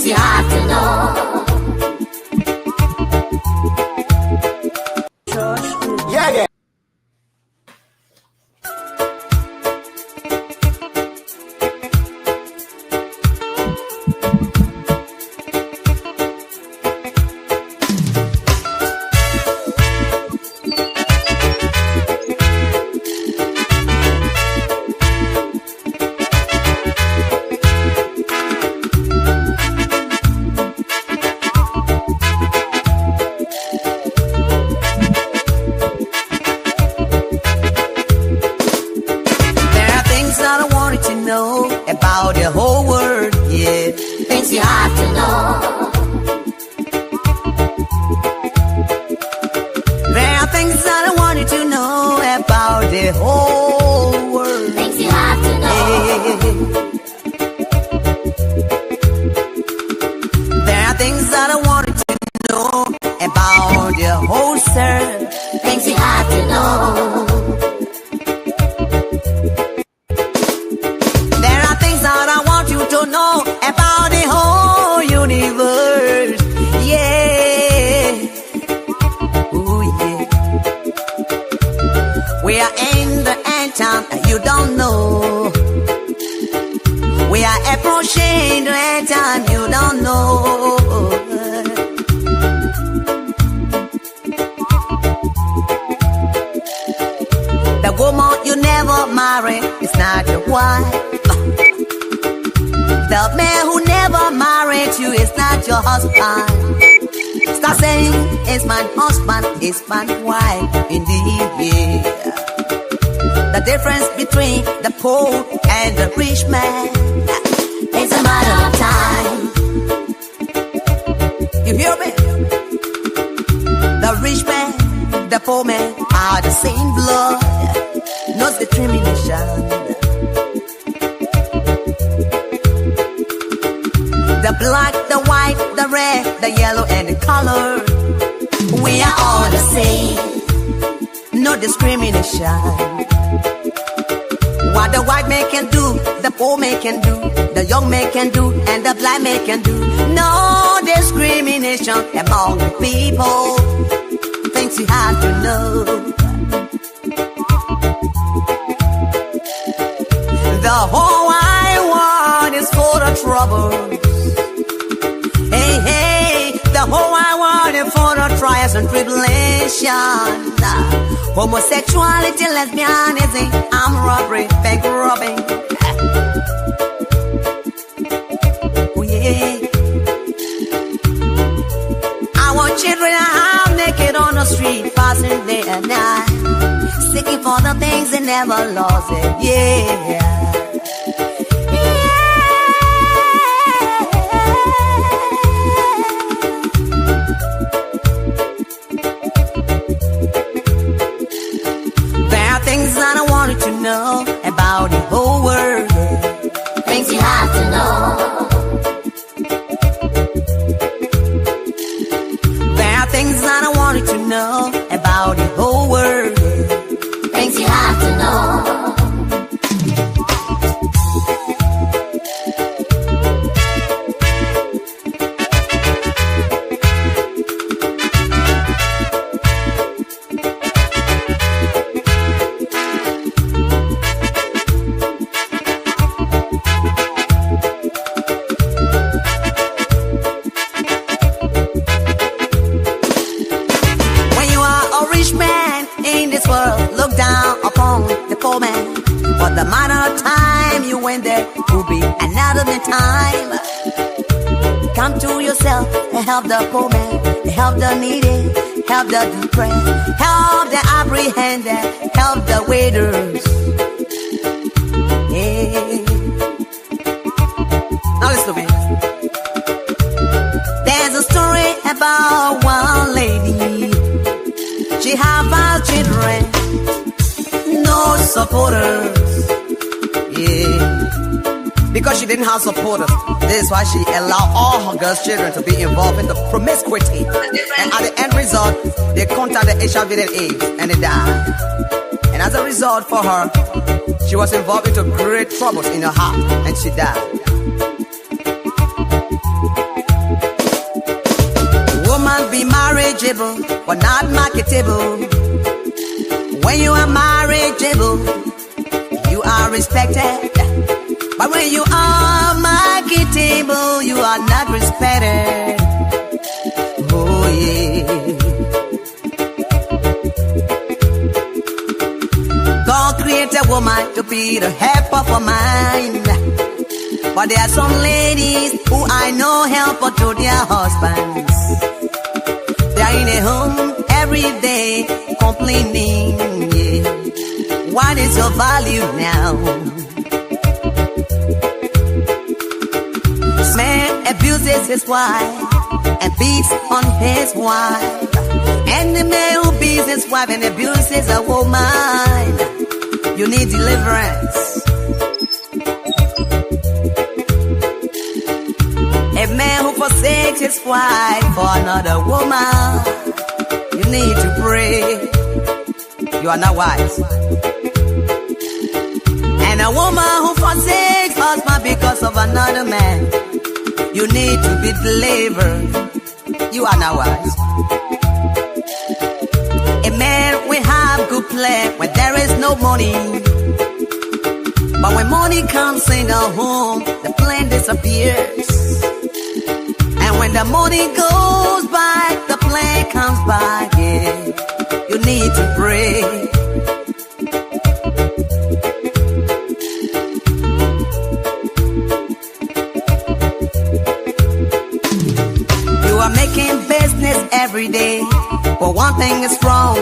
things you have to know. Yeah, yeah. About the whole world, yeah. Things you have to know. There are things that I want you to know about the whole world. Things you have to know. Yeah. There are things that I want you to know about the whole world. Things you have to know. To know about the whole universe, yeah. Ooh, yeah. We are in the end time, you don't know. We are approaching the end time, you don't know. The woman you never marry is not your wife. The man who never married you is not your husband. Stop saying, it's my husband, it's my wife, indeed, yeah. The difference between the poor and the rich man is a matter of time. You hear me? The rich man, the poor man are the same blood. No discrimination. The black, the white, the red, the yellow, and the color. We are all the same. No discrimination. What the white man can do, the poor man can do, the young man can do, and the blind man can do. No discrimination among the people. Things you have to know. The whole wide world is full of trouble. Hey, hey, the whole wide world is full of trials and tribulations. Homosexuality, lesbianism, armed robbery, bank robbing. Oh yeah. Our children are half naked on the street, passing day and night, seeking for the things they never lost. Yeah. Things that I wanted to know about the whole world. Things you have to know. There are things that I wanted to know about the whole world. Things you have to know. Look down upon the poor man. For the matter of time you went there will be another time. Come to yourself and help the poor man, help the needy, help the depressed, help the apprehended, help the waiters. Yeah. Now listen to me. There's a story about one lady. She had 5 children, no supporters. Yeah. Because she didn't have supporters, this is why she allowed all her girls' children to be involved in the promiscuity. And at the end result, they contracted HIV and AIDS and they died. And as a result for her, she was involved into great troubles in her heart and she died. marketable, but not marketable. When you are marriageable, you are respected. But when you are marketable, you are not respected. Oh yeah. God created a woman to be the helper for mine. But there are some ladies who I know helper to their husbands. They are in a home every day complaining. Yeah. What is your value now? Man abuses his wife and beats on his wife. And the man who beats his wife and abuses a woman, you need deliverance. A man who forsakes his wife for another woman, you need to pray. You are not wise. And a woman who forsakes husband because of another man, you need to be delivered. You are not wise. A man will have good plan when there is no money. But when money comes in the home, the plan disappears. And when the money goes by, the plan comes by. Yeah. You need to pray. You are making business every day, but one thing is wrong.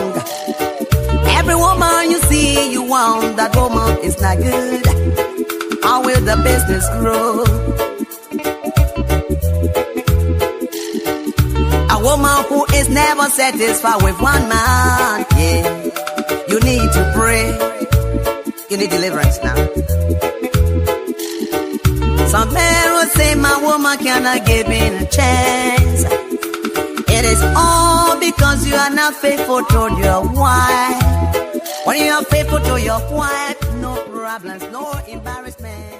Every woman you see you want, that woman is not good. How will the business grow? A woman who is never satisfied with one man, yeah. You need to pray. You need deliverance now. Some men will say my woman cannot give me a chance. It is all because you are not faithful to your wife. When you are faithful to your wife, no problems, no embarrassment.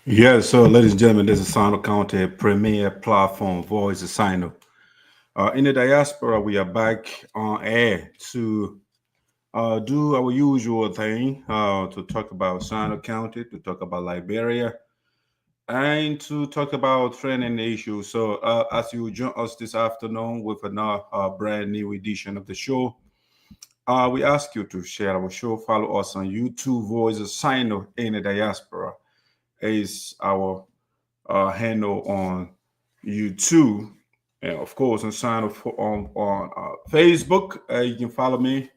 Yes, so ladies and gentlemen, this is SINOE County premier platform voice of SINOE. In the diaspora, we are back on air to do our usual thing, to talk about SINOE County, to talk about Liberia, and to talk about training issues. So as you join us this afternoon with another brand new edition of the show, we ask you to share our show, follow us on YouTube, Voice of SINOE in the Diaspora is our handle on YouTube. And of course, on SINOE on Facebook, you can follow me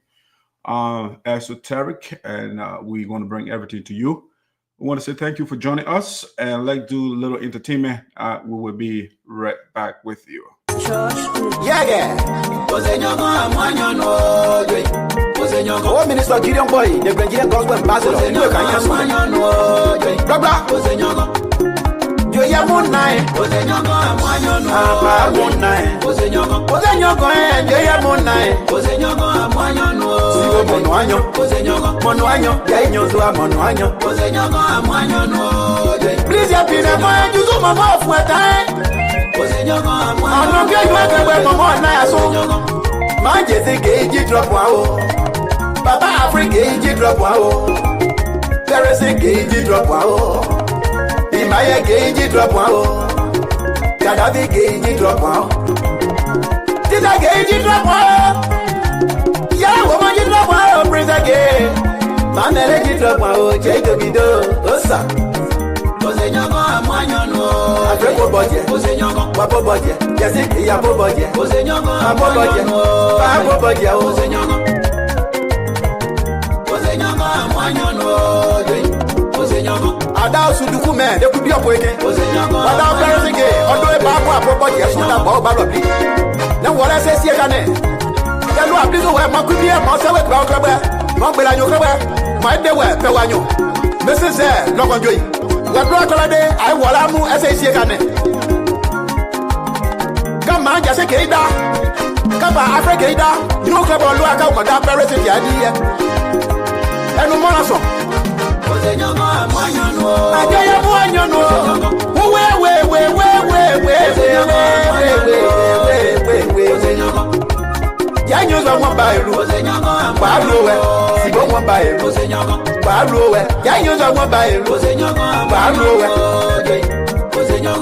on ESOTERIC, and we're going to bring everything to you. We want to say thank you for joining us, and let's do a little entertainment. We will be right back with you. Oh, Minister Gideon Boy, the Nigerian Gospel Ambassador. You moon night, moon please help me, you do my mouth for time. I'm not getting my mom, so my Jessica drop wow. Papa Africa drop wow. There is a gauge drop wow. Imaya gauge drop wow. Gaddafi gauge drop wow. Did I gauge drop wow? Yeah, woman you drop wow, praise again. Man, I drop wow, Jacob Bido, Osa. Africa budget, Wapo budget, Jessica Yabo budget, Abo budget, Abo budget, Ada Suduku man, they could be up waiting. Without Paris again, although a Babo budget, should have bought Barabli. Then what I say, see again. Then what please wear Macudia, Massa with Baucaba, Montbelano, my day wear Pewano. Mrs. Logonjoy. What brought holiday? I will amu as I see again. Come on, just a Keda. Come on, Africa. You know, come on, look out for that Paris in the idea. And no more so. I tell you, where. Bairu, Baruwe, Sibo Bairu, Baruwe, Yayo Bairu, Baruwe,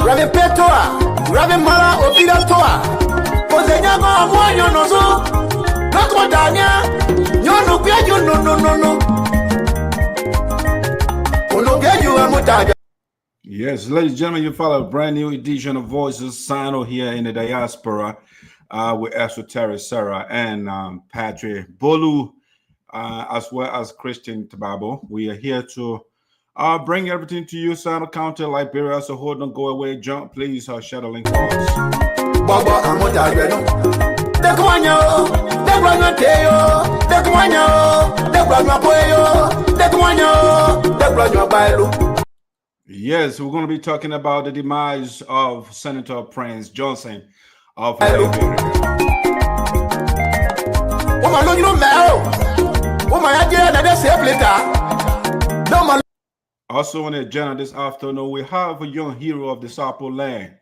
Rabbi Petoa, Rabbi Mara Opida Toa, Ozenyago, Moyo Nozo, Nako Dania, Yono Piajo, no. Yes, ladies and gentlemen, you follow a brand new edition of Voices SINOE here in the diaspora with Esoteric Sarah and Patrick Bolu, as well as Christian Tababo. We are here to bring everything to you, SINOE County, Liberia. So hold on, go away, jump, please. Share the link for us. Yes, we're going to be talking about the demise of Senator Prince Johnson of Liberia. Also on the agenda this afternoon, we have a young hero of the Sarpo land,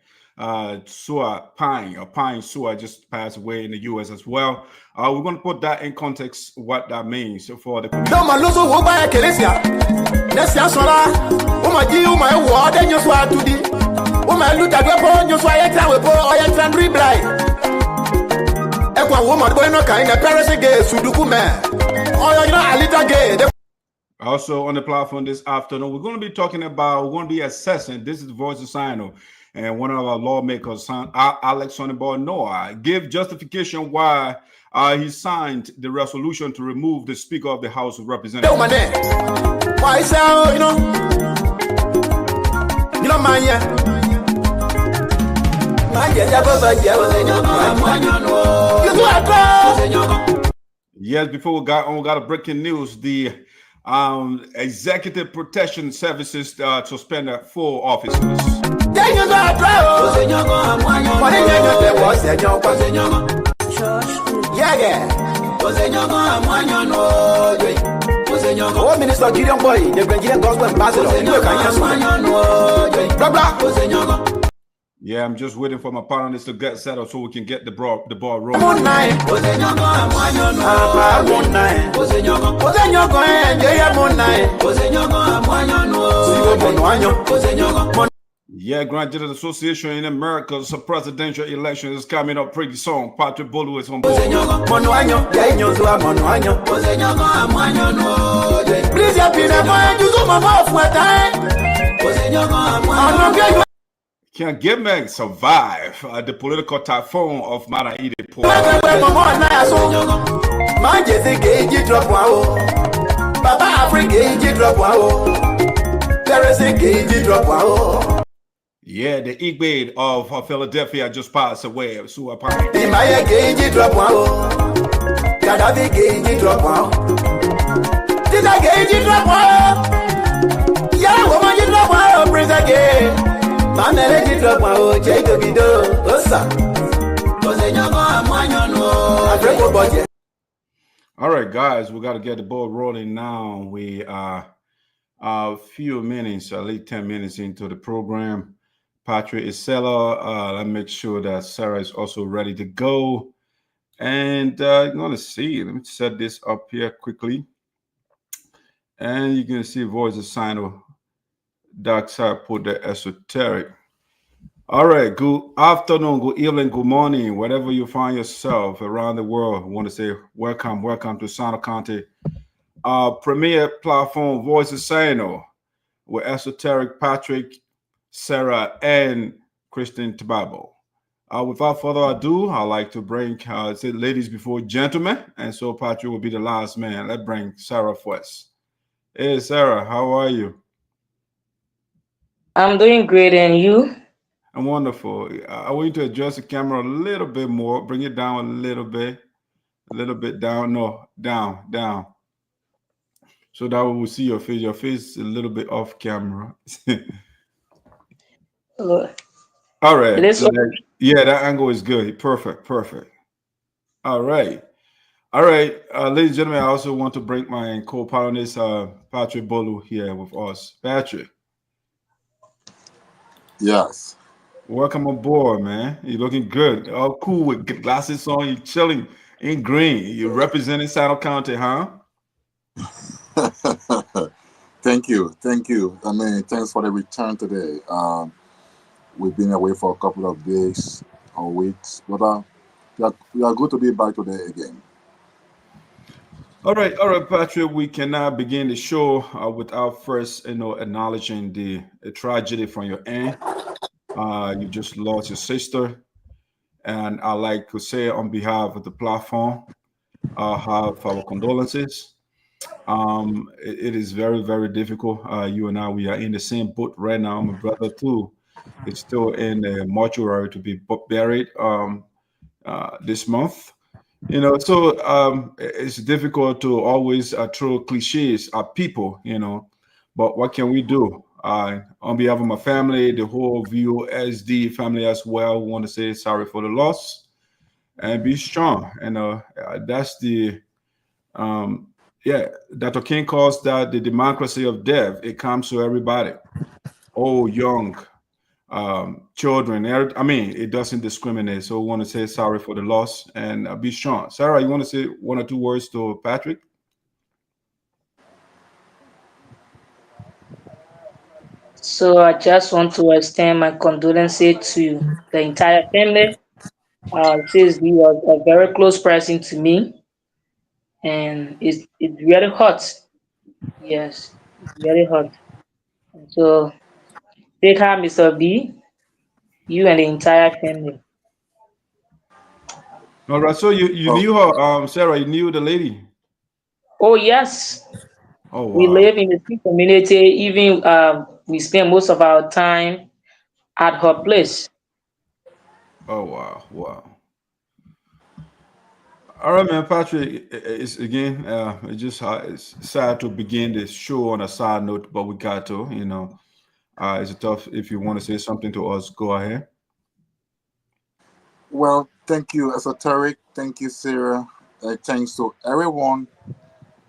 Pyne Suah, just passed away in the U.S. as well. We're going to put that in context, what that means for the community. Also on the platform this afternoon, we're going to be talking about, we're going to be assessing, this is the Voice of SINOE, and one of our lawmakers, Alex Noah, give justification why he signed the resolution to remove the Speaker of the House of Representatives. Why so, you know, man, yes, before we got a breaking news. The Executive Protection Services suspended 4 officers. Minister Gideon Boy, the Nigerian Gospel Ambassador. Yeah, I'm just waiting for my partners to get set up so we can get the ball rolling. Yeah, Grand General Association in America's presidential election is coming up pretty soon. Patrick Bolu is on board. Can Gimmick survive the political typhoon of Maraide Poor? Yeah, the Igbe of Philadelphia just passed away. Suah Pyne. All right, guys, we got to get the ball rolling now. We are a few minutes, at least 10 minutes into the program. Patrick Isela, let me make sure that Sarah is also ready to go. And you're going to see, let me set this up here quickly. And you can see Voice of SINOE, dark side, put the esoteric. All right, good afternoon, good evening, good morning, wherever you find yourself around the world. I want to say welcome to SINOE County, premier platform, Voice of SINOE, with Esoteric, Patrick, Sarah, and Christian Tababo. Without further ado, I'd like to bring, say ladies before gentlemen, and so Patrick will be the last man. Let's bring Sarah first. Hey, Sarah, how are you? I'm doing great, and you? I'm wonderful. I want you to adjust the camera a little bit more, bring it down a little bit down. No, down. So that we will see your face. Your face is a little bit off camera. All right. Yeah, that angle is good. Perfect. All right. Ladies and gentlemen, I also want to bring my co-panelist, Patrick Bolu, here with us. Patrick. Yes. Welcome aboard, man. You're looking good. All cool with glasses on. You're chilling In green, you representing SINOE County, huh? Thank you. I mean, thanks for the return today. We've been away for a couple of days or weeks, but we are good to be back today again. All right, Patrick. We cannot begin the show without first, acknowledging the tragedy from your end. You just lost your sister, and I like to say on behalf of the platform, have our condolences. It is very, very difficult. You and I, we are in the same boat right now. My brother too is still in the mortuary to be buried this month. So it's difficult to always throw cliches at people. But what can we do? On behalf of my family, the whole VOSD family as well, we want to say sorry for the loss and be strong. And that's the yeah, Dr. King calls that the democracy of death. It comes to everybody, old, young, children. I mean, it doesn't discriminate. So we want to say sorry for the loss and be strong. Sarah, you want to say one or two words to Patrick? So I just want to extend my condolences to the entire family. Since he was a very close person to me, and it's very hot. Yes, it's very hot. So take care, Mr. B, you and the entire family. All right. So you Oh, knew her, Sarah. You knew the lady. Oh yes, Oh we wow. live in the same community. Even we spend most of our time at her place. Oh wow. Wow. All right, man, Patrick. It's again. It's just it's sad to begin this show on a side note, but we got to. It's tough. If you want to say something to us, go ahead. well, thank you, Esoteric. Thank you, Sarah. Thanks to everyone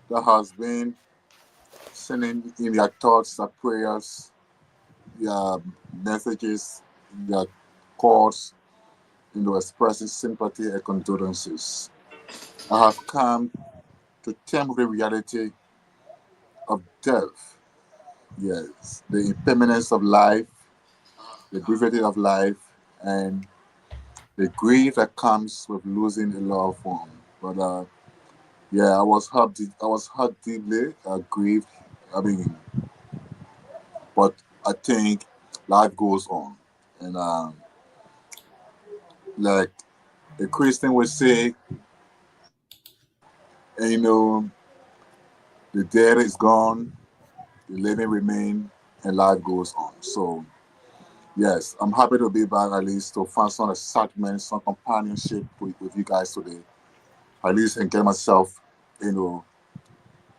that has been sending in their thoughts, their prayers, their messages, their calls, expressing sympathy and condolences. I have come to terms with the reality of death. Yes, the impermanence of life, the brevity of life, and the grief that comes with losing a loved one. But yeah, I was hurt. I was hurt deeply. Grieved. I mean, but I think life goes on, and like a Christian would say, and, the dead is gone, the living remain, and life goes on. So yes, I'm happy to be back at least to find some excitement, some companionship with you guys today. At least and get myself,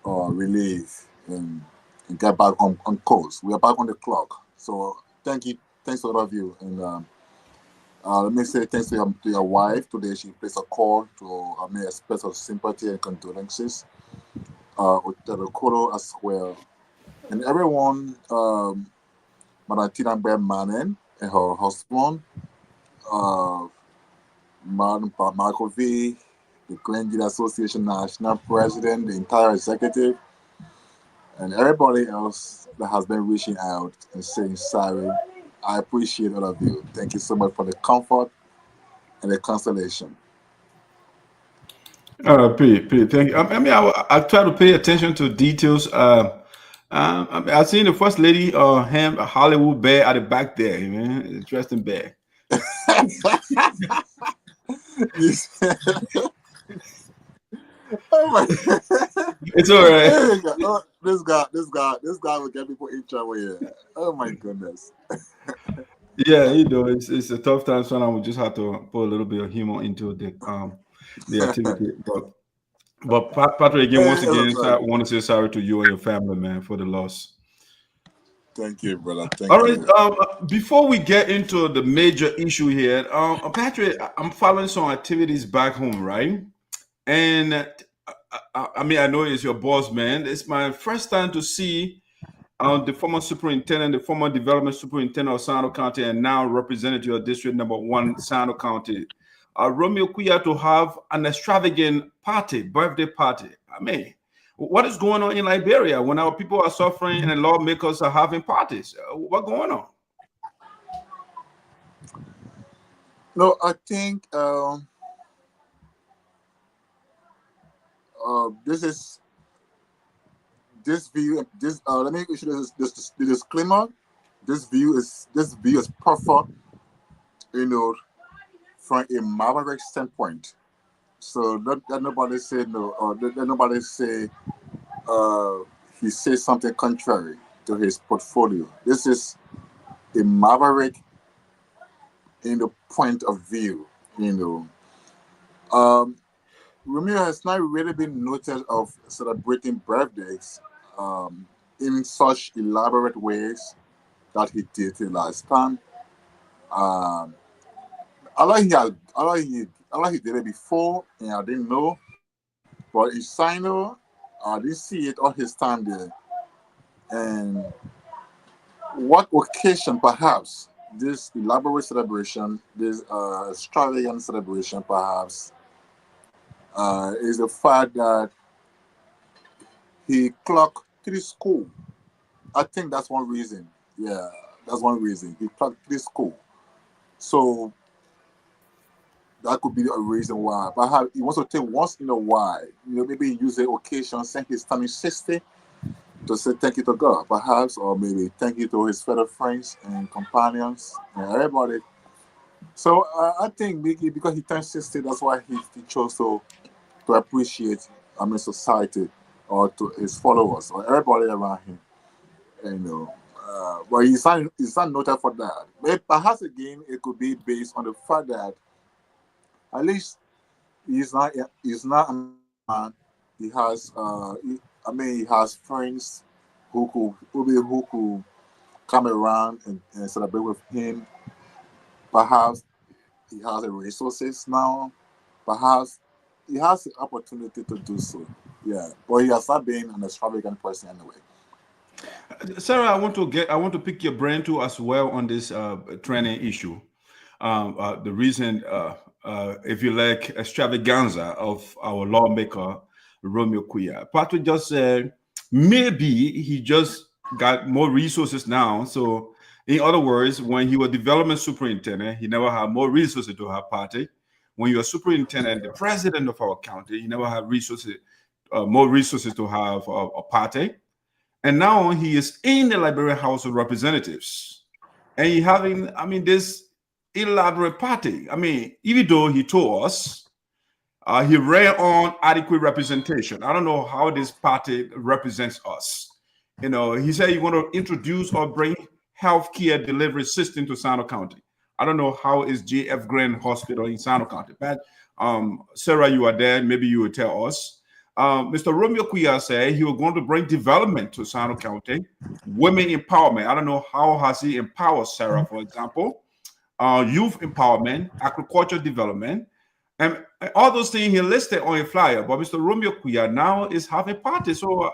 relieved and get back on course. We are back on the clock. So thank you, thanks to all of you. And let me say thanks to your wife today. She placed a call to express her sympathy and condolences. With the Koro as well, and everyone. Maratina Bear Manen and her husband, uh, Michael V, the Grand Jury Association National President, the entire executive, and everybody else that has been reaching out and saying sorry. I appreciate all of you. Thank you so much for the comfort and the consolation. Thank you. I mean, I try to pay attention to details. I mean, I seen the first lady, him, Hollywood bear at the back there, man, interesting bear. Oh my! It's all right. Oh, this guy will get people in trouble here. Oh my goodness! Yeah, it's a tough time. Sometimes we just have to put a little bit of humor into the activity. But Patrick, again, once Hey, again, I sorry. want to say sorry to you and your family, man, for the loss. Thank you, brother. All Thank right. you. Before we get into the major issue here, Patrick, I'm following some activities back home, right? And I mean, I know it's your boss, man. It's my first time to see the former superintendent, the former development superintendent of SINOE County, and now representative of District Number 1, SINOE County, Romeo Kuya to have an extravagant party, birthday party. I mean, what is going on in Liberia when our people are suffering and the lawmakers are having parties? What's going on? No, I think this is this view. This let me issue this disclaimer. This view is proper, you know, from a maverick standpoint. So let nobody say no, or let nobody say he says something contrary to his portfolio. This is a maverick in the point of view, you know. Romeo has not really been noted of celebrating birthdays in such elaborate ways that he did it last time. Um, I like he did it before, and I didn't know. But in Sino, I didn't see it on his time there. And what occasion, perhaps, this elaborate celebration, this extravagant celebration, perhaps, is the fact that he clocked 3 school. I think that's one reason. Yeah, that's one reason. He clocked 3 school. So that could be a reason why. Perhaps he wants to take once in a while, maybe use the occasion, send his turning 60 to say thank you to God, perhaps, or maybe thank you to his fellow friends and companions and everybody. So I think because he turned 60, that's why he chose to appreciate, society, or to his followers or everybody around him. You know, but he's not noted for that. But perhaps again, it could be based on the fact that at least he's not a man. He has he has friends who could come around and celebrate with him. Perhaps he has the resources now. Perhaps he has the opportunity to do so. Yeah, but he has not been an extravagant person anyway. Sarah, I want to pick your brain too as well on this training issue. The reason, if you like, extravaganza of our lawmaker Romeo Kuya. Patrick just said maybe he just got more resources now. So, in other words, when he was development superintendent, he never had more resources to have party. When you're superintendent, the president of our county, you never have resources, more resources to have a party. And now he is in the Liberia House of Representatives, and he having, this elaborate party. Even though he told us he ran on adequate representation, I don't know how this party represents us. He said he want to introduce or bring healthcare delivery system to Sano County. I don't know how is JF Grand Hospital in Sano County, but Sarah, you are there. Maybe you will tell us. Mr. Romeo Kuya said he was going to bring development to Sano County, women empowerment. I don't know how has he empowered Sarah, for example, youth empowerment, agriculture development, and all those things he listed on a flyer. But Mr. Romeo Kuya now is having parties. So,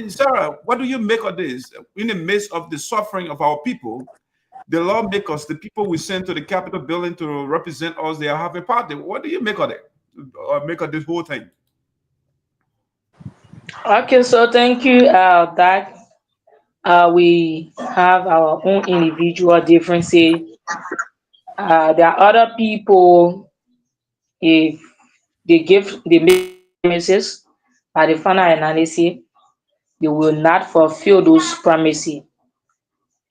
Sarah, what do you make of this? In the midst of the suffering of our people, the lawmakers, the people we send to the Capitol building to represent us, they are having party. What do you make of it? Or make of this whole thing? Okay, so thank you, that we have our own individual differences. There are other people, if they make promises at the final analysis, they will not fulfill those promises.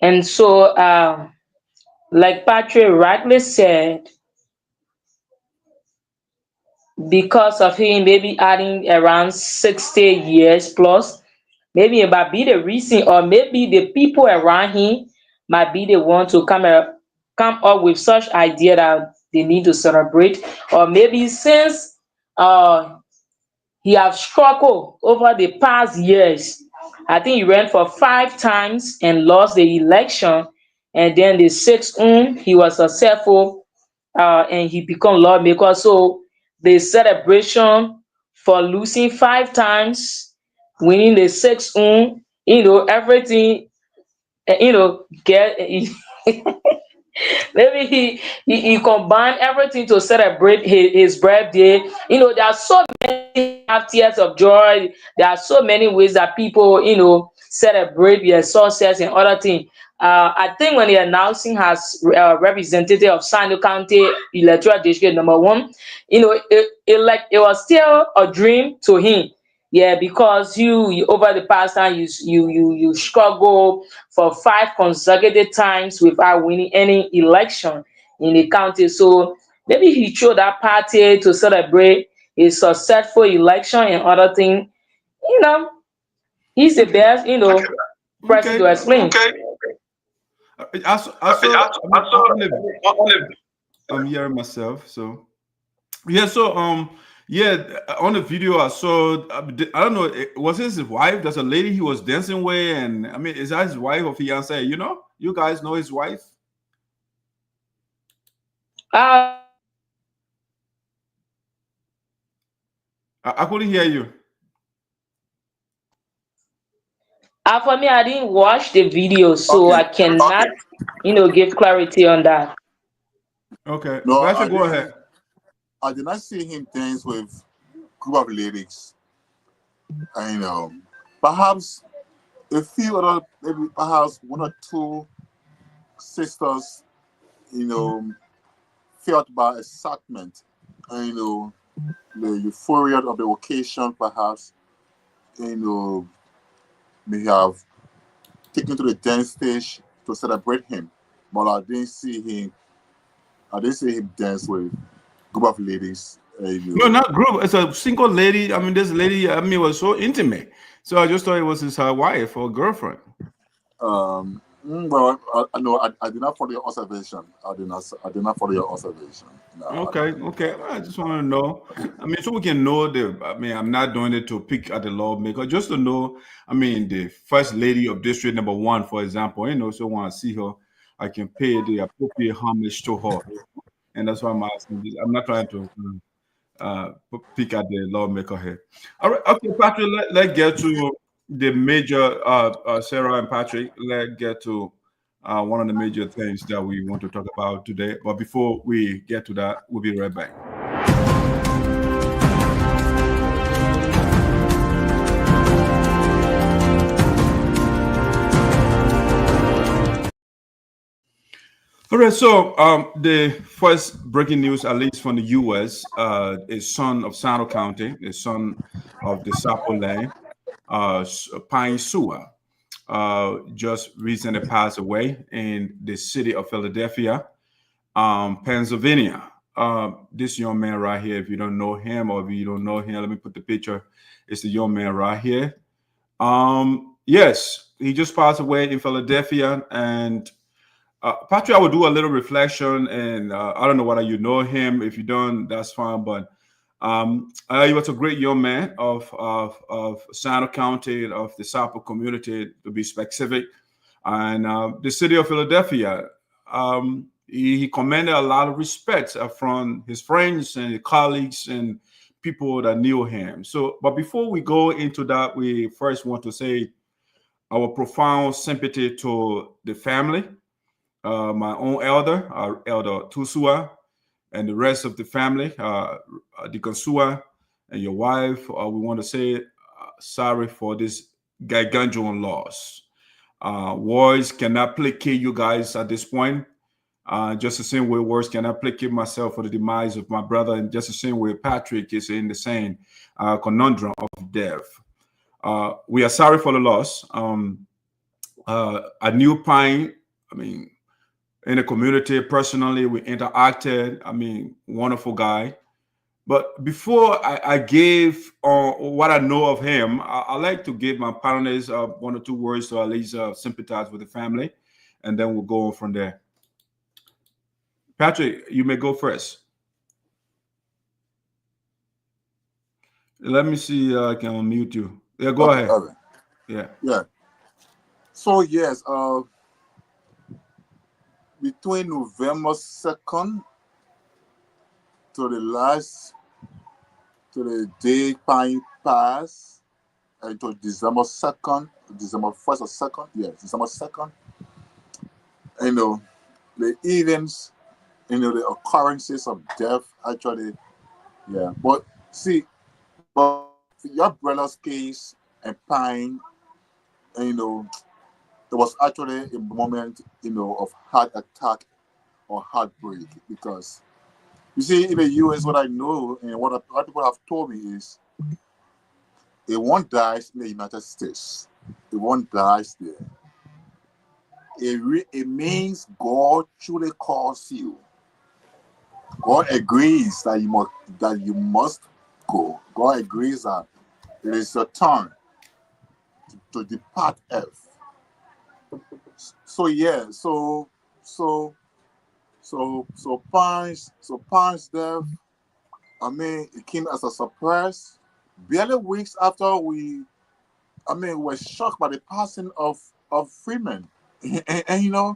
And so, like Patrick rightly said, because of him maybe adding around 60 years plus, maybe it might be the reason, or maybe the people around him might be the one to come up with such idea that they need to celebrate. Or maybe since uh he have struggled over the past years. I think he ran for 5 times and lost the election, and then the sixth one he was successful, and he become lawmaker. So the celebration for losing 5 times, winning the sixth one, everything, get Maybe he combined everything to celebrate his birthday. There are so many have tears of joy. There are so many ways that people, celebrate their success and other things. I think when the announcing has representative of SINOE County Electoral District number 1, it was still a dream to him. Yeah, because you over the past time you struggle for 5 consecutive times without winning any election in the county. So maybe he chose that party to celebrate a successful election and other thing. You know, he's the Okay, best, person okay. to explain. I mean, I'm hearing myself. So yeah, so yeah, on the video I saw, I don't know, was this his wife? There's a lady he was dancing with, and I mean, is that his wife or fiance? You guys know his wife. Uh, I couldn't hear you. for me, I didn't watch the video, so Okay. I cannot, give clarity on that. Okay, No, Patrick, go ahead. I did not see him dance with group of ladies. I know. Perhaps a few other, maybe perhaps one or two sisters, felt by excitement, and the euphoria of the occasion, perhaps, may have taken to the dance stage to celebrate him. But I didn't see him. I didn't see him dance with a group of ladies. No, not group. It's a single lady. I mean, this lady, I mean, was so intimate. So I just thought it was his wife or girlfriend. Well, I know I did not follow your observation. I did not follow your observation. No, Okay, okay. I just want to know. I mean, so we can know I mean, I'm not doing it to pick at the lawmaker, just to know. I mean, the first lady of district number 1, for example. So when I see her, I can pay the appropriate homage to her, and that's why I'm asking. I'm not trying to pick at the lawmaker here. All right, okay, Patrick. Let's get to the major. Sarah and Patrick. Let's get to one of the major things that we want to talk about today. But before we get to that, we'll be right back. All right, so the first breaking news, at least from the U.S., is son of SINOE County, the son of the Sarpo land, Pyne Suah, just recently passed away in the city of Philadelphia, Pennsylvania. This young man right here, if you don't know him or if you don't know him, let me put the picture. It's the young man right here. Yes, he just passed away in Philadelphia. And Patrick, I will do a little reflection. And I don't know whether you know him. If you don't, that's fine. But he was a great young man of SINOE County, of the Sarpo community, to be specific, and the city of Philadelphia. He commanded a lot of respect from his friends and colleagues and people that knew him. So, but before we go into that, we first want to say our profound sympathy to the family, my own elder, our elder Tusua, and the rest of the family, Deacon Suah, and your wife. We want to say sorry for this gargantuan loss. Words cannot placate you guys at this point. Just the same way words cannot placate myself for the demise of my brother, and just the same way Patrick is in the same conundrum of death. We are sorry for the loss. I knew Pyne, I mean, in the community personally, we interacted. I mean, wonderful guy. But before I gave what I know of him, I like to give my panelists 1 or 2 words to at least sympathize with the family, and then we'll go on from there. Patrick, you may go first. Let me see. I can unmute you. Yeah, go ahead. Okay. Yeah. So yes, between November 2nd to the day Pyne passed, until December 2nd, December 1st or 2nd, yes, December 2nd, the events, the occurrences of death actually, yeah. But see, but your brother's case and Pyne, and, there was actually a moment, of heart attack or heartbreak because you see in the US, what I know and what people have told me is if one dies in the United States, if one dies there, it means God truly calls you. God agrees that you must go. God agrees that it is your turn to depart earth. So yeah, Pyne's death, I mean, it came as a surprise. Barely weeks after we were shocked by the passing of Freeman, and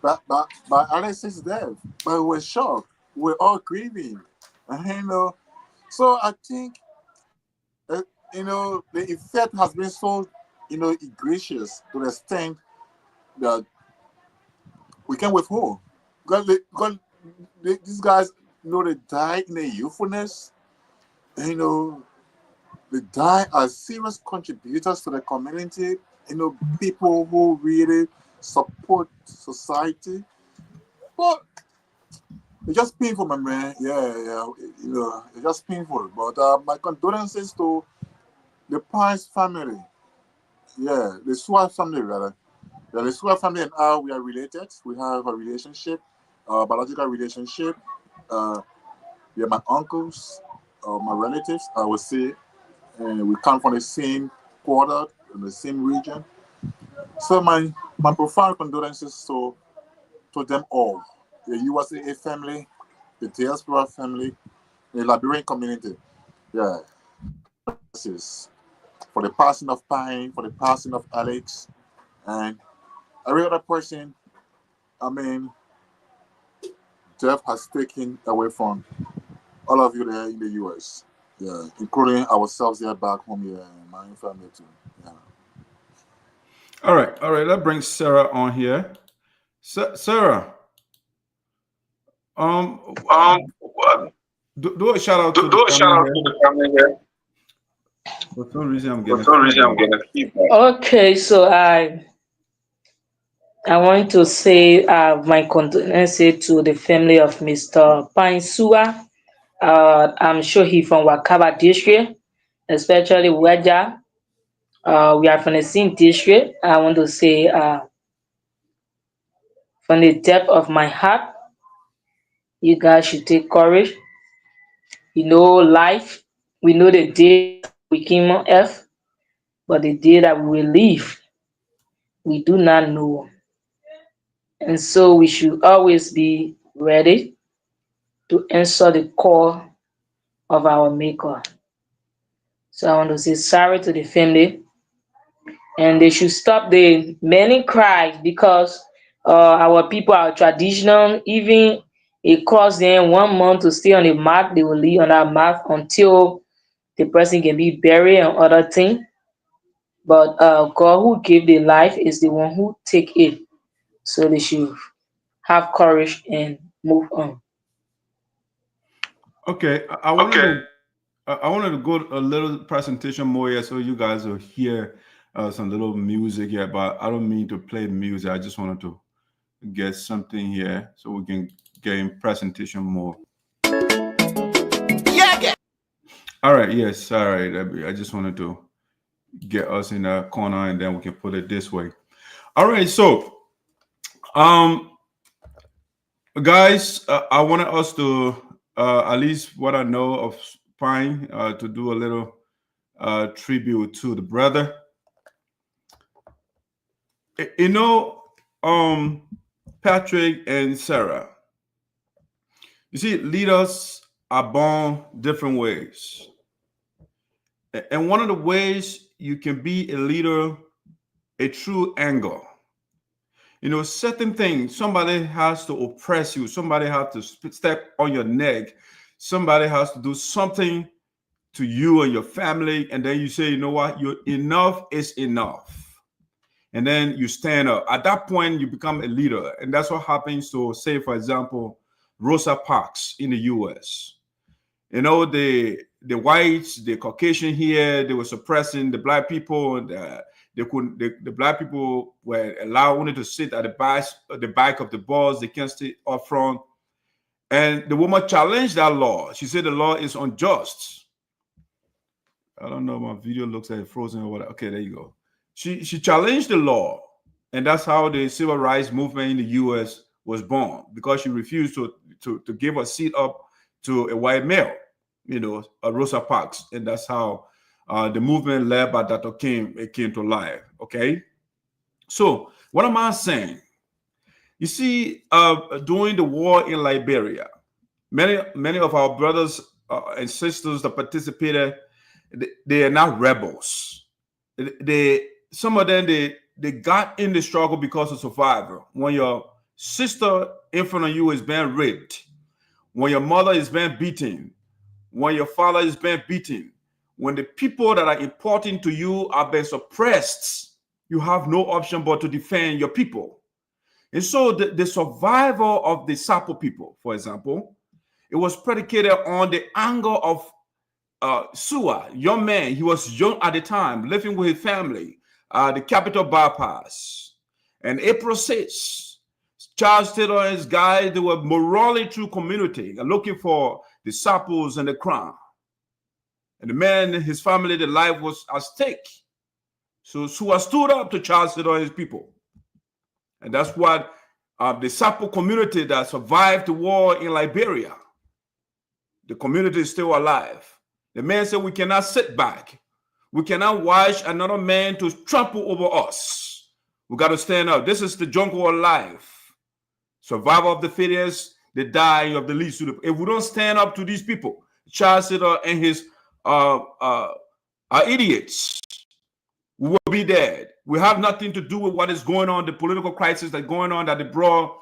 by Alex's death, but we were shocked. We're all grieving, and so I think the effect has been so egregious to the extent that we can withhold because these guys they died in a youthfulness, and, they die as serious contributors to the community, people who really support society. But it's just painful, my man. Yeah, it's just painful. But my condolences to the Pyne's family. Yeah, the Suah family, rather. Yeah, the Suah family and I, we are related. We have a relationship, biological relationship. We are my uncles, my relatives, I would say. And we come from the same quarter in the same region. So my profound condolences to them all, the USA family, the diaspora family, the Liberian community. Yeah, this is for the passing of Pyne, for the passing of Alex, and every other person. I mean, death has taken away from all of you there in the US. Yeah, including ourselves here back home here, and my family too. Yeah. All right. Let's bring Sarah on here. Sarah, um, Um, do a shout out do, to the do a shout family out here. to the family here. For some reason, I'm For getting some reason, I'm feedback. getting feedback. Okay, so I want to say my condolences to the family of Mr. Pyne Suah. I'm sure he's from Wakaba district, especially Waja. We are from the same district. I want to say from the depth of my heart, you guys should take courage. Life, we know the day we came on earth, but the day that we will leave, we do not know. And so we should always be ready to answer the call of our Maker. So I want to say sorry to the family, and they should stop the many cries because our people are traditional. Even it costs them 1 month to stay on the mat, they will leave on that mat until the person can be buried and other things. But God who gave the life is the one who take it. So they should have courage and move on. Okay, Okay. I wanted to go a little presentation more here, so you guys will hear some little music here. But I don't mean to play music. I just wanted to get something here so we can get in presentation more. Yeah. All right. Yes. All right. I just wanted to get us in a corner, and then we can put it this way. All right. So, guys, I wanted us to at least what I know of Pyne to do a little tribute to the brother. You know, Patrick and Sarah. You see, leaders are born different ways. And one of the ways you can be a leader, a true angle. Certain things, somebody has to oppress you, somebody has to step on your neck, somebody has to do something to you and your family, and then you say, you know what, enough is enough. and then you stand up. At that point, you become a leader. And that's what happens to, say, for example, Rosa Parks in the U.S. You know, the whites, the Caucasian here, they were suppressing the black people. And the black people were allowed only to sit at the back of the bus. They can't sit up front. And the woman challenged that law. She said the law is unjust. I don't know, my video looks like frozen or whatever. Okay, there you go. She challenged the law, and that's how the civil rights movement in the U.S. was born, because she refused to give a seat up to a white male, you know, Rosa Parks, and that's how the movement led by Dr. King came to life. Okay, so what am I saying? You see, during the war in Liberia, many of our brothers and sisters that participated, they are not rebels. Some of them, they got in the struggle because of survival. When your sister in front of you is being raped, when your mother is being beaten, when your father is being beaten, when the people that are important to you are being suppressed, you have no option but to defend your people. And so the survival of the Sarpo people, for example, it was predicated on the anger of Suah, young man. He was young at the time, living with his family, the capital bypass. And April 6th, Charles Taylor and his guys, they were morally true community, looking for the Sarpos and the crown. And the man, his family, their life was at stake. So Suah stood up to Charles Taylor and his people. And that's what the Sarpo community that survived the war in Liberia, the community is still alive. The man said, we cannot sit back. We cannot watch another man to trample over us. We got to stand up. This is the jungle of life. Survival of the fittest, the dying of the least. If we don't stand up to these people, Charles Taylor and his are idiots, we will be dead. We have nothing to do with what is going on, the political crisis that's going on, that they brought.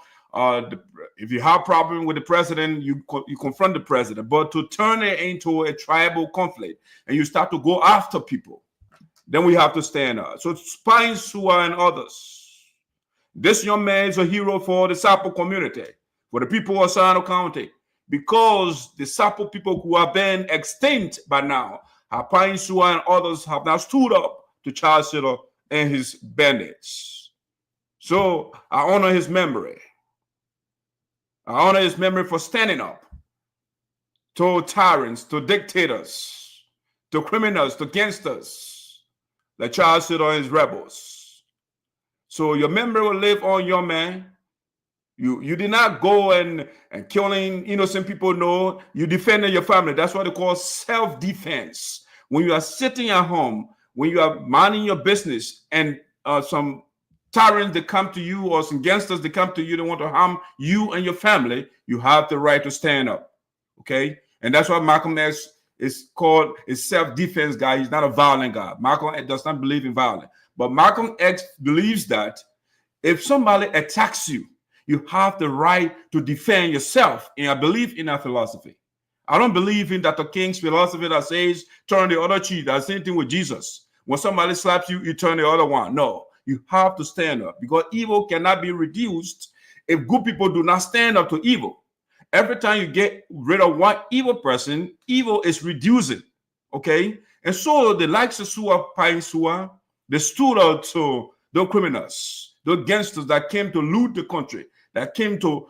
If you have a problem with the president, you confront the president. But to turn it into a tribal conflict and you start to go after people, then we have to stand up. So Pyne Suah and others. This young man is a hero for the Sarpo community, for the people of SINOE County, because the Sarpo people who have been extinct by now, Pyne Suah and others have now stood up to Charles Taylor and his bandits. So I honor his memory. I honor his memory for standing up to tyrants, to dictators, to criminals, to gangsters, like Charles Taylor and his rebels. So your memory will live on, young man. You did not go and killing innocent people. No, you defended your family. That's what they call self-defense. When you are sitting at home, when you are minding your business, and some tyrants that come to you or some gangsters that come to you, they want to harm you and your family, you have the right to stand up. Okay? And that's why Malcolm X is called a self-defense guy. He's not a violent guy. Malcolm X does not believe in violence. But Malcolm X believes that if somebody attacks you, you have the right to defend yourself. And I believe in that philosophy. I don't believe in Dr. King's philosophy that says turn the other cheek. That's the same thing with Jesus. When somebody slaps you, you turn the other one. No. You have to stand up, because evil cannot be reduced if good people do not stand up to evil. Every time you get rid of one evil person, evil is reducing. Okay? And so the likes of Pyne Suah, they stood up to those criminals, those gangsters that came to loot the country, that came to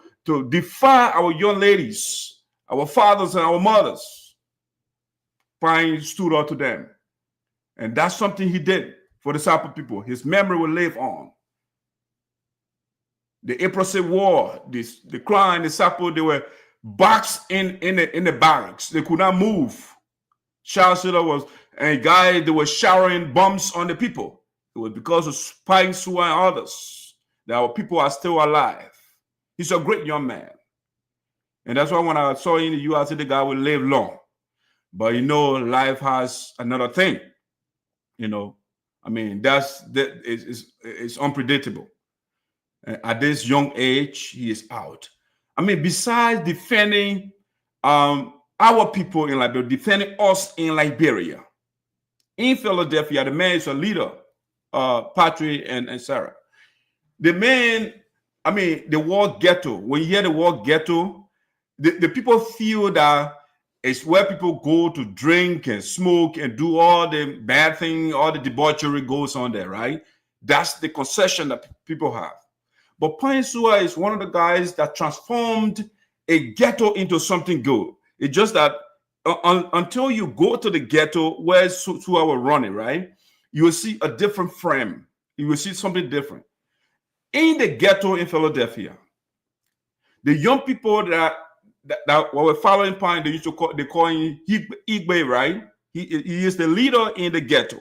defy our young ladies, our fathers and our mothers. Pyne stood up to them. And that's something he did for the Sarpo people. His memory will live on. The April 6th war, the crime, the Sarpo, they were boxed in the barracks. They could not move. Charles Taylor was a guy, they were showering bombs on the people. It was because of Pyne Suah and others that our people are still alive. He's a great young man. And that's why when I saw him in the U.S., I said the guy will live long. But you know, life has another thing. You know, I mean, it's unpredictable. At this young age, he is out. I mean, besides defending our people in Liberia, defending us in Liberia, in Philadelphia, the man is a leader Patrick and Sarah. The man, I mean, the word ghetto, when you hear the word ghetto, the people feel that it's where people go to drink and smoke and do all the bad thing, all the debauchery goes on there, right? That's the concession that people have. But Pyne Suah is one of the guys that transformed a ghetto into something good. It's just that until you go to the ghetto where Suah was running, right, you will see a different frame. You will see something different. In the ghetto in Philadelphia, the young people that were following Pyne, they call him Igbe, right? He is the leader in the ghetto.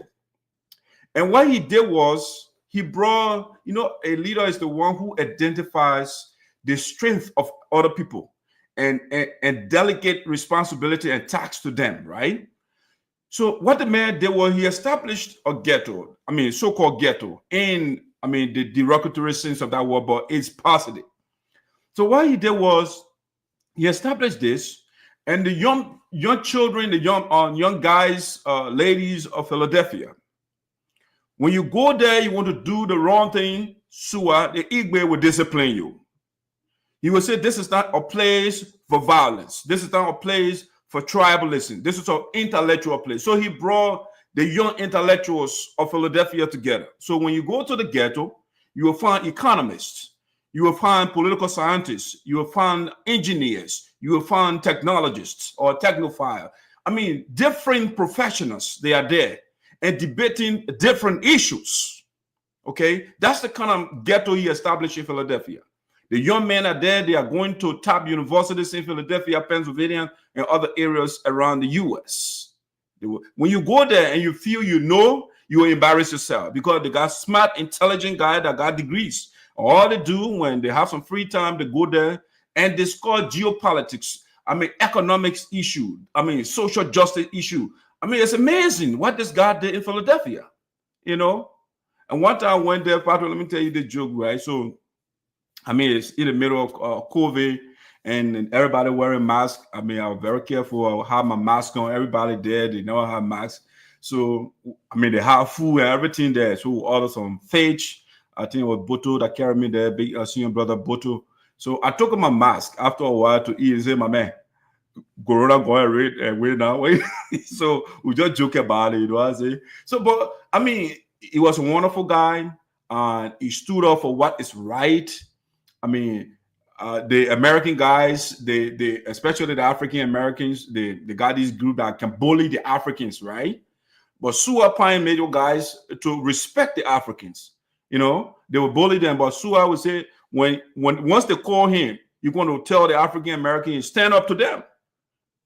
And what he did was he brought, a leader is the one who identifies the strength of other people and delegate responsibility and tax to them, right? So what the man did was he established a ghetto, so-called ghetto, in, the derogatory sense of that word, but it's positive. So what he did was he established this, and the young children, the young guys, ladies of Philadelphia, when you go there, you want to do the wrong thing, Suah, the Igbe will discipline you. He will say, this is not a place for violence. This is not a place for tribalism. This is an intellectual place. So he brought the young intellectuals of Philadelphia together. So when you go to the ghetto, you will find economists, you will find political scientists, you will find engineers, you will find technologists or technophiles. Different professionals, they are there and debating different issues. Okay, that's the kind of ghetto he established in Philadelphia. The young men are there. They are going to top universities in Philadelphia, Pennsylvania, and other areas around the U.S. When you go there and you feel you will embarrass yourself because they got smart, intelligent guy that got degrees. All they do when they have some free time, they go there and discuss geopolitics. Economics issue. Social justice issue. It's amazing what this guy did in Philadelphia, And one time I went there, Patrick, let me tell you the joke, right? So, it's in the middle of COVID and everybody wearing masks. I was very careful. I had my mask on. Everybody there, they never have masks. So, they have food and everything there. So, we ordered some fish. I think it was Boto that carried me there, big senior brother Boto. So, I took my mask after a while to eat and say, my man, Corona going away now. So we just joke about it, I say. So, but he was a wonderful guy, and he stood up for what is right. The American guys, they especially the African Americans, they got this group that can bully the Africans, right? But Suah Pyne made you guys to respect the Africans. They will bully them, but Suah would say once they call him, you're going to tell the African Americans stand up to them.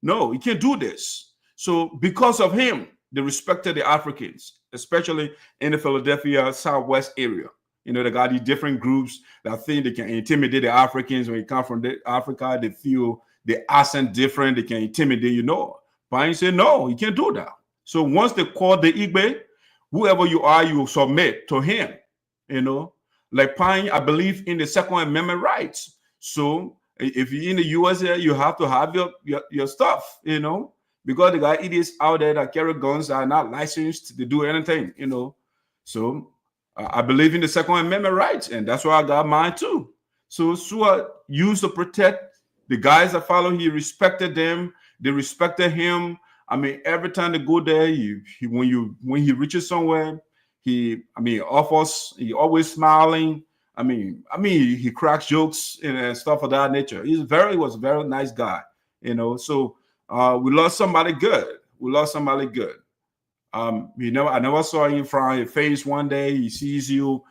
No, he can't do this. So because of him, they respected the Africans, especially in the Philadelphia Southwest area. They got these different groups that think they can intimidate the Africans. When you come from Africa, they feel the accent different. They can intimidate Pyne said, no, he can't do that. So once they call the Igbe, whoever you are, you submit to him. Like Pyne, I believe in the Second Amendment rights. So if you're in the USA, you have to have your stuff, because the guy idiots out there that carry guns are not licensed to do anything, So I believe in the Second Amendment rights, and that's why I got mine too. So Suah used to protect the guys that follow. He respected them. They respected him. Every time they go there, when he reaches somewhere, he offers. He always smiling. He cracks jokes and stuff of that nature. He was a very nice guy, So we lost somebody good. I never saw him from your face one day. He sees you,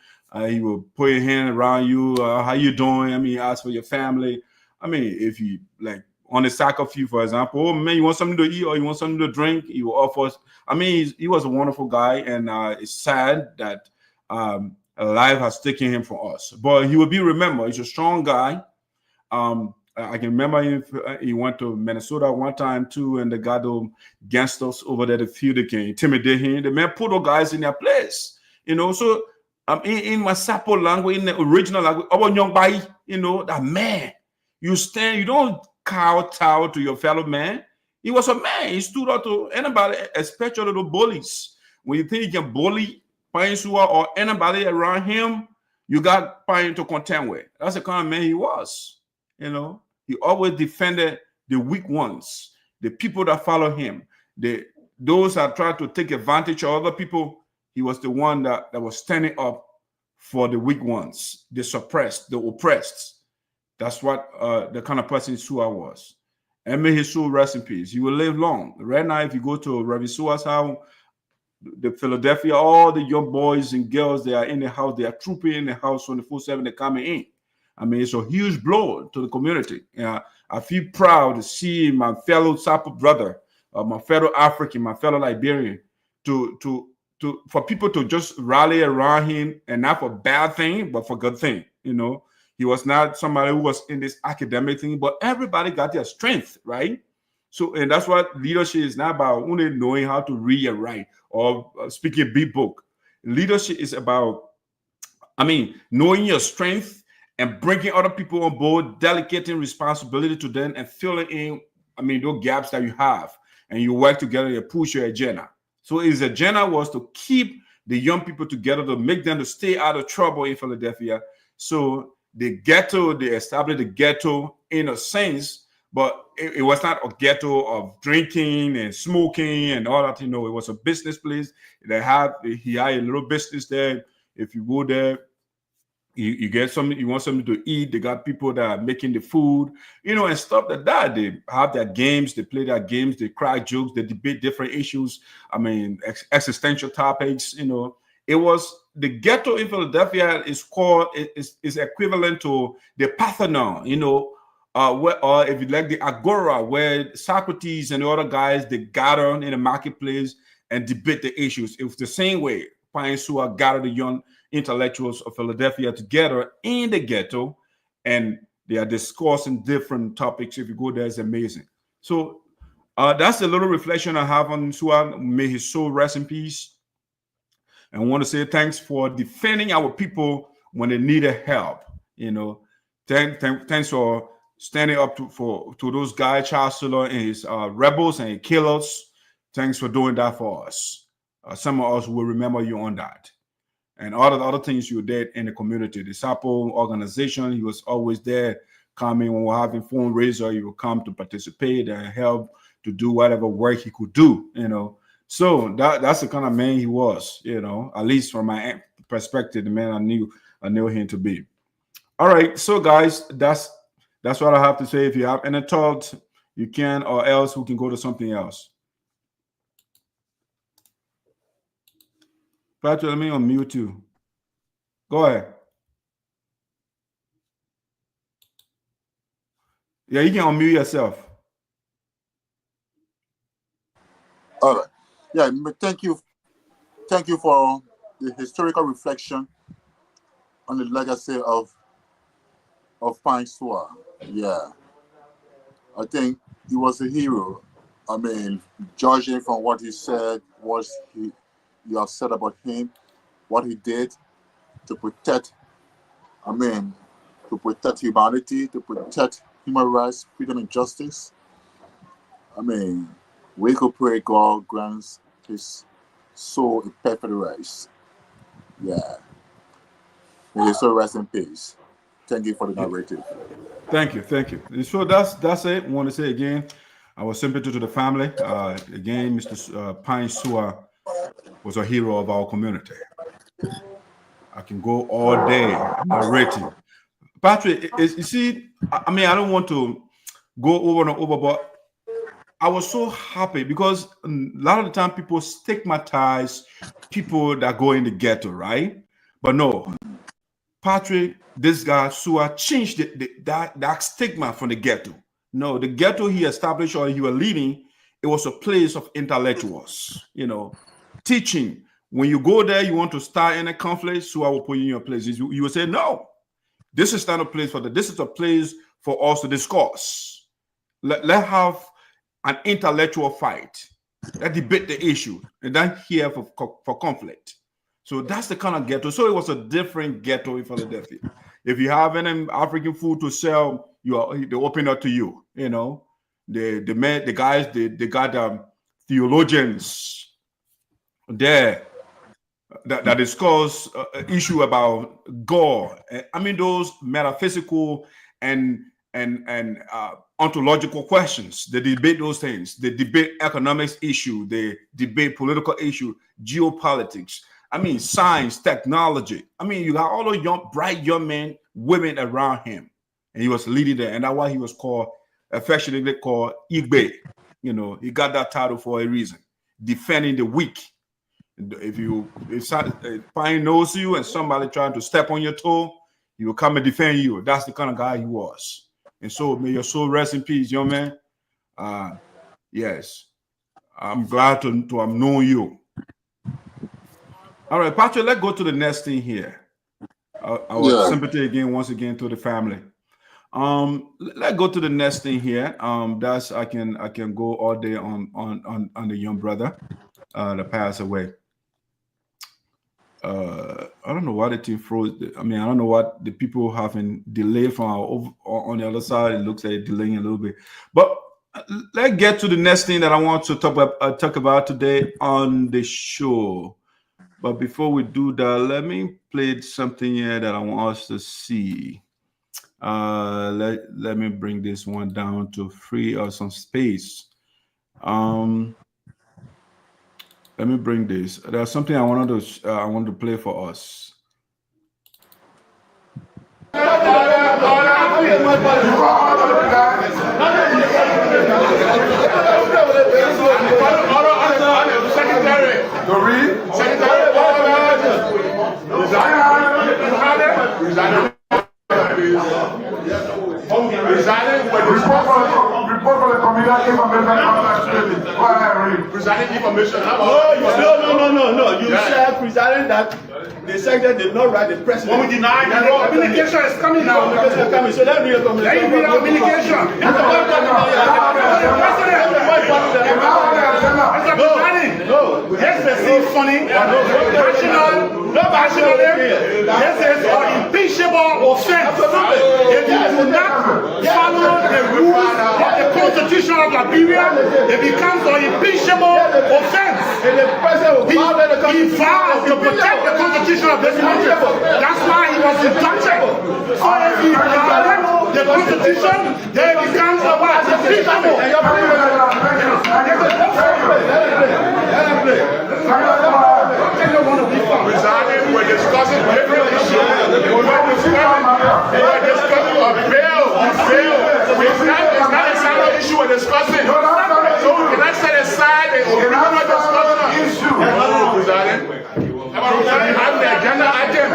he will put his hand around you. How you doing? He asks for your family. If you like on the soccer field, for example, oh man, you want something to eat or you want something to drink, he will offer. He was a wonderful guy, and it's sad that life has taken him from us, but he will be remembered. He's a strong guy. I can remember he went to Minnesota one time too, and they got those gangsters over there to feel they can intimidate him. The man put those guys in their place, So in my Sarpo language, in the original language, our young boy, that man, you don't kowtow to your fellow man. He was a man. He stood up to anybody, especially the bullies. When you think you can bully Pyne Suah or anybody around him, you got Pyne to contend with. That's the kind of man he was. You know, he always defended the weak ones, the people that follow him, those that try to take advantage of other people. He was the one that was standing up for the weak ones, the suppressed, the oppressed. That's what the kind of person Suah was. And may his soul rest in peace. He will live long. Right now, if you go to Reverend Suah's house, the Philadelphia, all the young boys and girls, they are in the house, they are trooping in the house 24/7, they're coming in. I mean, it's a huge blow to the community. I feel proud to see my fellow Sarpo brother, my fellow African, my fellow Liberian, for people to just rally around him, and not for bad thing, but for good thing. You know, he was not somebody who was in this academic thing, but everybody got their strength, right? So, and that's what leadership is not about, only knowing how to read and write or speak a big book. Leadership is about, knowing your strength and bringing other people on board, delegating responsibility to them and filling in, those gaps that you have. And you work together and push your agenda. So his agenda was to keep the young people together, to make them to stay out of trouble in Philadelphia. So the ghetto, they established the ghetto in a sense, but it was not a ghetto of drinking and smoking and all that. You know, it was a business place. He had a little business there. If you go there, you get something, you want something to eat. They got people that are making the food, and stuff like that. They have their games, they play their games, they crack jokes, they debate different issues. Existential topics. It was the ghetto in Philadelphia is equivalent to the Parthenon. Or if you like the Agora, where Socrates and the other guys, they gather in the marketplace and debate the issues. It was the same way Pyne Suah gathered the young intellectuals of Philadelphia together in the ghetto, and they are discussing different topics. If you go there, it's amazing. So that's a little reflection I have on Suah. May his soul rest in peace. And I want to say thanks for defending our people when they needed help. Thanks for standing up to those guys, Charles Siller and his rebels and killers. Thanks for doing that for us. Some of us will remember you on that. And all the other things you did in the community. The Sarpo organization, he was always there coming when we're having fundraiser. He would come to participate and help to do whatever work he could do, So that's the kind of man he was, at least from my perspective, the man I knew him to be. All right, so guys, that's what I have to say. If you have any thoughts, you can, or else we can go to something else. Patrick, let me unmute you. Go ahead. Yeah, you can unmute yourself. All right. Yeah, thank you for the historical reflection on the legacy of Pyne Suah. Yeah, I think he was a hero. Judging from what he said, you have said about him, what he did to protect, humanity, to protect human rights, freedom, and justice. We could pray God grants his soul a perfect rest. Yeah. May his soul rest in peace. Thank you for the narrative. Thank you. So that's it. I want to say again, our sympathy to the family. Again, Mr. Pyne Suah was a hero of our community. I can go all day narrating. Patrick, you see, I don't want to go over and over, but I was so happy because a lot of the time people stigmatize people that go in the ghetto, right? But no, Patrick, this guy, Suah, changed that stigma from the ghetto. No, the ghetto he established or he was leading, it was a place of intellectuals, teaching. When you go there, you want to start any conflict, Suah will put you in your place. You will say, no, this is not a place for that. This is a place for us to discuss. Let's have an intellectual fight. Let's debate the issue and then here for conflict. So that's the kind of ghetto. So it was a different ghetto in Philadelphia. If you have any African food to sell, they open up to you. The guys, they got theologians there that discuss issue about God. I mean, those metaphysical and ontological questions. They debate those things. They debate economics issue. They debate political issue, geopolitics. I mean, science, technology. I mean, you got all those young, bright young men, women around him, and he was leading there, and that's why he was called, affectionately called Igbe. You know, he got that title for a reason, defending the weak. If Pyne knows you and somebody trying to step on your toe, he will come and defend you. That's the kind of guy he was. And so may your soul rest in peace, young man. Yes, I'm glad to have known you. All right, Patrick, let's go to the next thing here. Our sympathy again, once again, to the family. Let's go to the next thing here. That's I can go all day on the young brother that passed away. I don't know why the team froze. I mean, I don't know what the people having delayed from on the other side. It looks like it's delaying a little bit. But let's get to the next thing that I want to talk about today on the show. But before we do that, let me play something here that I want us to see. Let me bring this one down to free us some space. Let me bring this. There's something I wanted to play for us. Presiding information. No. You said presiding that the secretary did not write the president. When we deny communication is coming now. So let me read the communication. No. Yes, they seem funny. This is an impeachable offense. If you do not follow the rules of the Constitution of Liberia, it becomes an impeachable offense. He vowed to protect the Constitution of this country. That's why he was untouchable. So if he violates the Constitution, then it becomes impeachable. We're discussing different issues. We're discussing a bill. It's not a single issue we're discussing. So we cannot set aside the original discussion. Have the agenda item.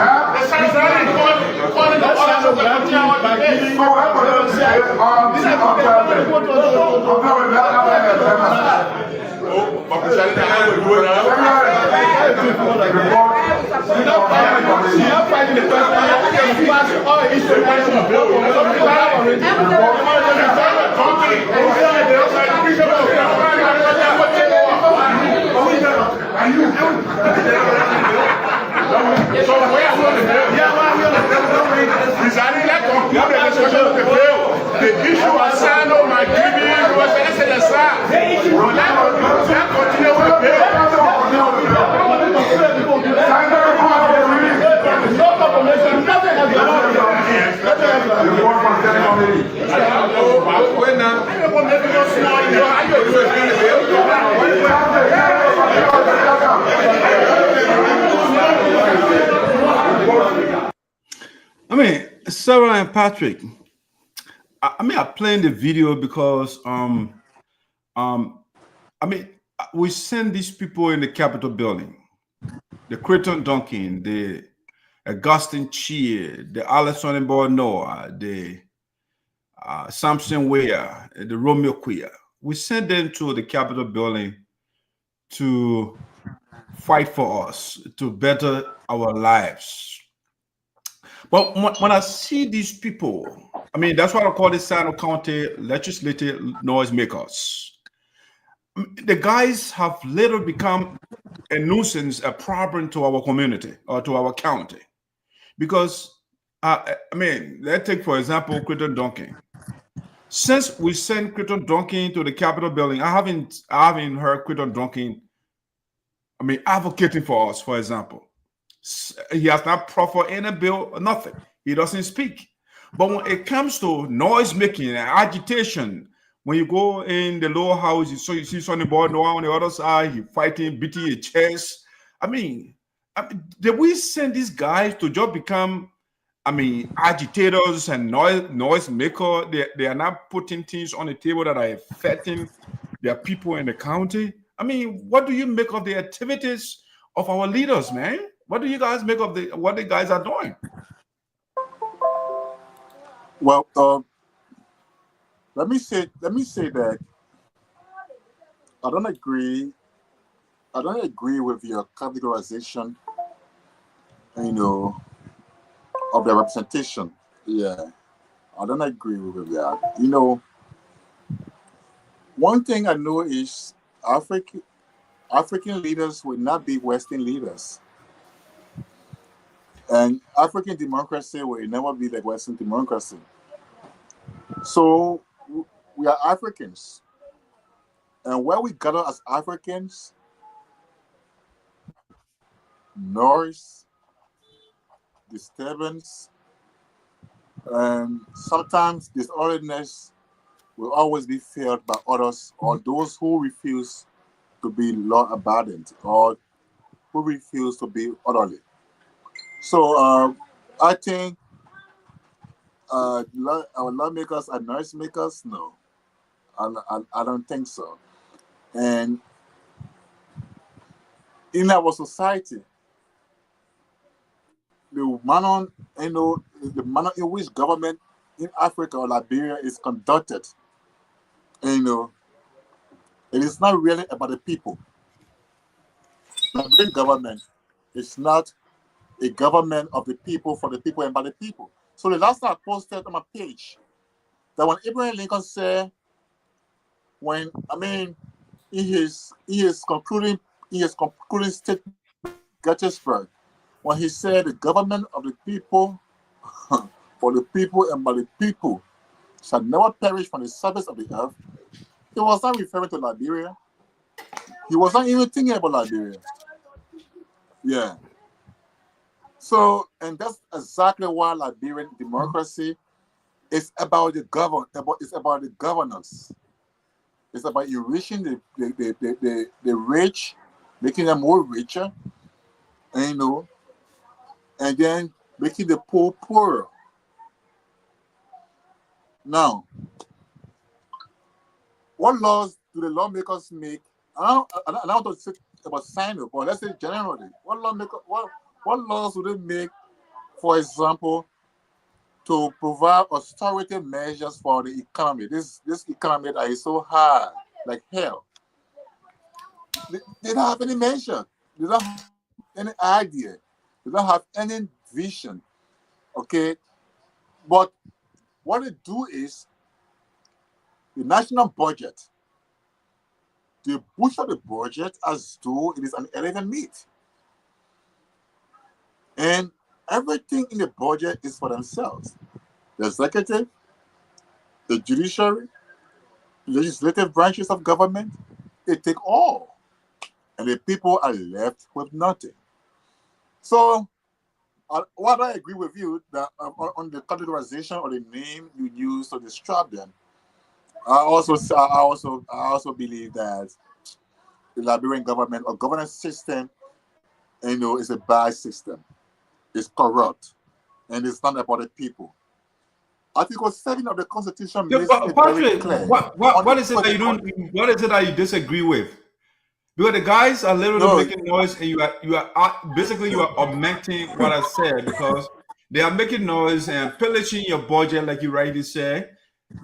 The issue was signed on my TV was set aside. Continue with the bill. I mean, Sarah and Patrick, I playing the video because I mean, we send these people in the Capitol building, the Creighton Duncan, the Augustine Cheer, the Alexander Noah, the Samson Weir, the Romeo Queer. We send them to the Capitol building to fight for us, to better our lives. But when I see these people, I mean, that's what I call the SINOE County legislative noisemakers. The guys have literally become a nuisance, a problem to our community or to our county. Because, I mean, let's take, for example, Creighton Duncan. Since we sent Creighton Duncan to the Capitol building, I haven't heard Creighton Duncan, I mean, advocating for us, for example. He has not proffered any bill or nothing. He doesn't speak. But when it comes to noise making and agitation, when you go in the lower house, you see Sonny Boy on the other side, he fighting, beating a chest. I mean, did we send these guys to just become, I mean, agitators and noise maker? They are not putting things on the table that are affecting their people in the county. I mean, what do you make of the activities of our leaders, man? What do you guys make of what the guys are doing? Well, let me say that I don't agree with your categorization, of the representation. Yeah, I don't agree with that. One thing I know is African leaders will not be Western leaders. And African democracy will never be like Western democracy. So we are Africans. And where we gather as Africans, noise, disturbance, and sometimes disorderliness will always be felt by others or those who refuse to be law-abiding or who refuse to be orderly. So I think our lawmakers are noise makers. No, I don't think so. And in our society, the manner in which government in Africa or Liberia is conducted, it is not really about the people. Liberian government is not a government of the people, for the people, and by the people. So the last time I posted on my page that when Abraham Lincoln said, in his concluding statement, Gettysburg, when he said the government of the people, for the people and by the people, shall never perish from the surface of the earth, he was not referring to Liberia. He was not even thinking about Liberia. Yeah. So, and that's exactly why Liberian democracy is about the it's about the governance. It's about enriching the rich, making them more richer, and and then making the poor poorer. Now, what laws do the lawmakers make? I don't want to say about SINOE, but let's say generally, what laws do they make, for example, to provide austerity measures for the economy? This economy that is so hard, like hell. They don't have any measure. They don't have any idea. They don't have any vision. Okay, but what they do is the national budget. They butcher the budget as though it is an elephant meat. And everything in the budget is for themselves. The executive, the judiciary, legislative branches of government, they take all. And the people are left with nothing. So, what I agree with you that on the categorization or the name you use to describe them, I also believe that the Liberian government or governance system, is a bad system. It's corrupt, and it's not about the people. Article 7 of the Constitution makes it very clear. What is it that you don't? What is it that you disagree with? Because the guys are literally making noise, and you are basically you are augmenting what I said, because they are making noise and pillaging your budget, like you rightly said,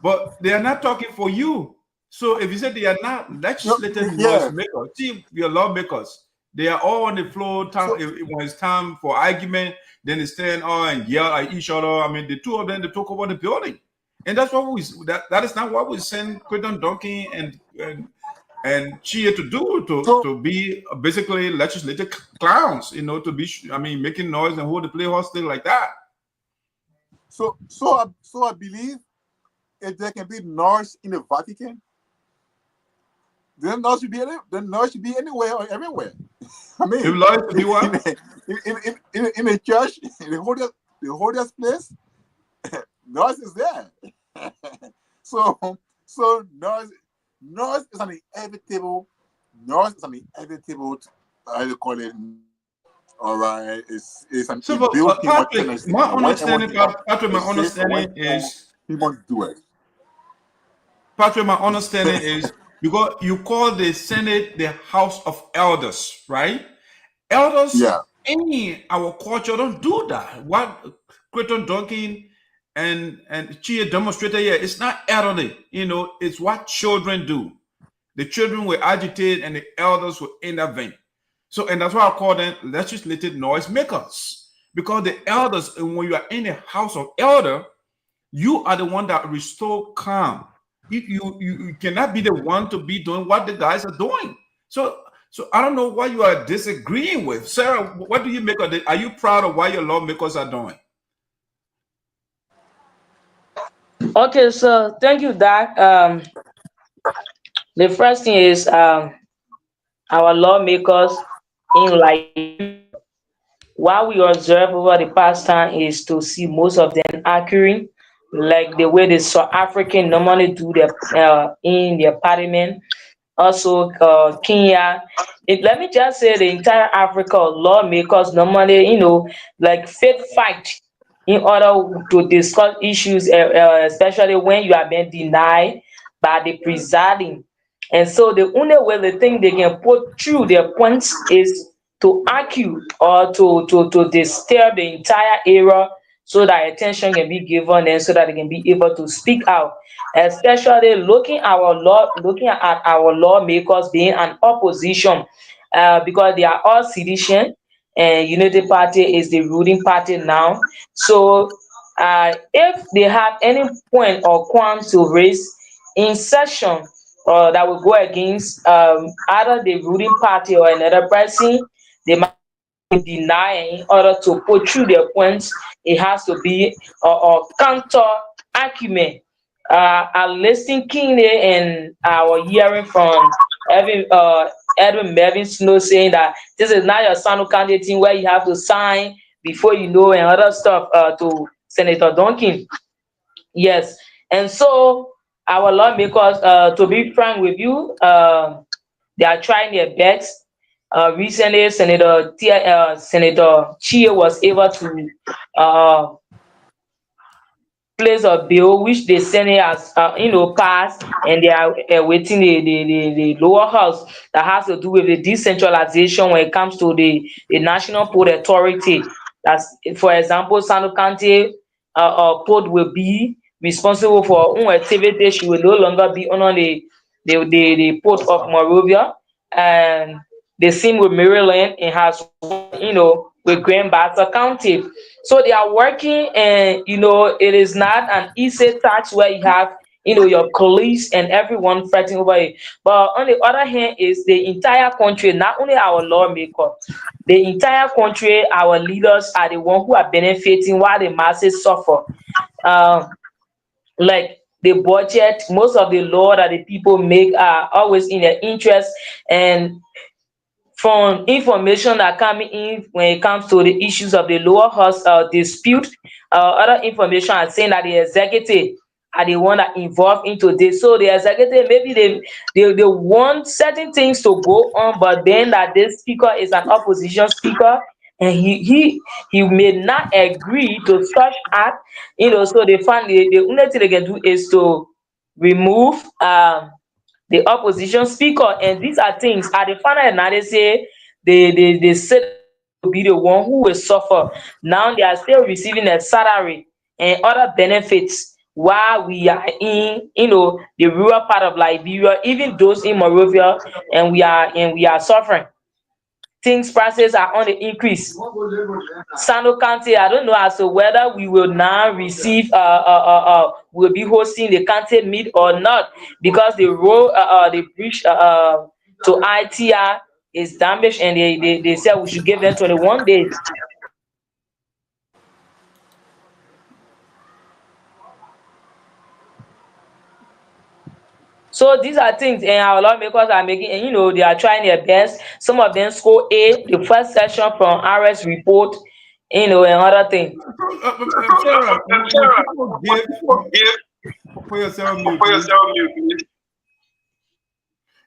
but they are not talking for you. So if you said they are not legislative noise makers, see your lawmakers, they are all on the floor. When it's time for argument, then they stand on and yell at each other. I mean, the two of them, they talk about the building, and that's what that is not what we send Quinton Duncan and Chia to do, to be basically legislative clowns, to be, making noise and hold the play hostage like that. So I believe if there can be noise in the Vatican, The noise should be anywhere or everywhere. I mean, If lawyers should be what? In a church, in the holiest place, noise is there. so noise is an inevitable. Noise is an inevitable. How do you call it? All right, it's an inbuilt human tendency. My understanding is humans do it. Patrick, my understanding is because you call the Senate the House of Elders, right? Elders in our culture don't do that. What Creighton Duncan and Chia demonstrated here, it's not elderly, it's what children do. The children will agitate and the elders will intervene. So, and that's why I call them legislative noisemakers. Because the elders, when you are in the house of elder, you are the one that restore calm. You cannot be the one to be doing what the guys are doing. So I don't know what you are disagreeing with. Sarah, what do you make of it? Are you proud of what your lawmakers are doing? Okay, so thank you, Doc. The first thing is our lawmakers in what we observe over the past time is to see most of them accurate, like the way the South African normally do their in their parliament. Also, Kenya. Let me just say the entire Africa lawmakers normally, like faith fight in order to discuss issues, especially when you are being denied by the presiding. And so the only way they think they can put through their points is to argue or to disturb the entire era so that attention can be given and so that they can be able to speak out. Especially looking at our lawmakers being an opposition, because they are all sedition and Unity Party is the ruling party now. So if they have any point or qualms to raise in session that will go against either the ruling party or another person, they might deny. In order to put through their points, it has to be a counter argument. I listened keenly and I was hearing from Edwin Melvin Snow saying that this is not your SINOE candidate thing where you have to sign before you know and other stuff to Senator Duncan. Yes, and so our lawmakers, to be frank with you, they are trying their best. Recently, Senator Chia was able to uh, place a bill which the Senate has passed, and they are waiting the lower house that has to do with the decentralization when it comes to the National Port Authority. That's, for example, Sano County port will be responsible for activity. She will no longer be under the port of Monrovia, and the same with Maryland and has with Grand Bassa County. So they are working, and it is not an easy task where you have your colleagues and everyone fighting over it. But on the other hand, is the entire country, not only our lawmakers, the entire country, our leaders are the ones who are benefiting while the masses suffer. Like the budget, most of the law that the people make are always in their interest, and from information that coming in when it comes to the issues of the lower house dispute, other information are saying that the executive are the one that involved into this. So the executive, maybe they want certain things to go on, but then that this speaker is an opposition speaker and he may not agree to such act. So they find the only thing they can do is to remove the opposition speaker, and these are things at the final analysis they said to be the one who will suffer. Now they are still receiving a salary and other benefits while we are in the rural part of Liberia, even those in Monrovia, and we are suffering. Things prices are on the increase. Sano County, I don't know as to whether we will now receive will be hosting the county meet or not, because the road the bridge to ITR is damaged, and they said we should give them 21 days. So these are things and our lawmakers are making, and they are trying their best. Some of them score A, the first section from RS report, and other thing. Sarah, when people give, for yourself, mute, please.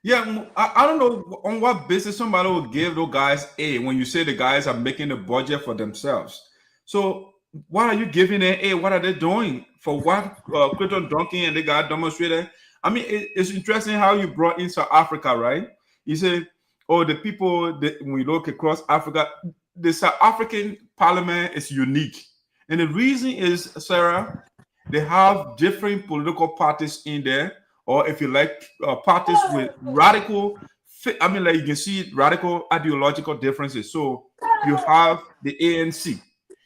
Yeah, I don't know on what basis somebody will give those guys A when you say the guys are making the budget for themselves. So why are you giving them A? What are they doing? For what Clinton Duncan and they got demonstrated? I mean, it's interesting how you brought in South Africa, right? You say, oh, the people, when we look across Africa, the South African parliament is unique. And the reason is, Sarah, they have different political parties in there, or if you like, parties with radical, like you can see radical ideological differences. So you have the ANC,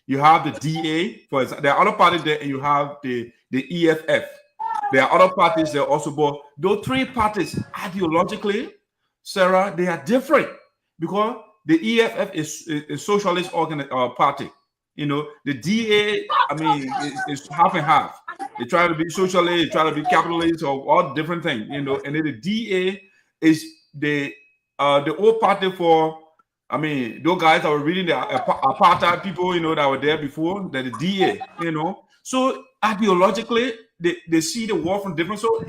you have the DA, for example, there are other parties there, and you have the EFF. There are other parties there also, but those three parties ideologically, Sarah, they are different because the EFF is a socialist party. The DA, I mean, is half and half. They try to be socialist, they try to be capitalist, or all different things, and then the DA is the old party for, I mean, those guys that were reading the apartheid people, that were there before, that the DA, So ideologically, they see the war from different. So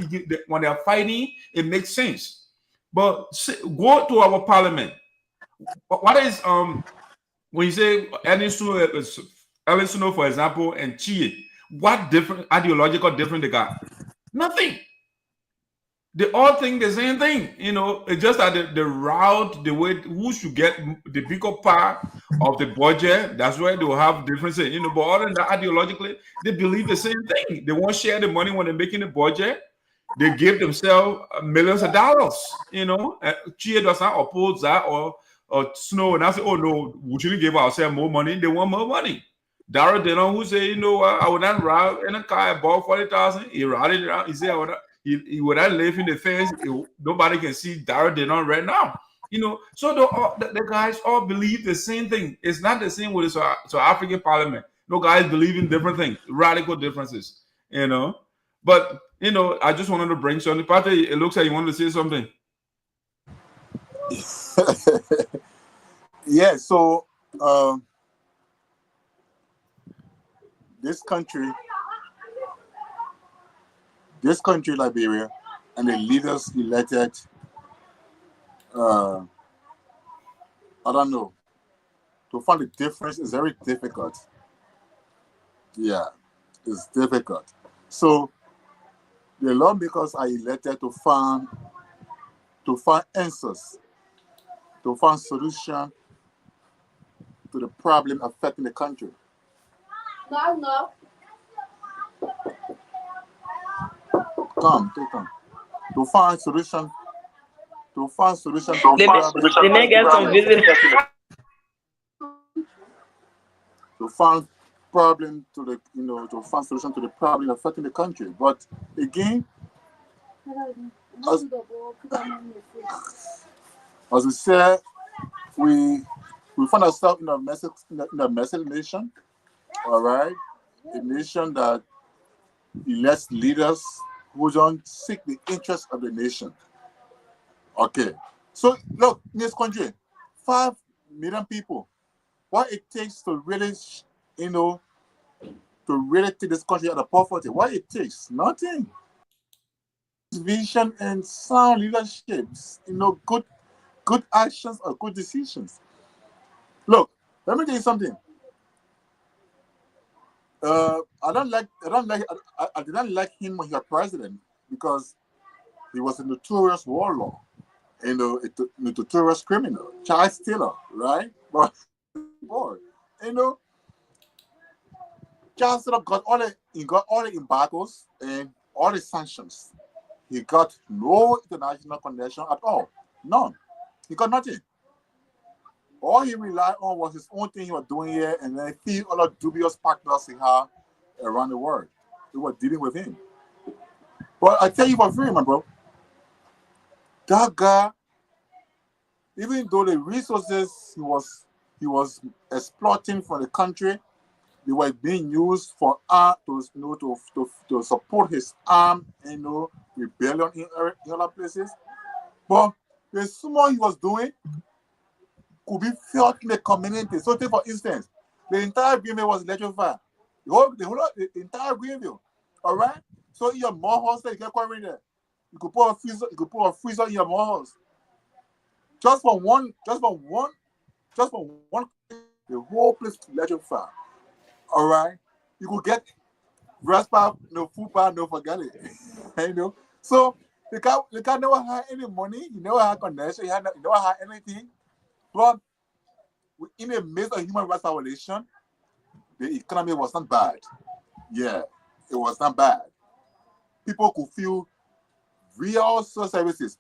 when they are fighting, it makes sense. But go to our parliament. What is when you say SINOE, for example, and Chie, what different ideological difference they got? Nothing. They all think the same thing. It's just that the route, the way who should get the bigger part of the budget, that's why they will have differences. But other than that, ideologically, they believe the same thing. They won't share the money when they're making the budget. They give themselves millions of dollars. Chie does not oppose that, or SINOE, and I say, oh no, we shouldn't give ourselves more money. They want more money. Darrell Denon, who say, I would not ride in a car, I bought 40,000. He ride it around. He said, he would not live in the fence. Nobody can see Darrell Denon right now. So the guys all believe the same thing. It's not the same with the South African parliament. No guys believe in different things, radical differences. But I just wanted to bring something. Pate, it looks like you wanted to say something. Yeah, so this country, Liberia, and the leaders elected, I don't know, to find the difference is very difficult. Yeah, it's difficult. So the lawmakers are elected to find answers, to find solution to the problem affecting the country. No. Come. To find solution. To find solution. They may get some visitors. To find problem to the to find solution to the problem affecting the country. But again, as we said, we find ourselves in a messy nation. All right, a nation that elects leaders who don't seek the interest of the nation. Okay, so look, in this country, 5 million people. What it takes to really, to really take this country out of poverty? What it takes? Nothing. Vision and sound leadership. Good actions or good decisions. Look, let me tell you something. I did not like him when he was president because he was a notorious warlord, a notorious criminal, child stealer, right? But boy, child stealer got all the embargoes and all the sanctions. He got no international connection at all. None. He got nothing. All he relied on was his own thing he was doing here, and then he all the dubious partners he had around the world. They were dealing with him. But I tell you for free, my bro, that guy, even though the resources he was exploiting from the country, they were being used for to support his arm, rebellion in other places. But the small he was doing could be felt in the community. So take for instance, the entire Greenville was electrified. The entire Greenville. All right? So in your mall house, you can come in there. You could put a freezer in your mall house. Just for one, the whole place electrified. All right? You could get Raspa, no food bar, no forget it. You know? So the guy never had any money, he never had connection, he never had anything. But in the midst of human rights violation, the economy was not bad. Yeah, it was not bad. People could feel real social services.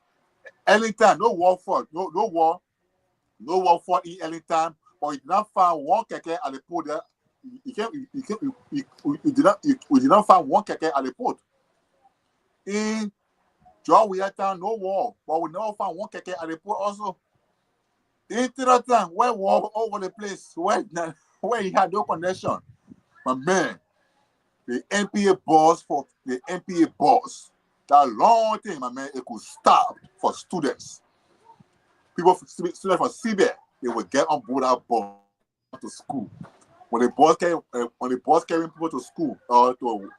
Anytime, no war fought in any time, or you did not find one keke at the port there. We did not find one keke at the port. In Georgia town, no war, but we never found one keke at the port also. In Tiratan, where war over the place, where he had no connection. But man, the NPA boss, that long thing, my man, it could stop for students. Students from CBA, they would get on board that bus to school. When the boss carrying people to school or to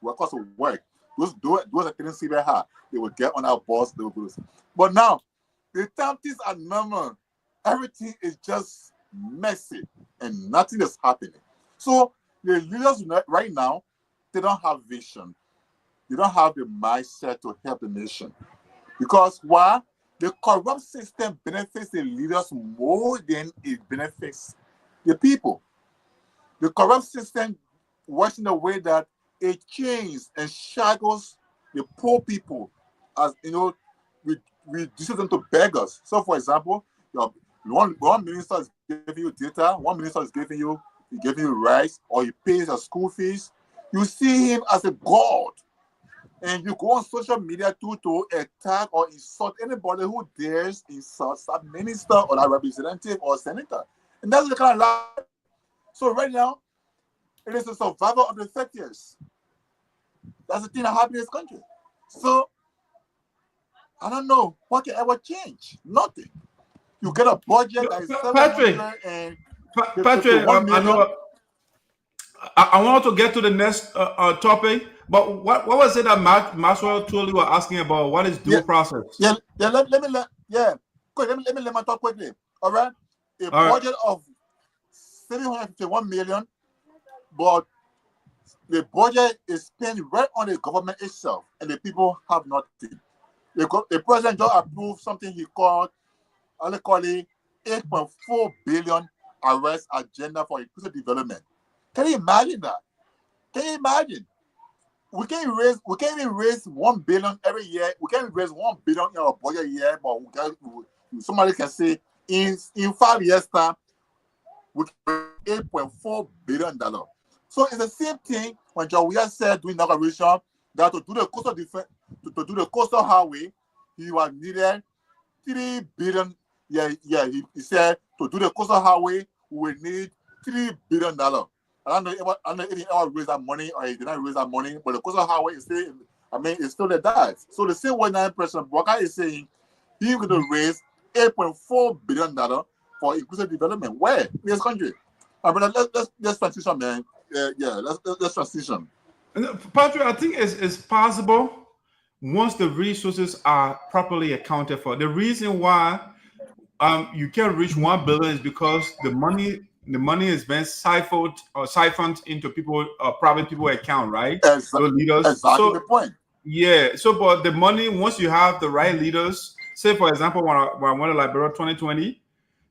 work, those that didn't see very hard, they would get on that bus, they would go to school. But now, the time things are normal. Everything is just messy and nothing is happening. So the leaders right now, they don't have vision. They don't have the mindset to help the nation. Because why? The corrupt system benefits the leaders more than it benefits the people. The corrupt system works in a way that it chains and shackles the poor people, as you know, reduces them to beggars. So, for example, one minister is giving you data, one minister is giving you rice, or he pays your school fees. You see him as a god, and you go on social media to attack or insult anybody who dares insult that minister or that representative or senator, and that's the kind of life. So right now, it is the survival of the 30th. That's the thing that happened in this country. So I don't know what can ever change. Nothing. You get a budget that is Patrick, I want to get to the next topic, but what was it that Maxwell told you were asking about? What is due process? Let me talk quickly. All right, budget of 751 million, but the budget is spent right on the government itself, and the people have nothing. The president just approved something he called, I call it 8.4 billion arrest agenda for inclusive development. Can you imagine that? Can you imagine? We can't even raise 1 billion every year. We can't raise 1 billion in our budget a year, but somebody can say in 5 years' time, we can raise $8.4 billion. So it's the same thing when John Weir said during inauguration that to do the coastal defense, to do the coastal highway, he was needed 3 billion. He said to do the coastal highway, we need $3 billion. I don't know if he ever raised that money or he did not raise that money, but the coastal highway is still, it's still the dive. So the same way now President Walker is saying he's going to raise $8.4 billion for inclusive development. Where? In this country. Let's transition, man. Let's transition. Patrick, I think it's possible once the resources are properly accounted for. The reason why you can't reach 1 billion is because the money is being siphoned into people, private people account, right? Exactly. Leaders. Exactly the point. Yeah. So, but the money, once you have the right leaders, say for example, when I went to Liberia 2020,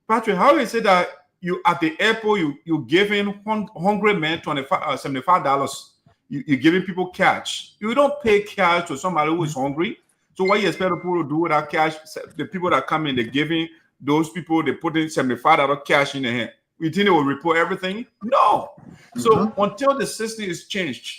Patrick, how is it that you at the airport you giving hungry men $75? You're giving people cash. You don't pay cash to somebody who is hungry. So what you expect people to do with that cash? The people that come in, they're giving those people, they put in $75 cash in their hand. You think they will report everything? No. So until the system is changed,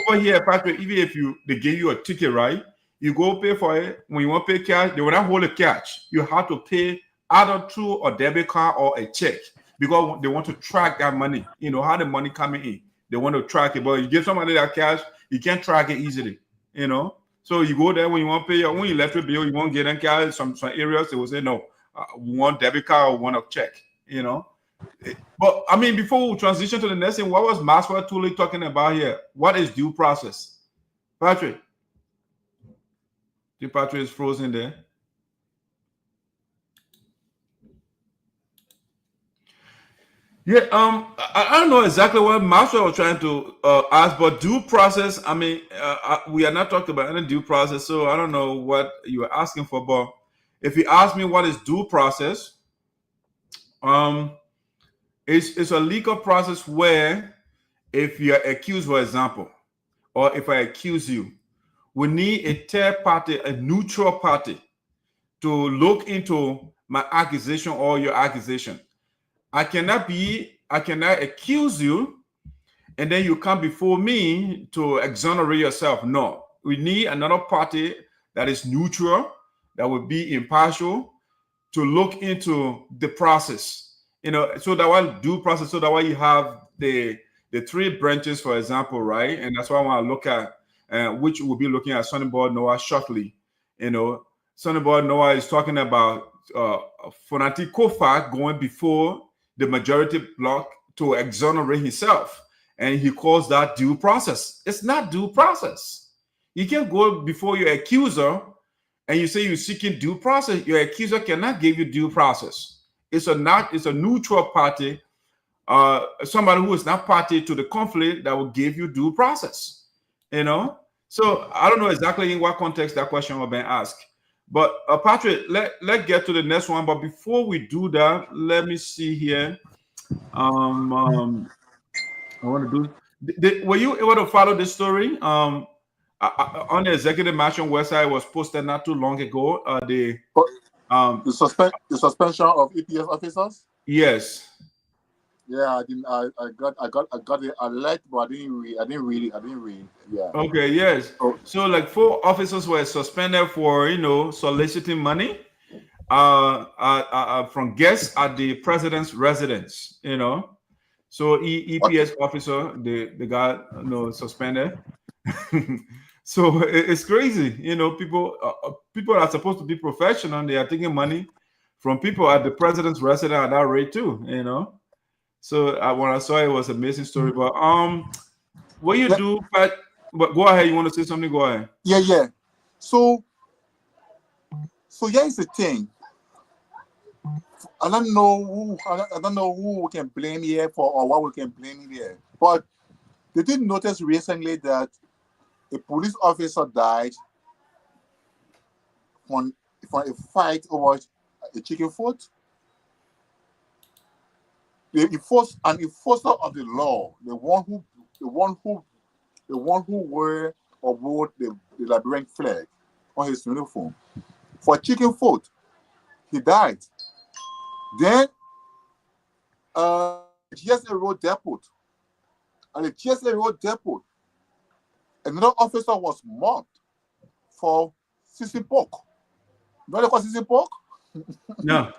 over here, Patrick, even if they give you a ticket, right? You go pay for it. When you want to pay cash, they will not hold the cash. You have to pay either through a debit card or a check because they want to track that money. You know how the money coming in. They want to track it, but you give somebody that cash, you can't track it easily. You know. So you go there when you want to pay your own electric bill, you won't get in car. Some areas they will say no, we want debit card or we want a check. You know. But I mean, before we transition to the next thing, what was Maxwell Tully talking about here? What is due process? Patrick. The Patrick is frozen there. Yeah, I don't know exactly what Maxwell was trying to ask, but due process. I mean, we are not talking about any due process, so I don't know what you are asking for. But if you ask me what is due process, it's a legal process where if you are accused, for example, or if I accuse you, we need a third party, a neutral party, to look into my accusation or your accusation. I cannot accuse you and then you come before me to exonerate yourself. No, we need another party that is neutral, that will be impartial, to look into the process. You know, so that one due process, so that way you have the three branches, for example, right? And that's why I want to look at, which we'll be looking at Sonny Boy Noah shortly. You know, Sonny Boy Noah is talking about Fonati Kofa going before the majority bloc to exonerate himself. And he calls that due process. It's not due process. You can't go before your accuser and you say you're seeking due process. Your accuser cannot give you due process. It's a neutral party, somebody who is not party to the conflict that will give you due process. You know? So I don't know exactly in what context that question was being asked. But Patrick, let's get to the next one. But before we do that, let me see here. I want to do. Were you able to follow this story? On the executive mansion website, it was posted not too long ago. The suspension of EPS officers. Yes. Yeah, I got the alert, but I didn't read. Yeah. Okay. Yes. So like 4 officers were suspended for soliciting money from guests at the president's residence. So EPS officer, the guy suspended. So it's crazy. People are supposed to be professional. They are taking money from people at the president's residence at that rate too. So when I saw it, was an amazing story. But what you do, Pat? But go ahead. You want to say something? Go ahead. Yeah. So here's the thing. I don't know who we can blame here for or what we can blame here. But they did notice recently that a police officer died from a fight over a chicken foot. The enforcer of the law, the one who wore or wore the Liberian flag on his uniform for chicken foot, he died. Then GSA Road Depot. At the GSA Road Depot, another officer was mobbed for sissy pork. You know what they call sissy pork? No.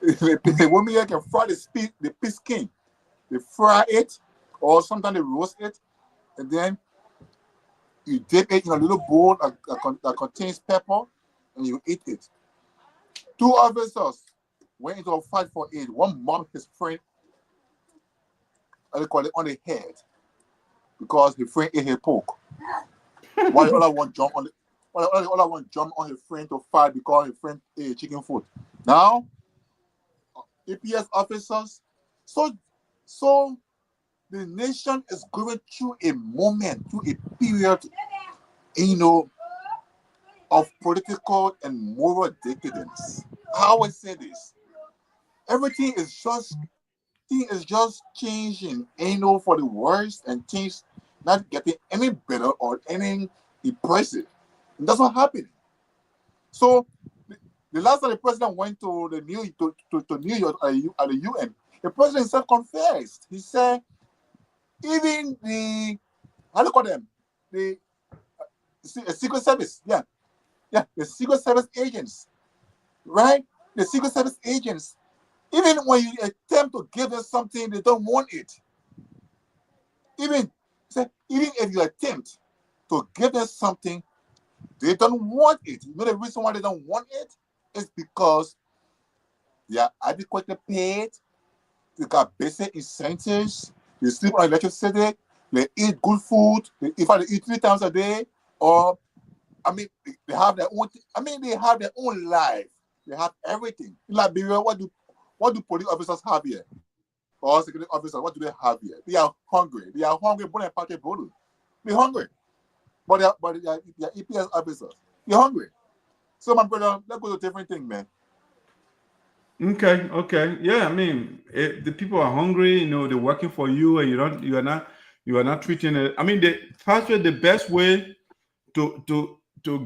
The women here can fry the pig skin. They fry it, or sometimes they roast it, and then you dip it in a little bowl that contains pepper, and you eat it. 2 officers went into a fight for it. One mobbed his friend, I call it, on the head because his friend ate his pork. While the other one jumped on his friend to fight because his friend ate chicken foot. Now, APS officers, so the nation is going through a moment, through a period, of political and moral decadence. How I say this? Everything is just changing, for the worse, and things not getting any better or any impressive. And that's what happened. So the last time the president went to New York at the UN, the president himself confessed. He said, even the Secret Service, the Secret Service agents, right? The Secret Service agents, even when you attempt to give them something, they don't want it. Even if you attempt to give them something, They don't want it. You know the reason why they don't want it is because they are adequately paid. They got basic incentives. They sleep on electricity. They eat good food. They eat 3 times a day. Or, I mean, they have their own. They have their own life. They have everything. In Liberia, what do police officers have here? Or security officers, what do they have here? They are hungry. They are hungry. They're hungry. But they are EPS officers. They're hungry. So, my brother, let's go to a different thing, man. Okay. Yeah, I mean, the people are hungry. They're working for you, and you are not treating it. I mean, the best way to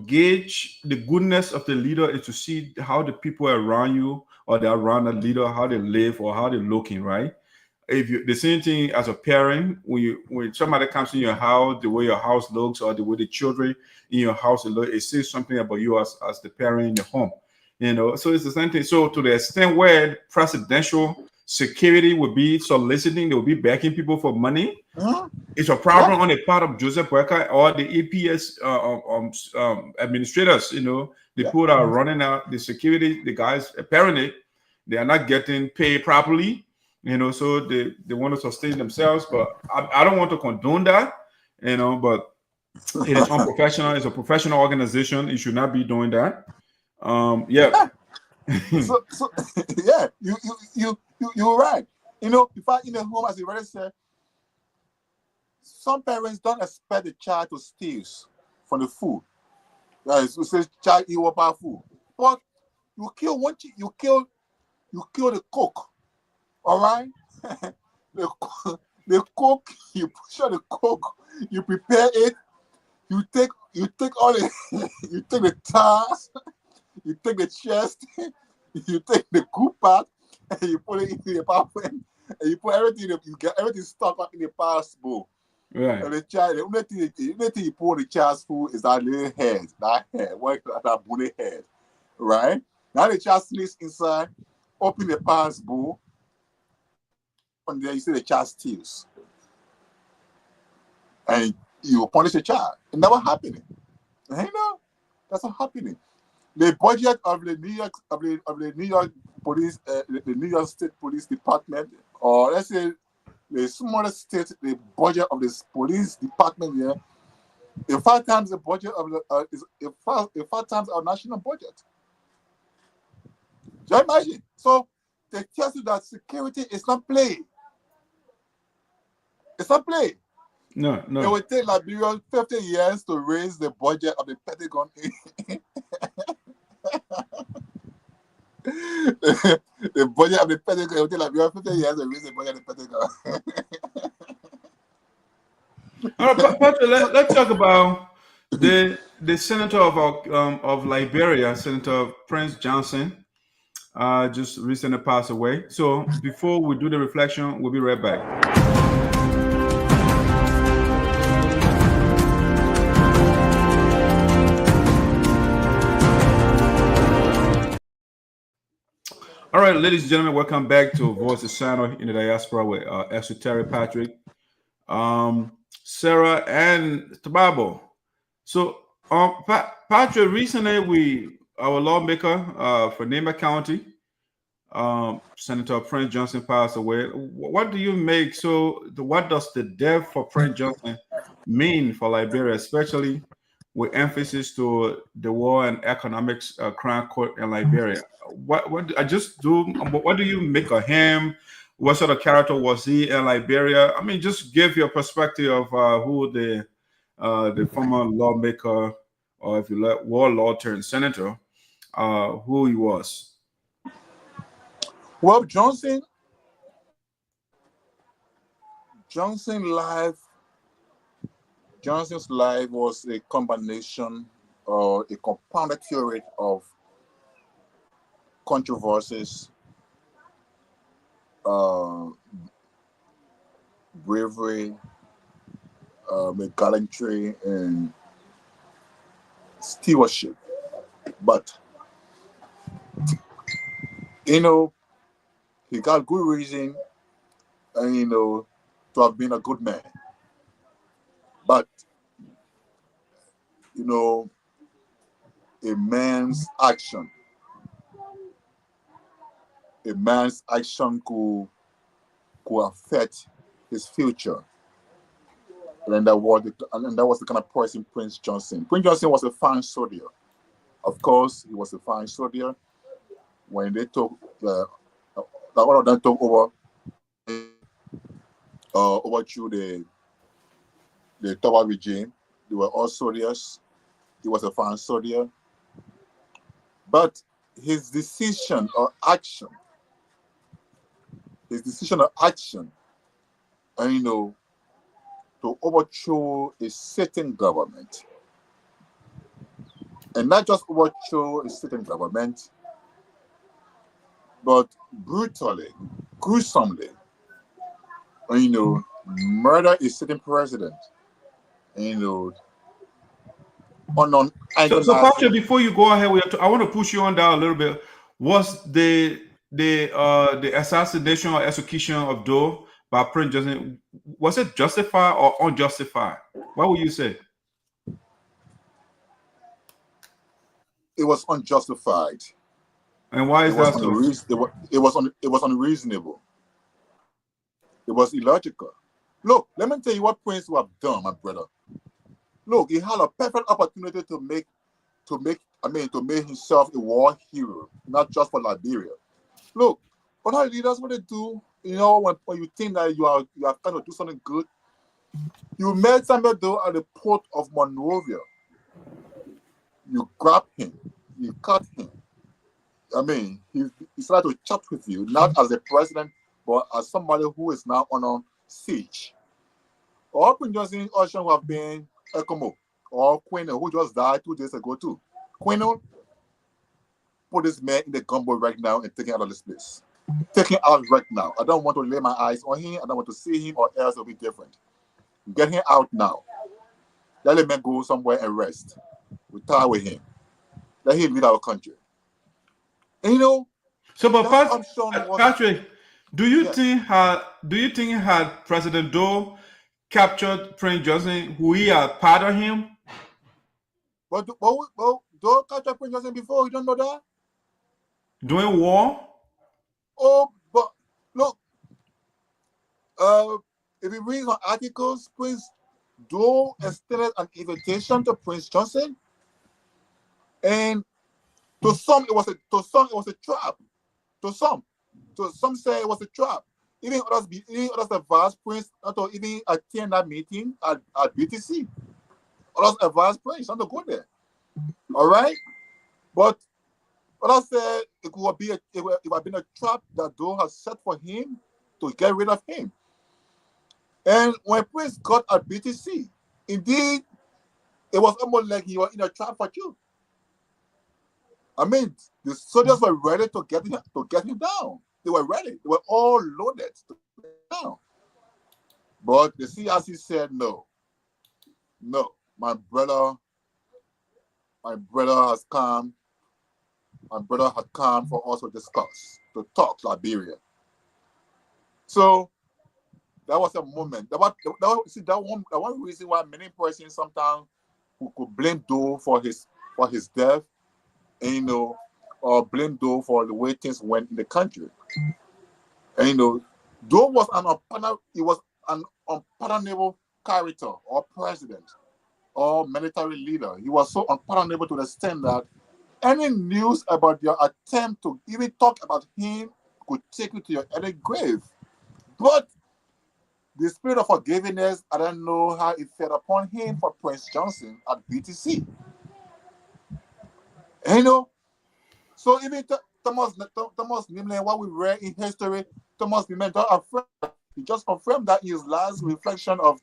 gauge the goodness of the leader is to see how the people around you or they're around the leader, how they live or how they're looking, right? If you the same thing as a parent, when somebody comes in your house, the way your house looks or the way the children in your house look, it says something about you as the parent in the home. So it's the same thing. So to the extent where presidential security would be soliciting, they will be begging people for money. It's a problem on the part of Joseph Boyka or the APS administrators. The people that are running out the security, the guys apparently they are not getting paid properly. So they want to sustain themselves. But I don't want to condone that. But it is unprofessional. It's a professional organization. You should not be doing that. Yeah. so yeah, you're right. If I in a home, as you already said, some parents don't expect the child to steal from the food. So say child eat what food, but you kill the cook. All right, the cook, you push out the cook, you prepare it, you take all the you take the tars, you take the chest, you take the cook part, and you put it in the power, and you put everything. You get everything stuck up in the pass bowl. Right. And the only thing you put on the child's food is that little head, that bony head, right? Now the child sneaks inside, open the pass bowl, and there you see the child steals, and you punish the child. It never happening. That's not happening. The budget of the New York police, the New York State Police Department, or let's say the smallest state, the budget of this police department here, is 5 times the budget of the is 5 times our national budget. Do you imagine? So they tell you that security is not play. It's not play. No. It will take Liberia 50 years to raise the budget of the Pentagon. The budget of the Pentagon, it will take Liberia 50 years to raise the budget of the Pentagon. All right, Patrick, let's talk about the senator of Liberia, Senator Prince Johnson, just recently passed away. So before we do the reflection, we'll be right back. All right, ladies and gentlemen, welcome back to Voice of SINOE in the Diaspora with Esoteric Patrick, Sarah, and Tababo. So, Patrick, recently our lawmaker for Nema County, Senator Prince Johnson, passed away. What do you make? What does the death for Prince Johnson mean for Liberia, especially with emphasis to the War and Economics Crown Court in Liberia? What do you make of him? What sort of character was he in Liberia? I mean, just give your perspective of who the former lawmaker, or if you like, warlord turned senator, who he was. Well, Johnson's life was a combination or a compounded theory of controversies, bravery, gallantry, and stewardship. But he got good reason, and to have been a good man. But a man's action. A man's action could affect his future. And that was the kind of person Prince Johnson. Prince Johnson was a fine soldier. Of course, he was a fine soldier. When they took all of them took over through the Tower regime, they were all soldiers. He was a fine soldier. But his decision or action, and to overthrow a certain government, and not just overthrow a certain government, but brutally, gruesomely, murder a certain president, So Patrick, before you go ahead, I want to push you on down a little bit. Was the assassination or execution of Doe by Prince Johnson, was it justified or unjustified? What would you say? It was unjustified. And why is that so? It was unreasonable. It was illogical. Look, let me tell you what Prince would have done, my brother. Look, he had a perfect opportunity to make himself a war hero, not just for Liberia. Look, other leaders, what they do, when you think that you are trying to do something good, you met Samuel Doe at the port of Monrovia. You grab him, you cut him. He started to chat with you, not as the president, but as somebody who is now on a siege. Or Prince Johnson also have been Ekomo or Quino, who just died 2 days ago too. Quino, put this man in the gunboat right now and take him out of this place. Take him out right now. I don't want to lay my eyes on him. I don't want to see him, or else it'll be different. Get him out now. Let the man go somewhere and rest. We tie with him. Let him lead our country. And so, but Patrick, do you think had President Doe captured Prince Johnson, who he had pardoned him? But Doe captured Prince Johnson before. You don't know that? During war? Oh, but look, if you read some articles, Prince Doe extended an invitation to Prince Johnson, and to some it was a trap. To some say it was a trap. Even others advised Prince not to even attend that meeting at BTC. Others advised Prince not to go there. All right, but others said it would have been a trap that Doe has set for him to get rid of him. And when Prince got at BTC, indeed, it was almost like he was in a trap for you. The soldiers were ready to get him down. They were ready. They were all loaded to get him down. But the CRC said no. No, my brother has come. My brother had come for us to discuss, to talk Liberia. So that was a moment. That one reason why many persons sometimes who could blame Doe for his death, and or blame Doe for the way things went in the country. And Doe was an unpardonable character or president or military leader. He was so unpardonable to the extent that any news about your attempt to even talk about him could take you to your early grave. But the spirit of forgiveness, I don't know how it fell upon him for Prince Johnson at BTC. So even Thomas Nimlin, what we read in history, Thomas Nimlin, he just confirmed that in his last reflection of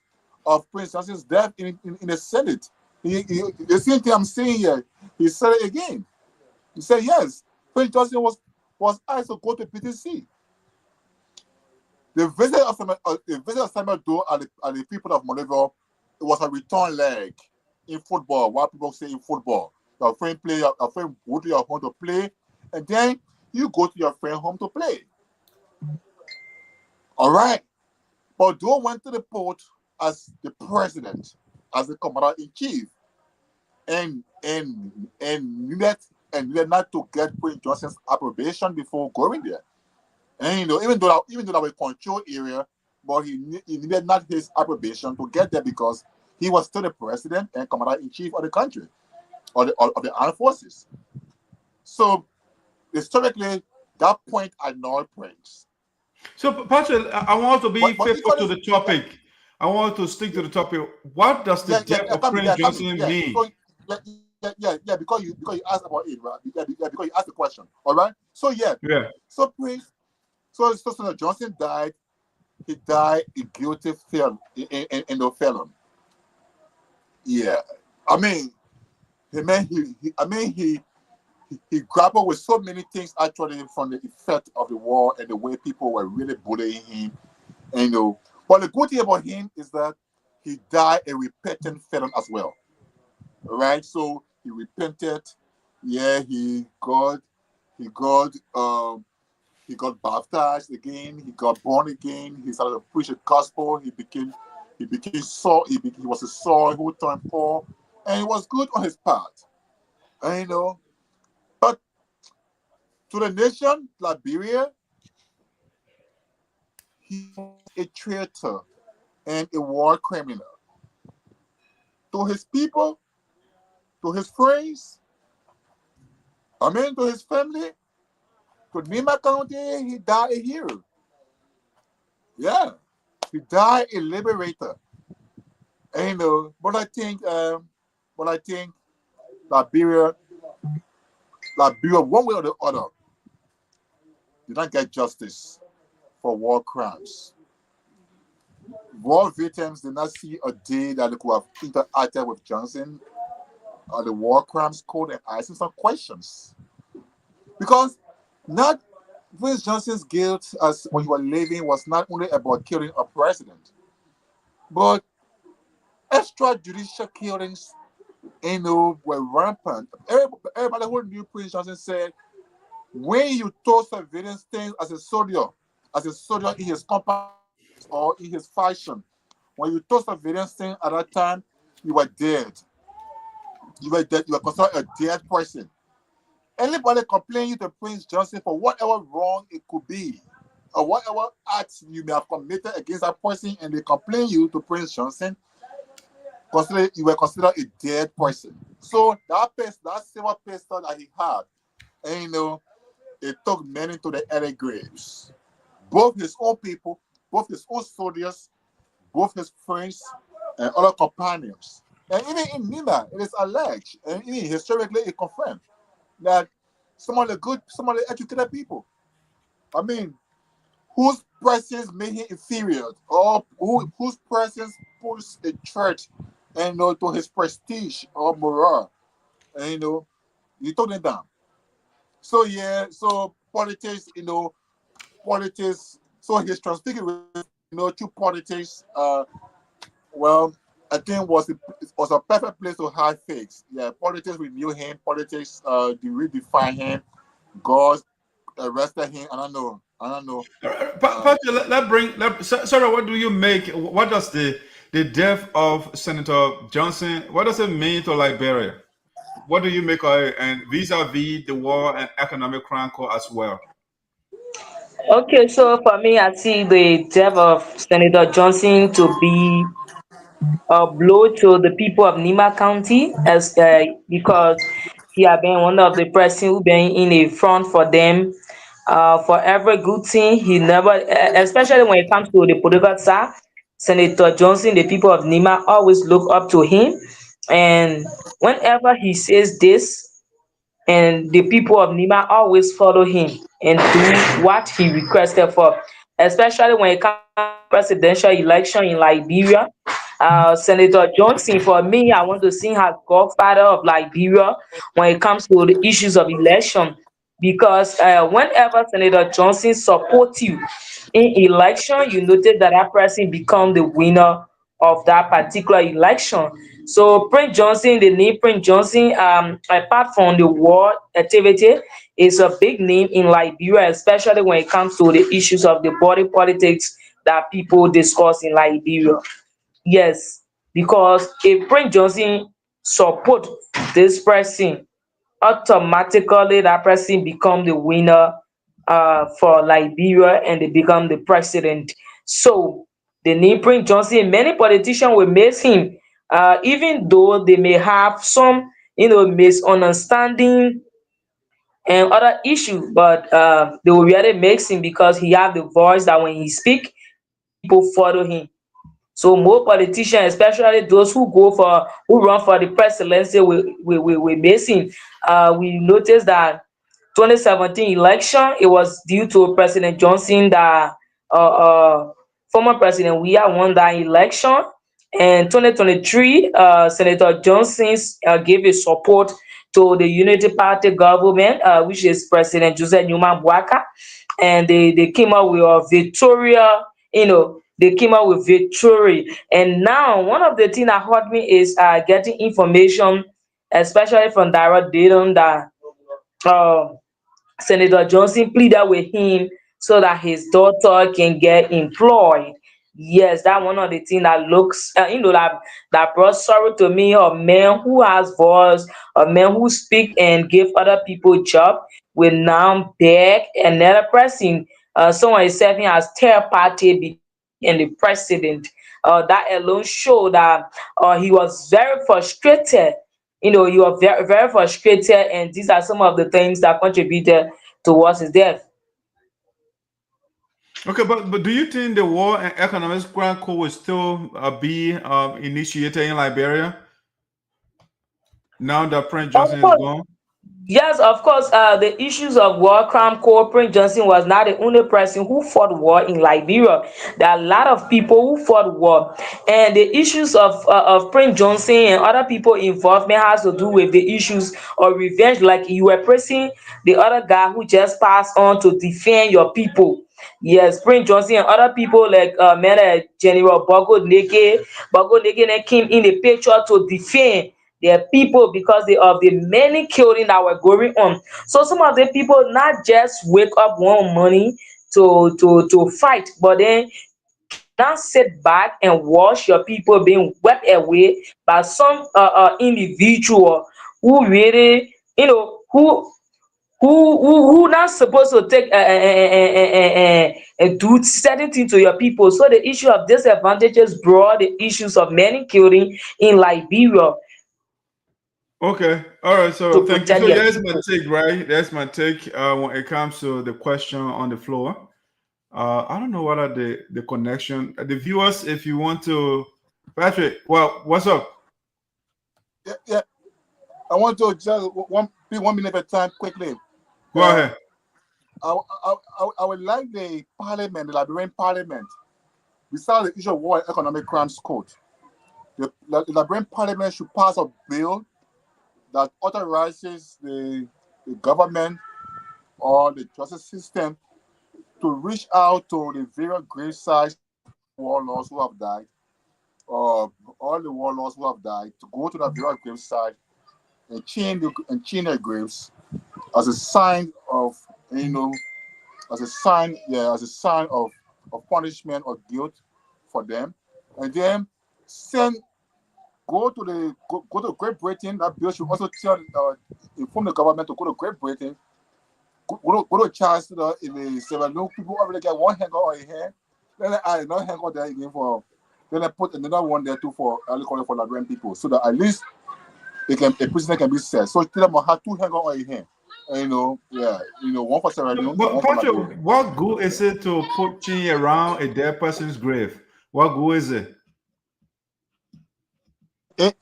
Prince Johnson's death in the Senate. The same thing I'm saying here, he said it again. He said, yes, Prince Johnson was asked to go to BTC. The visit of Samuel Doe and the people of Monrovia, it was a return leg in football. What people say in football. Your friend go to your home to play, and then you go to your friend home to play. All right. But Doe went to the port as the president, as the commander-in-chief. and needed not to get Prince Johnson's approbation before going there. And even though that was a control area, but he needed not his approbation to get there because he was still the president and commander in chief of the country, of the armed forces. So historically, that point annoyed Prince. So, Patrick, I want to be But faithful to equally, the topic. I want to stick to the topic. What does the death of Prince Johnson mean? So, because you asked about it, right? Because you asked the question. All right. So So Prince, so Senator Johnson died. He died a guilty felon in the felon. Yeah. I mean, he grappled with so many things actually from the effect of the war and the way people were really bullying him. And but the good thing about him is that he died a repentant felon as well. Right? So he repented. Yeah, he got baptized again. He got born again. He started to preach the gospel. He Saul. He was a Saul who turned Paul, and he was good on his part. And but to the nation, Liberia, he was a traitor and a war criminal. To his people, to his friends, to his family, to Nima County, he died a hero. Yeah, he died a liberator. And but I think Liberia, one way or the other, did not get justice for war crimes. War victims did not see a day that they could have interacted with Johnson or the war crimes code and asking some questions. Because not Prince Johnson's guilt as when he was living was not only about killing a president, but extrajudicial killings, were rampant. Everybody who knew Prince Johnson said, when you told surveillance things as a soldier in his company or in his faction, when you told surveillance things at that time, you were dead. You were dead. You were considered a dead person. Anybody complaining to Prince Johnson for whatever wrong it could be, or whatever acts you may have committed against that person, and they complain you to Prince Johnson, you were considered a dead person. So that silver pistol that he had, and it took many to the early graves. Both his own people, both his own soldiers, both his friends, and other companions. And even in Nima, it is alleged, and even historically it confirmed that some of the educated people, whose presence made him inferior, or whose presence puts a threat, to his prestige or morale, and you took them down. So so politics, so his transfigured through politics, well, I think was a perfect place to hide fakes. Yeah, politics revealed him, politics redefine him, God arrested him, I don't know. Patrick, Sarah, what do you make? What does the death of Senator Johnson, what does it mean to Liberia? What do you make of it, and vis-a-vis the war and economic crime court as well? Okay, so for me, I see the death of Senator Johnson to be a blow to the people of Nima County, as because he had been one of the person who been in the front for them, for every good thing. He never, especially when it comes to the political side, Senator Johnson, the people of Nima always look up to him, and whenever he says this, and the people of Nima always follow him and do what he requested for, especially when it comes to presidential election in Liberia. Senator Johnson, for me, I want to see her godfather of Liberia when it comes to the issues of election, because whenever Senator Johnson supports you in election, you notice that that person become the winner of that particular election. So Prince Johnson, the name Prince Johnson, apart from the war activity, is a big name in Liberia, especially when it comes to the issues of the body politics that people discuss in Liberia. Yes, because if Prince Johnson support this person, automatically that person become the winner for Liberia and they become the president. So the name Prince Johnson, many politicians will miss him, even though they may have some, misunderstanding and other issues, but they will really mix him because he have the voice that when he speak, people follow him. So more politicians, especially those who run for the presidency, will miss him. We noticed that 2017 election, it was due to President Johnson that former President Weah won that election. And 2023, Senator Johnson gave his support to the Unity Party government, which is President Joseph Newman Bwaka, and they came out with a Victoria, they came out with victory. And now one of the things that hurt me is getting information, especially from direct data, that uh, Senator Johnson pleaded with him so that his daughter can get employed. Yes, that one of the things that looks, that brought sorrow to me. A man who has voice, a man who speak and give other people job, will now beg another person. Someone is serving as third party between he and the president. That alone show that he was very frustrated. You are very, very frustrated, and these are some of the things that contributed towards his death. Okay, but do you think the War and Economics Grant Code will still be initiated in Liberia now that Prince Of Johnson is course, gone? yes, of course, the issues of war crime, Prince Johnson was not the only person who fought war in Liberia. There are a lot of people who fought war, and the issues of Prince Johnson and other people involvement has to do with the issues of revenge. Like you were praising the other guy who just passed on to defend your people. Yes, Prince Johnson and other people like General Bogo Neke came in the picture to defend their people because of the many killing that were going on. So some of the people not just wake up one morning to fight, but then you cannot sit back and watch your people being wiped away by some individual who really, who not supposed to take and do certain things to your people. So the issue of disadvantages brought the issues of many killing in Liberia Okay, all right. So to thank you. protect So their that's my people. take, right? That's my take when it comes to the question on the floor. I don't know what are the connection. The viewers, if you want to, Patrick. Well, what's up? Yeah, yeah. I want to just be 1 minute at a time quickly. Go ahead. I would like the parliament, the Liberian parliament, besides the issue of war and economic crimes code, the Liberian parliament should pass a bill that authorizes the government or the justice system to reach out to the various grave sites warlords who have died, or all the warlords who have died, to go to the various grave site and chain their graves as a sign of, as a sign of punishment or guilt for them, and then go to Great Britain. That bill should also inform the government to go to Great Britain. Go to Charles in the Sierra Leone. People already get one hanger on your hand. Then they add another hanger there again for. Then they put another one there too for Liberian people, so that at least a prisoner can be set. So tell them have two hanger on your hand. And, one for Sierra Leone, But one for Patrick, Liberia. what good is it to put chain around a dead person's grave? What good is it? In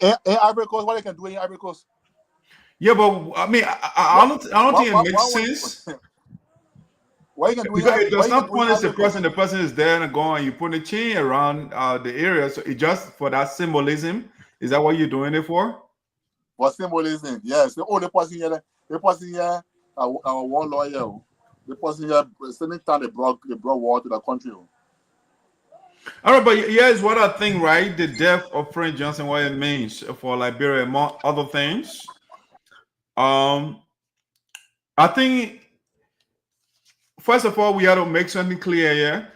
Ivory Coast, what they can do in Ivory Coast? Yeah, but I mean, I don't think it makes sense What you can do because it does not in punish the Ivory Coast? person. The person is there and gone. You put a chain around the area, so it just for that symbolism. Is that what you're doing it for? For symbolism, yes. The only person here, one lawyer. The person here, same time they brought war to the country. All right, but here's what I think, right? The death of Prince Johnson, what it means for Liberia, among other things. I think first of all, we have to make something clear here.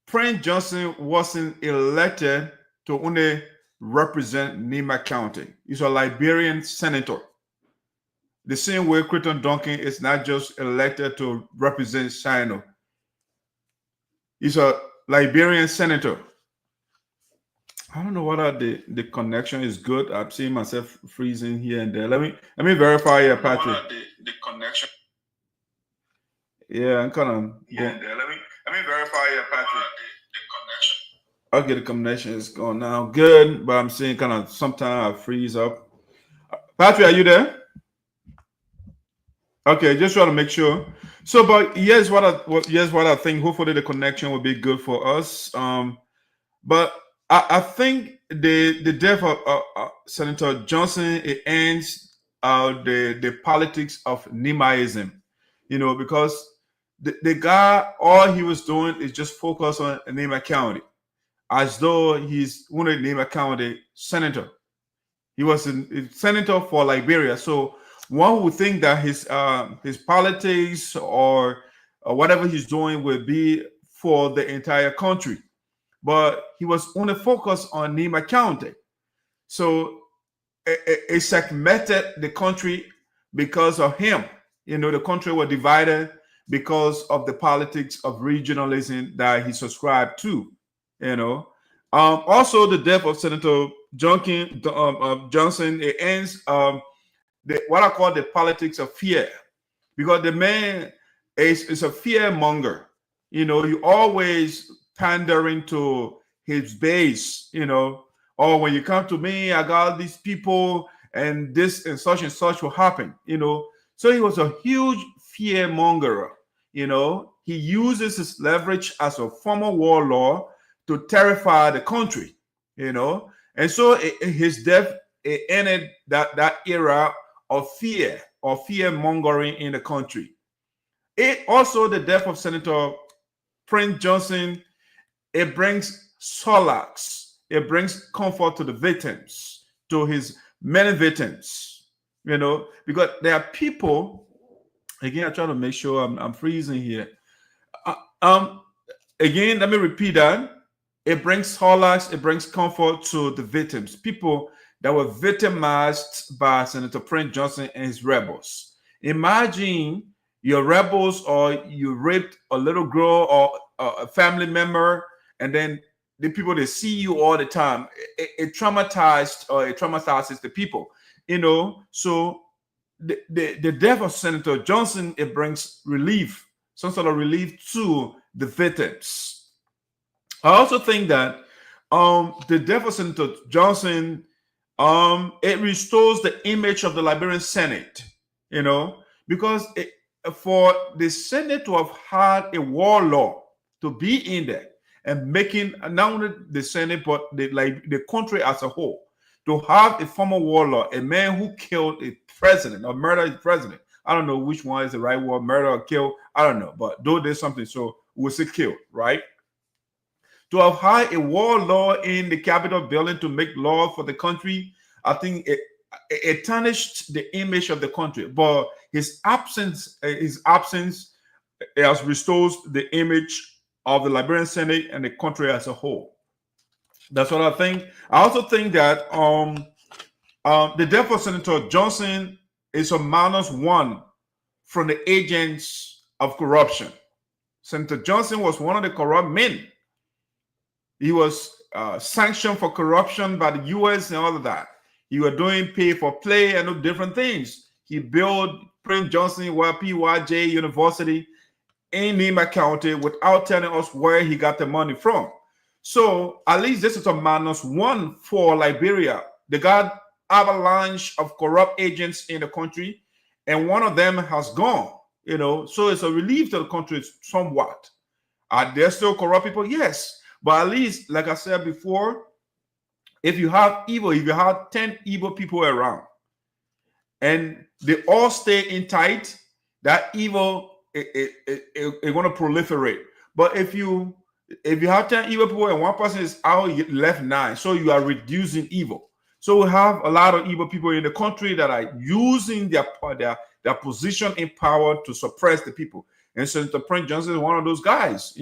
Prince Johnson wasn't elected to only represent Nima County. He's a Liberian senator. The same way Creighton Duncan is not just elected to represent SINOE. He's a Liberian senator. I don't know whether the connection is good. I'm seeing myself freezing here and there. Let me verify here, Patrick. The connection. Yeah, I'm kind of. Yeah, let me verify here, Patrick. The connection. Okay, the connection is going now. Good, but I'm seeing kind of sometimes I freeze up. Patrick, are you there? Okay, just trying to make sure. So, but here's what I think. Hopefully, the connection will be good for us. But I think the death of Senator Johnson, it ends the politics of Nimaism, because the guy, all he was doing is just focus on Nima County, as though he's one of Nima County senator. He was a senator for Liberia, so one would think that his politics or whatever he's doing will be for the entire country. But he was only focused on Nima County. So it segmented the country because of him. The country was divided because of the politics of regionalism that he subscribed to. Also, the death of Senator Johnson, it ends what I call the politics of fear, because the man is a fear monger. You always pandering to his base, or when you come to me, I got these people and this and such will happen, So he was a huge fear monger, He uses his leverage as a former warlord to terrify the country, And so his death, it ended that era of fear or fear mongering in the country. It also, the death of Senator Prince Johnson, it brings solace. It brings comfort to the victims, to his many victims, because there are people, again, I try to make sure I'm freezing here. Again, let me repeat that. It brings solace, it brings comfort to the victims, people that were victimized by Senator Prince Johnson and his rebels. Imagine you're rebels, or you raped a little girl or a family member, and then the people, they see you all the time. It traumatizes the people, So the death of Senator Johnson, it brings relief, some sort of relief to the victims. I also think that the death of Senator Johnson, it restores the image of the Liberian Senate, because for the Senate to have had a warlord to be in there and making not only the Senate but the country as a whole, to have a former warlord, a man who killed a president or murdered a president. I don't know which one is the right word, murder or kill. I don't know, but though there's something, so we'll say kill, right? To have had a warlord in the Capitol building to make law for the country, I think it tarnished the image of the country. But his absence restores the image of the Liberian Senate and the country as a whole. That's what I think. I also think that the death of Senator Johnson is a -1 from the agents of corruption. Senator Johnson was one of the corrupt men. He was sanctioned for corruption by the U.S. and all of that. He was doing pay for play and different things. He built Prince Johnson PYJ University in Nima County without telling us where he got the money from. So at least this is a -1 for Liberia. They got avalanche of corrupt agents in the country, and one of them has gone. So it's a relief to the country somewhat. Are there still corrupt people? Yes. But at least, like I said before, if you have 10 evil people around and they all in tight, that evil is going to proliferate. But if you have 10 evil people and one person is out, you left 9. So you are reducing evil. So we have a lot of evil people in the country that are using their position in power to suppress the people. And Senator Prince Johnson is one of those guys,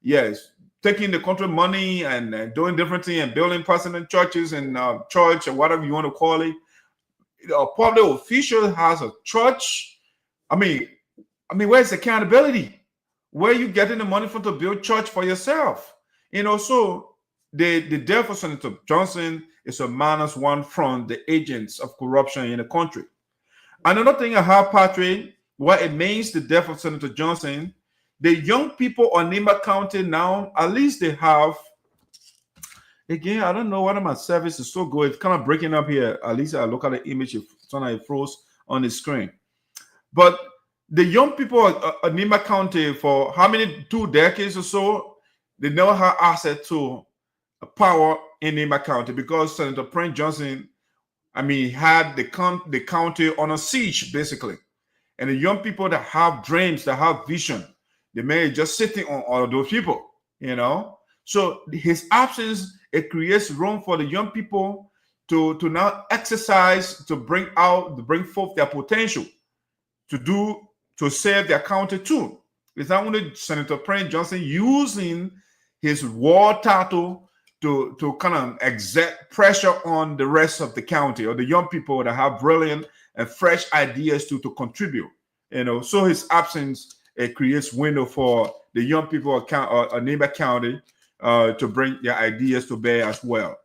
Yes. taking the country money and doing different things and building personal churches and church or whatever you want to call it. A public official has a church. I mean, where's accountability? Where are you getting the money from to build church for yourself? So the death of Senator Johnson is a -1 from the agents of corruption in the country. Another thing I have, Patrick, what it means, the death of Senator Johnson, the young people on Nima County now, at least they have, again, I don't know whether my service is so good. It's kind of breaking up here. At least I look at the image, it froze on the screen. But the young people of Nima County for how many, 2 decades or so, they never had access to power in Nima County because Senator Pyne Johnson, had the county on a siege, basically. And the young people that have dreams, that have vision, they may just sitting on all of those people, So his absence, it creates room for the young people to now exercise, to bring forth their potential, to serve their county too. It's not only Senator Pyne Johnson using his war title to kind of exert pressure on the rest of the county or the young people that have brilliant and fresh ideas to contribute. So his absence, it creates window for the young people of neighbor county to bring their ideas to bear as well.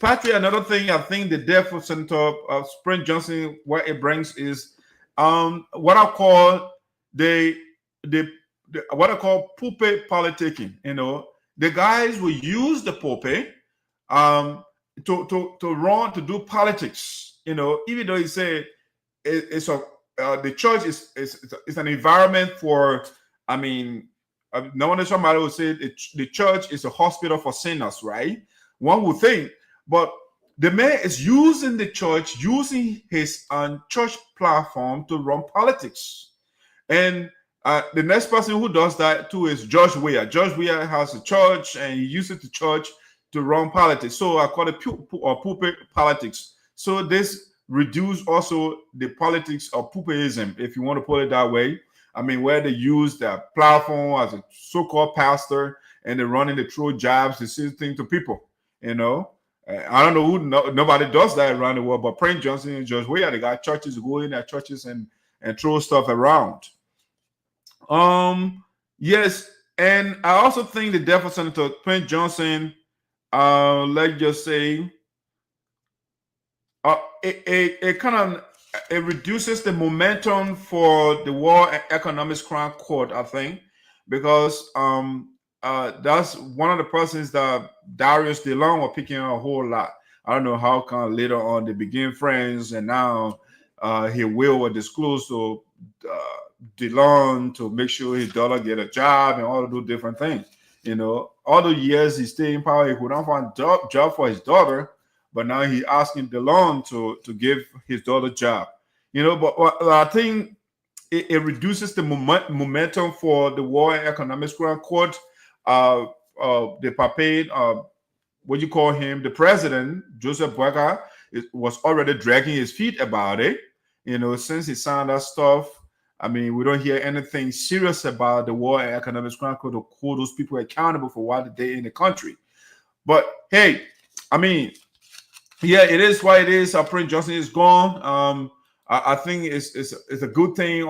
Patrick, another thing, I think the death of Senator Pyne Johnson, what it brings is what I call what I call pulpit politicking. The guys will use the pulpit to do politics. Even though he said the church is an environment for. No one, somebody would say the church is a hospital for sinners, right? One would think, but the man is using the church, using his church platform to run politics. And the next person who does that too is George Weah. George Weah has a church and he uses the church to run politics. So I call it pulpit politics. So this reduces also the politics of pulpitism, if you want to put it that way. Where they use their platform as a so-called pastor and they're running the true jobs, to say things to people. I don't know who, nobody does that around the world, but Pyne Johnson and George Weah, they got churches, go in their churches and throw stuff around. Yes, and I also think the death of Senator Pyne Johnson, let's just say, it reduces the momentum for the War and Economics Crown Court, I think, because that's one of the persons that Darius DeLong were picking on a whole lot. I don't know how come later on they became friends, and now he will disclose to DeLong to make sure his daughter get a job and all of those different things. All the years he stayed in power, he could not find a job for his daughter, but now he's asking DeLong to give his daughter a job. But I think it reduces the momentum for the War and Economics Crown Court. The papain, what you call him, the president, Joseph Boakai, was already dragging his feet about it. Since he signed that stuff, we don't hear anything serious about the War and Economics Crown Court to hold those people accountable for what they did in the country. But hey, yeah, it is what it is. Pyne Johnson is gone. I think it's a good thing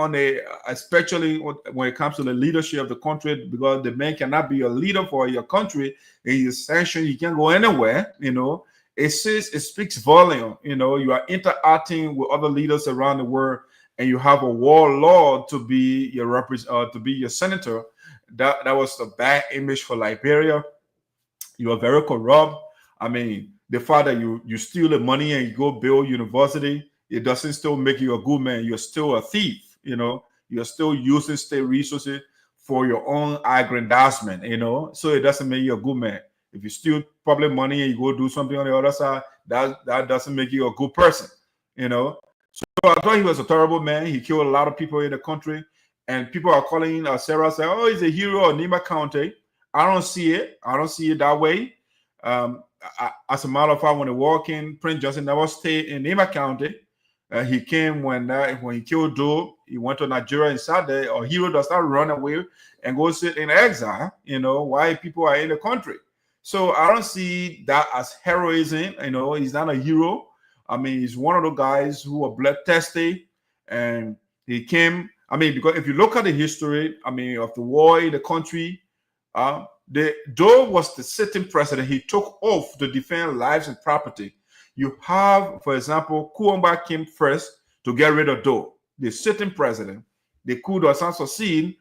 especially when it comes to the leadership of the country, because the man cannot be a leader for your country. He is sanctioned. He can't go anywhere. It speaks volume. You are interacting with other leaders around the world, and you have a warlord to be your senator. That was a bad image for Liberia. You are very corrupt. The fact that you steal the money and you go build university, it doesn't still make you a good man. You're still a thief. You're still using state resources for your own aggrandizement. So it doesn't make you a good man. If you steal public money and you go do something on the other side, that doesn't make you a good person. So I thought he was a terrible man. He killed a lot of people in the country, and people are calling Sarah saying, "Oh, he's a hero of Nima County." I don't see it. I don't see it that way. As a matter of fact, when they walk in, Pyne Johnson never stayed in Nima County. He came when he killed Doe. He went to Nigeria and sat there. Or hero does not run away and go sit in exile. You know, why people are in the country. So I don't see that as heroism. You know, he's not a hero. I mean, he's one of the guys who were bloodthirsty, and he came. I mean, because if you look at the history, I mean, of the war in the country, Doe was the sitting president. He took oath to defend lives and property. You have, for example, Kuomba came first to get rid of Doe, the sitting president. The coup does not succeed.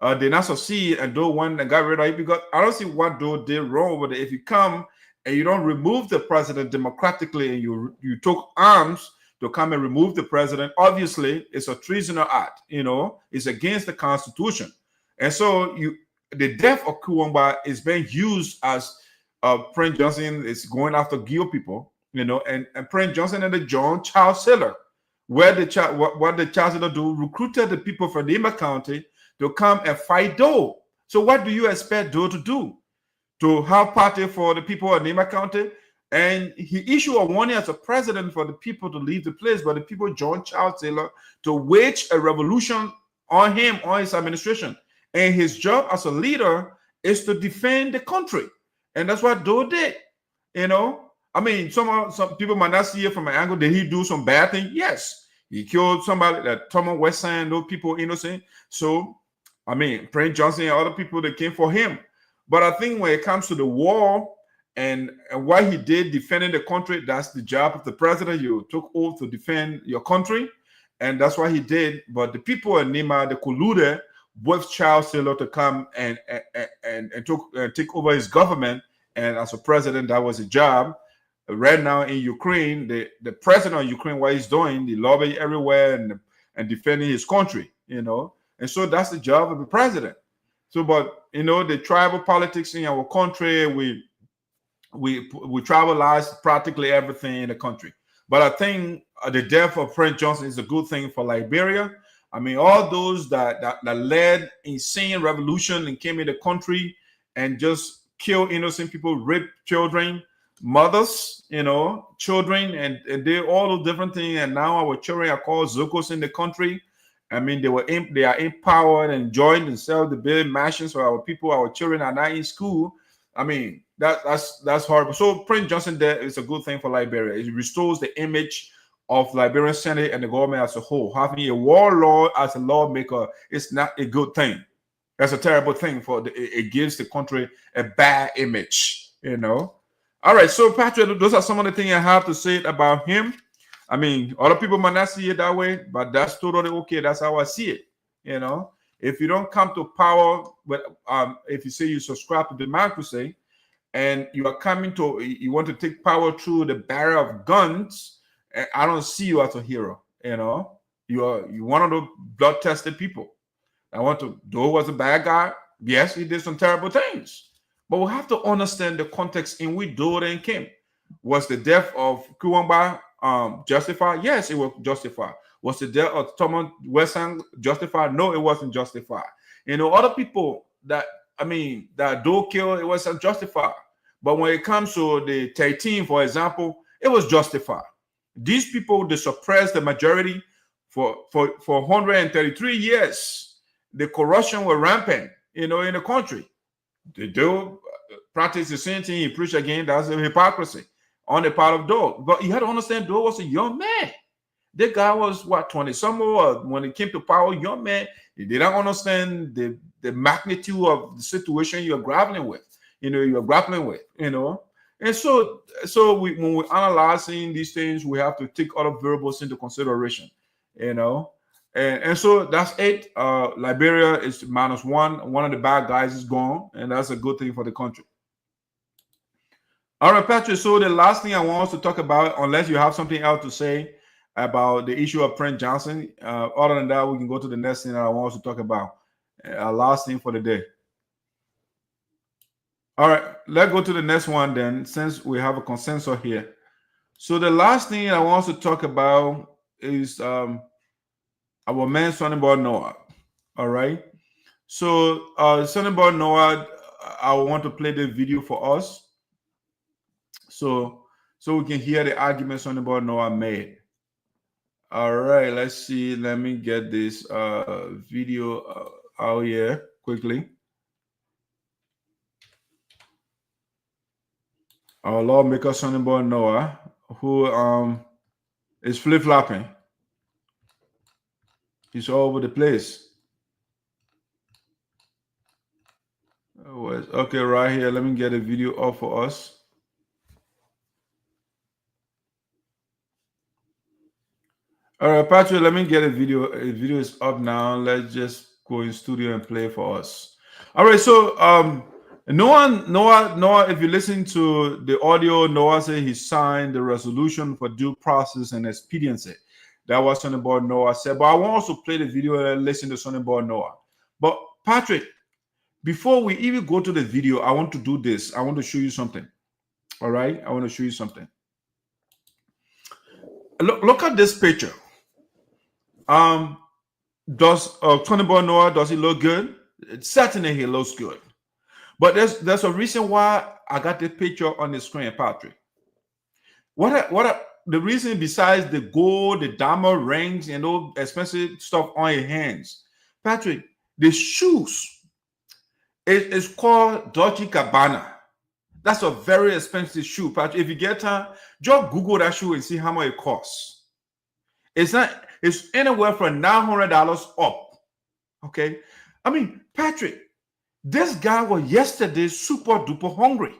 Did not succeed, and Doe won and got rid of it, because I don't see what Doe did wrong over there. If you come and you don't remove the president democratically, and you took arms to come and remove the president, obviously it's a treasonous act. You know, it's against the Constitution. And so the death of Kuomba is being used as Prince Johnson is going after Geo people. You know, and Prince Johnson and the John Charles Sailor, what the Charles Sailor do, recruited the people from Nema County to come and fight Doe. So what do you expect Doe to do? To have party for the people of Nema County? And he issued a warning as a president for the people to leave the place, but the people joined Charles Taylor to wage a revolution on him, on his administration. And his job as a leader is to defend the country. And that's what Doe did. You know, I mean, some people might not see it from an angle. Did he do some bad thing? Yes. He killed somebody, that Thomas Westside, those people innocent. So, I mean, Prince Johnson and other people that came for him. But I think when it comes to the war and what he did defending the country, that's the job of the president. You took oath to defend your country, and that's what he did. But the people in Nema, they colluded with Charles Taylor to come and take over his government. And as a president, that was his job. Right now in Ukraine, the president of Ukraine, what he's doing, the lobby everywhere and defending his country, you know. And so that's the job of the president. So, but you know, the tribal politics in our country, we tribalize practically everything in the country. But I think the death of Prince Johnson is a good thing for Liberia. I mean, all those that led insane revolution and came in the country and just killed innocent people, raped children, mothers, you know, children, and did all those different things. And now our children are called Zokos in the country. I mean, they are empowered and joined and sell the building mansions for our people. Our children are not in school. I mean, that's horrible. So Prince Johnson there is a good thing for Liberia. It restores the image of Liberian Senate and the government as a whole. Having a warlord as a lawmaker is not a good thing. That's a terrible thing. It gives the country a bad image, you know. All right, so Patrick, those are some of the things I have to say about him. I mean, other people might not see it that way, but that's totally okay. That's how I see it. You know, if you don't come to power, but if you say you subscribe to democracy, and you want to take power through the barrier of guns, I don't see you as a hero. You know, you're one of the blood-tested people. Doe was a bad guy. Yes, he did some terrible things. But we have to understand the context in which Doe then came. Was the death of Kuomba justified? Yes, it was justified. Was the death of Thomas Westside justified? No, it wasn't justified. You know, other people that Doe killed, it wasn't justified. But when it comes to the 13, for example, it was justified. These people, they suppressed the majority for 133 years. The corruption was rampant, you know, in the country. They do practice the same thing he preached again. That's a hypocrisy on the part of Doe. But you had to understand, Doe was a young man. The guy was, 20-something, when it came to power, young man. He didn't understand the magnitude of the situation you're grappling with. You know. And so when we're analyzing these things, we have to take other variables into consideration, you know. And so that's it. Liberia is -1. One of the bad guys is gone, and that's a good thing for the country. All right, Patrick. So the last thing I want us to talk about, unless you have something else to say about the issue of Prince Johnson, other than that, we can go to the next thing that I want us to talk about. Last thing for the day. All right, let's go to the next one then, since we have a consensus here. So the last thing I want us to talk about is our man Sonny-Boy Noah. All right. So Sonny-Boy Noah, I want to play the video for us, so we can hear the argument Sonny-Boy Noah made. All right, let's see. Let me get this video out here quickly. Our lawmaker, Sonny Boy Noah, who is flip-flopping. He's all over the place. Okay, right here. Let me get a video up for us. All right, Patrick, let me get a video. A video is up now. Let's just go in studio and play for us. All right, so Noah, if you listen to the audio, Noah said he signed the resolution for due process and expediency. That was Sonny Boy Noah said. But I want also play the video and listen to Sonny Boy Noah. But Patrick, before we even go to the video, I want to do this. I want to show you something. All right, I want to show you something. Look at this picture. Does Sonny Boy Noah, does he look good? Certainly he looks good. But there's a reason why I got the picture on the screen, Patrick. The reason besides the gold, the diamond rings, and all expensive stuff on your hands, Patrick, the shoes is called Dolce & Gabbana. That's a very expensive shoe, Patrick. If you get time, just Google that shoe and see how much it costs. It's anywhere from $900 up. Okay, I mean, Patrick, this guy was yesterday super duper hungry.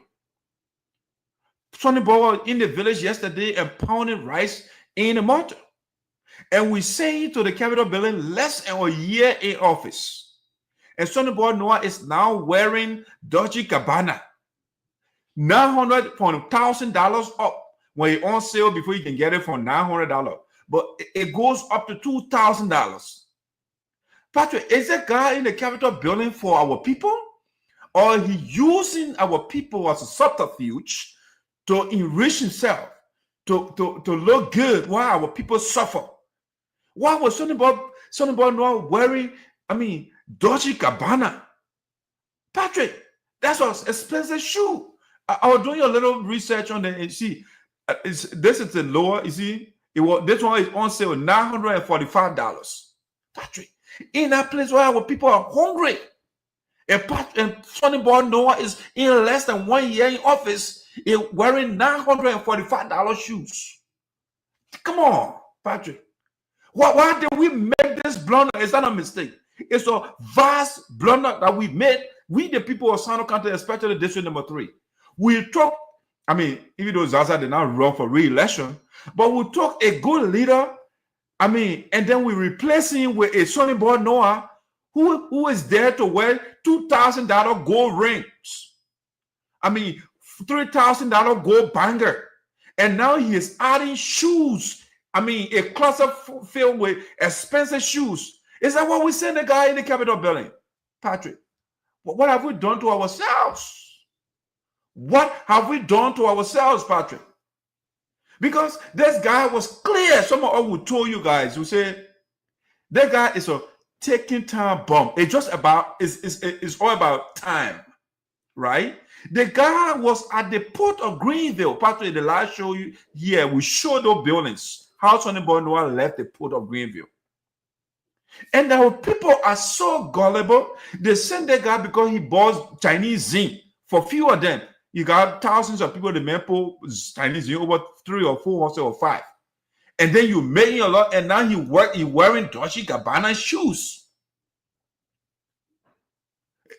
Sonny Boy was in the village yesterday and pounding rice in the mortar. And we sent to the Capitol building less than a year in office. And Sonny Boy Noah is now wearing Dolce & Gabbana. $900,000 up when he on sale before you can get it for $900. But it goes up to $2,000. Patrick, is that guy in the Capitol building for our people? Or he using our people as a subterfuge to enrich himself, to look good while our people suffer? Why was Sonny Boy Noah wearing, Dolce & Gabbana? Patrick, that's an expensive shoe. I was doing a little research on the, see, this is the lower, you see, this one is on sale, $945. Patrick, in that place where our people are hungry, and Sonny Boy Noah is in less than 1 year in office, wearing $945 shoes. Come on, Patrick. Why did we make this blunder? Is that a mistake? It's a vast blunder that we made. We, the people of SINOE County, especially district number 3. We took, even though Zaza did not run for re-election, but we took a good leader, and then we replace him with a Sonny Boy Noah who is there to wear $2,000 gold rings. $3,000 gold banger. And now he is adding shoes. A closet filled with expensive shoes. Is that what we send the guy in the Capitol building? Patrick, what have we done to ourselves? What have we done to ourselves, Patrick? Because this guy was clear. Some of us will tell you guys, who say that guy is a taking time bomb. It's just about, it's all about time, right? The guy was at the port of Greenville. Patrick, the last show you here, we showed those buildings. How Sonny Boy Noah left the port of Greenville. And our people are so gullible. They send that guy because he bought Chinese zinc. For few of them, you got thousands of people, the man put Chinese zinc over 3 or 4 or 5. And then you make a lot, and now he wearing Dolce & Gabbana shoes.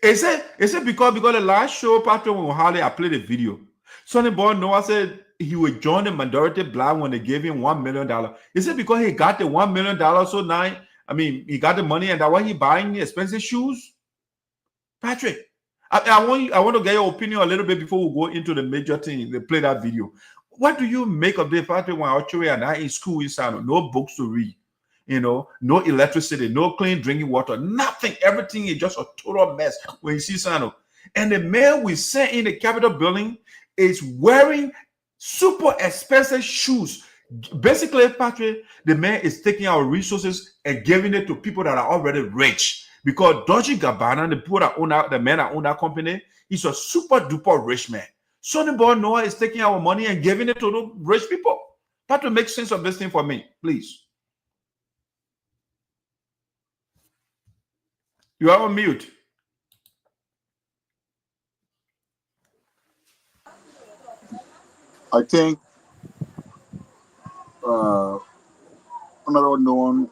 Is it because the last show, Patrick, when I played the video, Sonny Boy Noah said he would join the minority black when they gave him $1 million. Is it because he got the $1 million? So now, he got the money, and that's why he buying expensive shoes? Patrick, I want to get your opinion a little bit before we go into the major thing. They play that video. What do you make of this, Patrick, when our children are in school in SINOE? No books to read, no electricity, no clean drinking water, nothing. Everything is just a total mess when you see SINOE. And the man we sent in the Capitol building is wearing super expensive shoes. Basically, Patrick, the man is taking our resources and giving it to people that are already rich. Because Dolce & Gabbana, the people that own the man that own that company, is a super duper rich man. Sonny Boy Noah is taking our money and giving it to the rich people. Patrick, make sense of this thing for me, please. You are on mute. I think another known.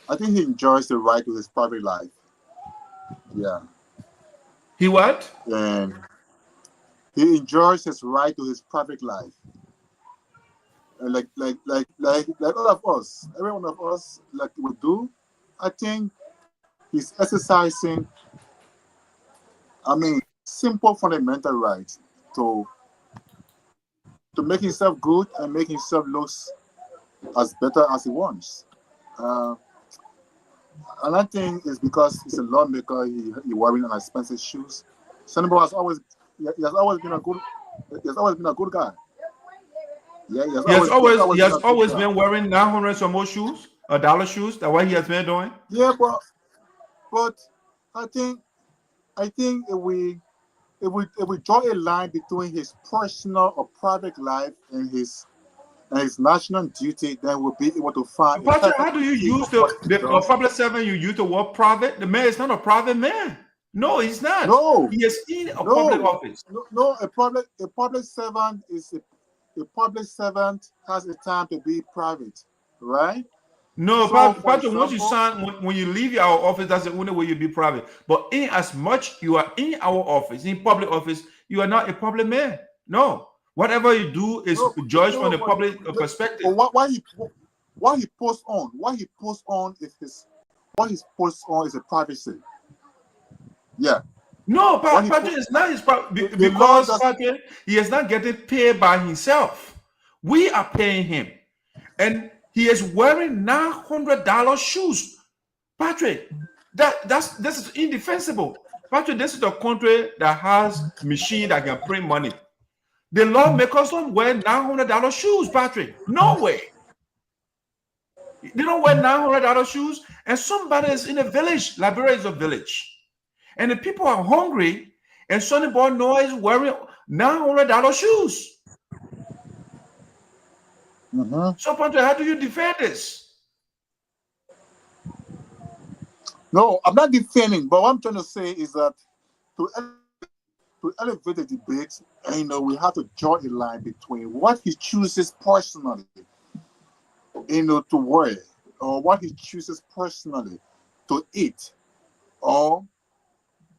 I think he enjoys the right to his private life. Yeah. He what? And he enjoys his right to his private life. And like all of us, every one of us, like we do. I think he's exercising. I mean, simple fundamental rights to make himself good and make himself look as better as he wants. And I think it's because he's a lawmaker. He wearing an expensive shoes. Senator has always been a good guy. Yeah, he has always been wearing 900 or more shoes, $1 shoes. That's what he has been doing. Yeah, but I think if we draw a line between his personal or private life and his national duty, then we'll be able to find. Patrick, how do you use the public servant? You use the word private. The man is not a private man. No, he's not. No, he is in a public office. No, a public servant is a public servant has a time to be private, right? No, So, Patrick, once you sign, when you leave our office, that's the only way you'll be private. But in as much you are in our office, in public office, you are not a public man. No. Whatever you do is judged from the public perspective. What he posts on is a privacy. Yeah. No, Patrick is not his private because Patrick, he is not getting paid by himself. We are paying him, and he is wearing $900 shoes. Patrick, this is indefensible. Patrick, this is a country that has machine that can print money. The lawmakers don't wear $900 shoes, Patrick. No way. They don't wear $900 shoes. And somebody is in a village. Liberia is a village. And the people are hungry. And Sonny Boy Noah is wearing $900 shoes. So, Patrick, how do you defend this? No, I'm not defending. But what I'm trying to say is that to elevate the debate, we have to draw a line between what he chooses personally, to wear, or what he chooses personally to eat, or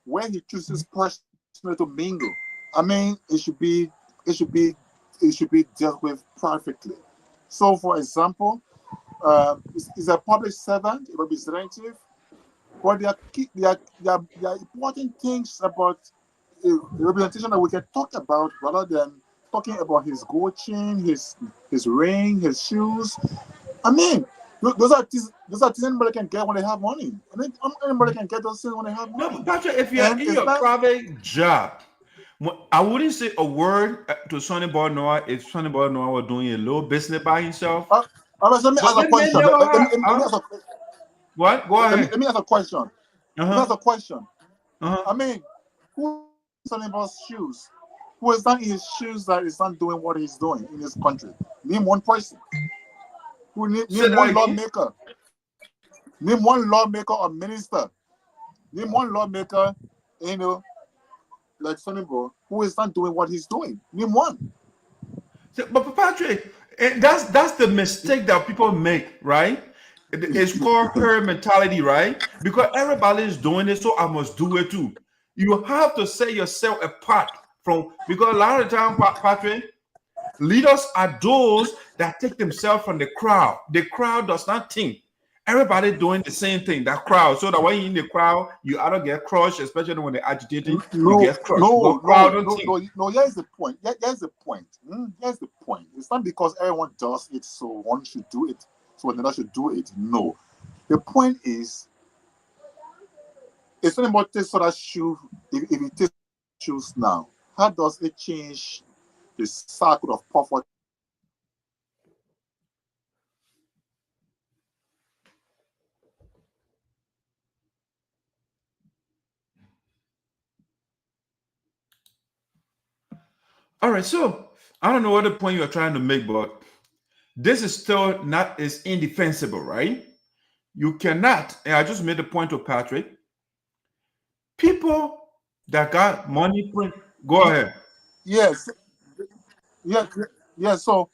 where he chooses personally to mingle. I mean, it should be dealt with perfectly. So, for example, is a public servant, a representative, but there are important things about a representation that we can talk about rather than talking about his gold chain, his ring, his shoes. I mean, those are things anybody can get when they have money. I mean, anybody can get those things when they have money. No, Patrick, if you're in your private job, I wouldn't say a word to Sonny Boy Noah if Sonny Boy Noah were doing a little business by himself. Let me ask a question. What? Go ahead. Let me ask a question. Let me ask a question. I mean, who is Sonny Boy's shoes? Who is not in his shoes that is not doing what he's doing in this country? Name one person. Name one lawmaker. Name one lawmaker or minister. Name one lawmaker, like Sonny Boy, who is not doing what he's doing. Name one. But Patrick, that's the mistake that people make, right? It's called herd mentality, right? Because everybody is doing it, so I must do it too. You have to set yourself apart from, because a lot of the time, Patrick, leaders are those that take themselves from the crowd. The crowd does not think. Everybody doing the same thing, that crowd. So that when you're in the crowd, you either get crushed, especially when they're agitating, you get crushed. No, here's the point. Here's the point. Here's the point. It's not because everyone does it, so one should do it, so another should do it. No. The point is, it's not about this sort of shoe. If it takes shoes now, how does it change the cycle of poverty? All right, so I don't know what the point you're trying to make, but this is still not as indefensible, right? You cannot, and I just made the point to Patrick, People that got money print. Go ahead. Yes. Yeah. Yeah. So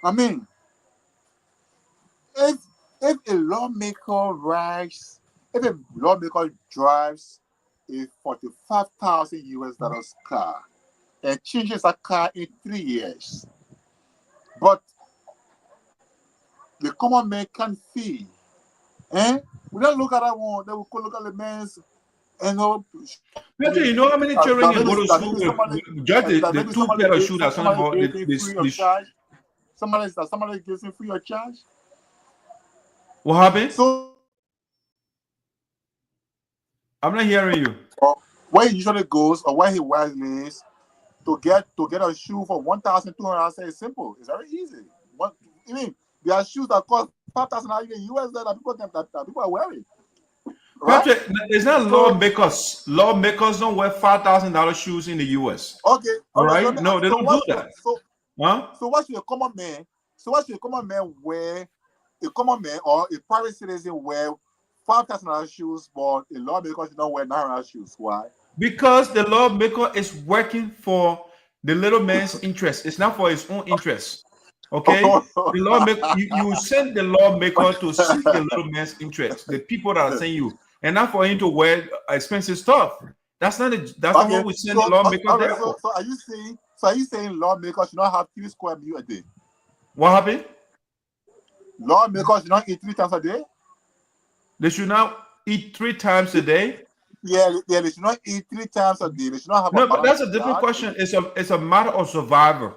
I mean, if a lawmaker drives, if a lawmaker drives a $45,000 car and changes a car in 3 years, but the common man can't fee, we don't look at that one. They will look at the man's, You know how many children can go to that school maybe somebody, with just the maybe two pair of shoes that somebody about gives him free of charge. Somebody gives him free of charge. What happened? So I'm not hearing you. where he usually goes or where he wears is to get a shoe for $1,200. It's simple. It's very easy. What I mean, there are shoes that cost $5,000 in US that people are wearing. Right? Patrick, it's not lawmakers. Lawmakers don't wear $5,000 shoes in the US. Okay. All right. No, they don't do that. So what should a common man? So what should a common man wear? A common man or a private citizen wear $5,000 shoes, but a lawmaker should not wear $900 shoes. Why? Because the lawmaker is working for the little man's interest. It's not for his own interest. Okay, the lawmaker, you send the lawmaker to seek the little man's interest, the people that are saying you, and not for him to wear expensive stuff. That's not what we send the lawmaker there for. So are you saying lawmakers should not have 3 square meals a day? What happened? Lawmakers should not eat 3 times a day. They should not eat 3 times a day. Yeah, they should not eat 3 times a day. They should not have. No, but that's a different question. It's a matter of survival.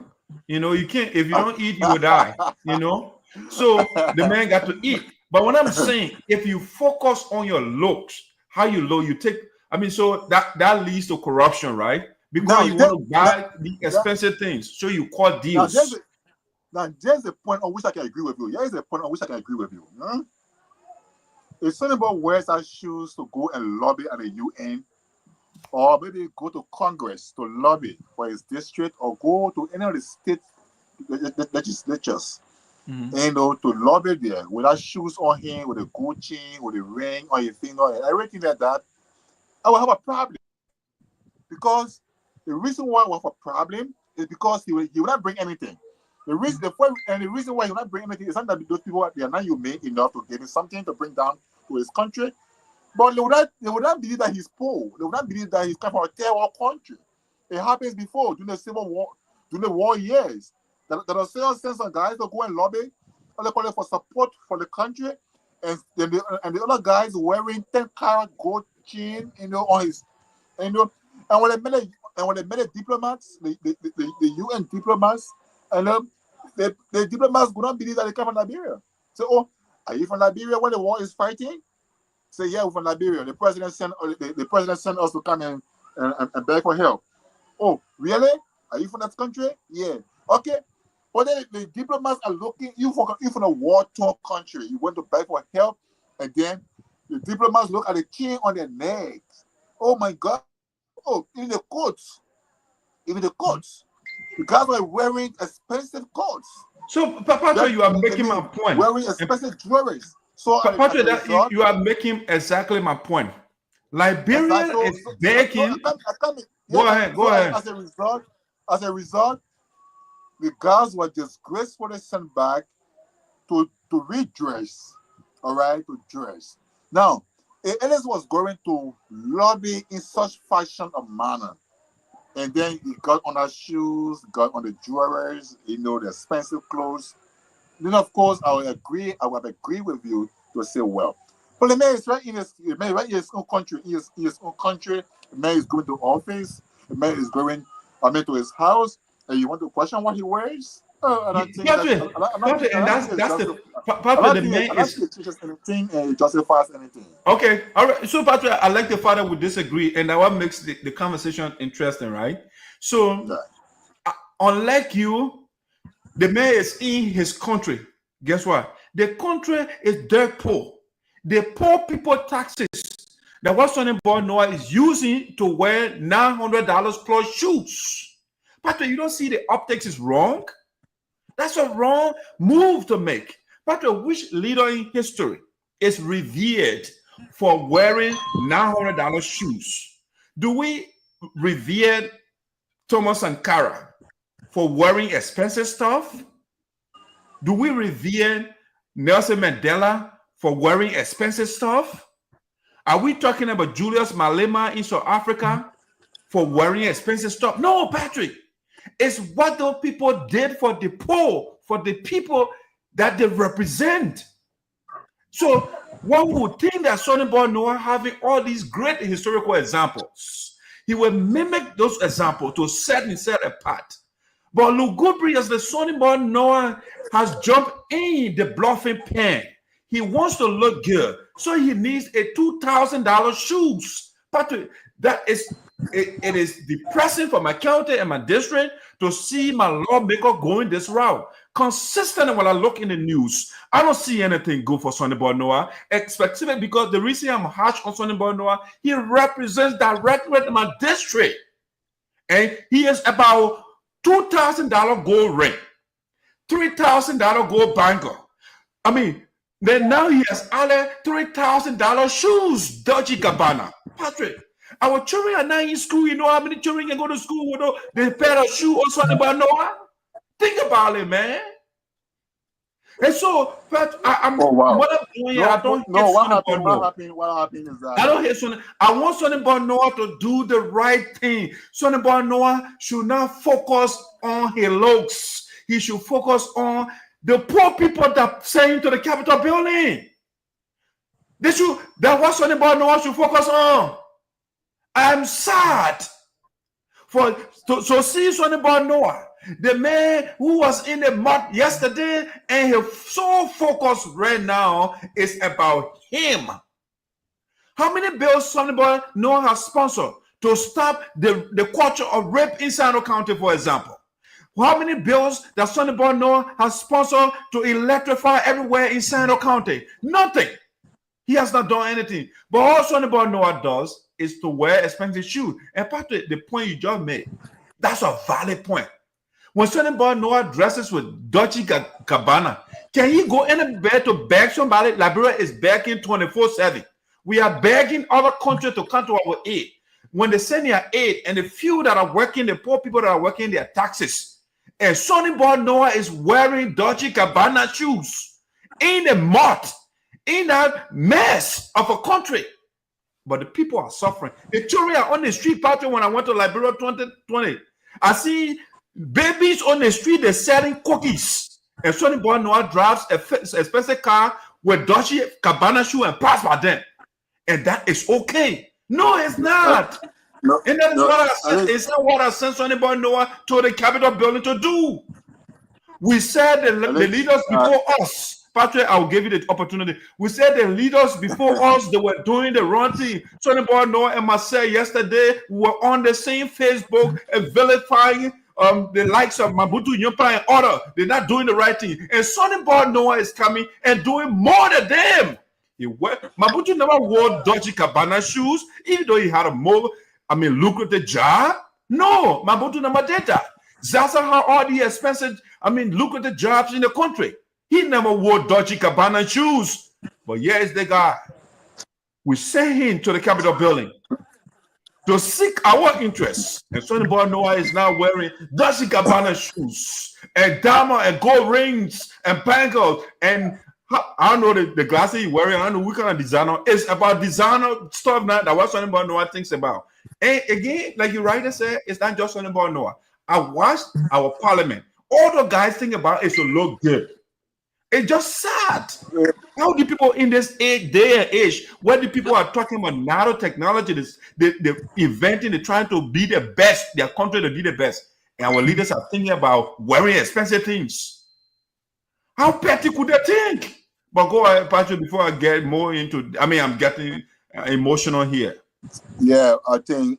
You know, you can't, if you don't eat, you will die, you know. So the man got to eat. But what I'm saying, if you focus on your looks, how you look, you take, I mean, so that leads to corruption, right? Because you want to buy the expensive things. So you call deals. Now, there's a point on which I can agree with you. Here's a point on which I can agree with you. If somebody wears our shoes to go and lobby at the UN, or maybe go to Congress to lobby for his district, or go to any of the state legislatures, to lobby there with our shoes on him, with a gold chain, with a ring on his finger, and everything like that, I will have a problem. Because the reason why we have a problem is because he will not bring anything. The reason why he will not bring anything is not that those people they are not humane enough to give him something to bring down to his country. But they would not believe that he's poor. They would not believe that he's come from a third world country. It happens before during the Civil War, during the war years. That the sales send some guys to go and lobby, for support for the country, and the other guys wearing 10-carat gold chain, on his, and when they met the diplomats, the UN diplomats, and the diplomats would not believe that they come from Liberia. So, are you from Liberia when the war is fighting? Say, yeah, we're from Liberia. The president sent us to come and beg for help. Oh, really? Are you from that country? Yeah. Okay. But then the diplomats are looking, you from a war-torn country. You went to beg for help, and then the diplomats look at the chain on their necks. Oh my God. Oh, even the coats. The guys were wearing expensive coats. So, Patrick, you are making my point. Wearing expensive jewelry. So, Patrick, you are making exactly my point. Liberia is begging. Go ahead. As a result, the guys were disgracefully sent back to redress. All right, to dress. Now, Ellis was going to lobby in such fashion of manner. And then he got on our shoes, got on the jewelry, the expensive clothes. Then, of course, I would agree with you to say, well, but the man is right in his own country. In his own country, the man is going to office, the man is going, to his house, and you want to question what he wears? It justifies anything. Okay, all right. So, Patrick, I like the fact that we disagree, and that what makes the conversation interesting, right? So, unlike you, the man is in his country. Guess what? The country is dirt poor. The poor people taxes that what Sonny Boy Noah is using to wear $900 plus shoes. Patrick, you don't see the optics is wrong? That's a wrong move to make. Patrick, which leader in history is revered for wearing $900 shoes? Do we revere Thomas Sankara for wearing expensive stuff? Do we revere Nelson Mandela for wearing expensive stuff? Are we talking about Julius Malema in South Africa for wearing expensive stuff? No, Patrick. It's what those people did for the poor, for the people that they represent. So one would think that Sonny Boy Noah, having all these great historical examples, he will mimic those examples to set himself apart. But lugubrious, the Sonny Boy Noah has jumped in the bluffing pen. He wants to look good, so he needs a $2,000 shoes. Patrick, that is it is depressing for my county and my district to see my lawmaker going this route. Consistently, when I look in the news, I don't see anything good for Sonny Boy Noah, especially because the reason I'm harsh on Sonny Boy Noah, he represents directly my district, and he is about $2,000 gold ring, $3,000 gold bangle. I mean, then now he has other $3,000 shoes, Dolce Gabbana. Patrick, our children are not in school. You know how many children can go to school with they pair of shoes or something about Noah? Think about it, man. And so, but what I'm doing here, I don't know what happened. What happened is that I don't hear Sonny. I want Sonny Boy Noah to do the right thing. Sonny Boy Noah should not focus on his looks. He should focus on the poor people that send to the Capitol building. That's what Sonny Boy Noah should focus on. I'm sad so see Sonny Boy Noah, the man who was in the mud yesterday, and his sole focus right now is about him. How many bills Sonny Boy Noah has sponsored to stop the culture of rape in SINOE County, for example? How many bills that Sonny Boy Noah has sponsored to electrify everywhere in SINOE County? Nothing. He has not done anything. But all Sonny Boy Noah does is to wear expensive shoes. And part of the point you just made, that's a valid point. When Sonny Boy Noah dresses with Dolce Gabbana, can he go anywhere to beg somebody? Liberia is begging 24/7. We are begging other countries to come to our aid. When they send their aid, and the few that are working, the poor people that are working their taxes, and Sonny Boy Noah is wearing Dolce Gabbana shoes in the mud, in that mess of a country. But the people are suffering. The children are on the street. Party when I went to Liberia 2020, I see babies on the street. They're selling cookies, and Sonny Boy Noah drives a expensive car with Dolce Gabbana shoe and pass by them, and that is okay. No, it's not. No, and that is what I said. It's not what I sent Sonny Boy Noah to the Capitol building to do. We said the leaders before us. Patrick, I'll give you the opportunity. We said the leaders before us, they were doing the wrong thing. Sonny Boy Noah and myself yesterday were on the same Facebook vilifying the likes of Mabutu Nyompa and other. They're not doing the right thing. And Sonny Boy Noah is coming and doing more than them. Mabutu never wore Dolce Gabbana shoes, even though he had a lucrative job. No, Mabutu never did that. Zaza had all the expensive, lucrative jobs in the country. He never wore Dolce Gabbana shoes. But here's the guy. We sent him to the Capitol building to seek our interests. And Sonny Boy Noah is now wearing Dolce Gabbana shoes and diamond and gold rings and bangles. And I don't know the glasses he's wearing. I don't know what kind of designer. It's about designer stuff now that what Sonny Boy Noah thinks about. And again, like you rightly said, it's not just Sonny Boy Noah. I watched our parliament. All the guys think about is to look good. It's just sad. How do people in this day and age, where the people are talking about nanotechnology, they're inventing, they're trying to be the best, their country to be the best, and our leaders are thinking about wearing expensive things. How petty could they think? But go ahead, Patrick, before I get more into, I'm getting emotional here. Yeah, I think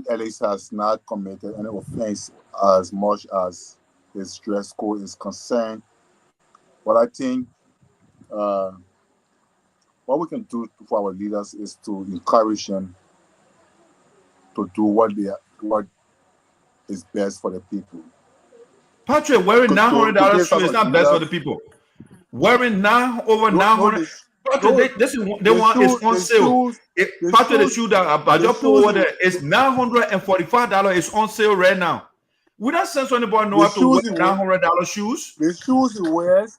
Ellis has not committed any offense as much as his dress code is concerned. But I think what we can do for our leaders is to encourage them to do what is best for the people. Patrick, wearing $900 shoes is not best for the people. wearing over No, 900. This is the the one is on sale. Part of the shoe that I just put over there is $945. It's on sale right now. We don't send anybody know how to wear $900 shoes. The shoes he wears,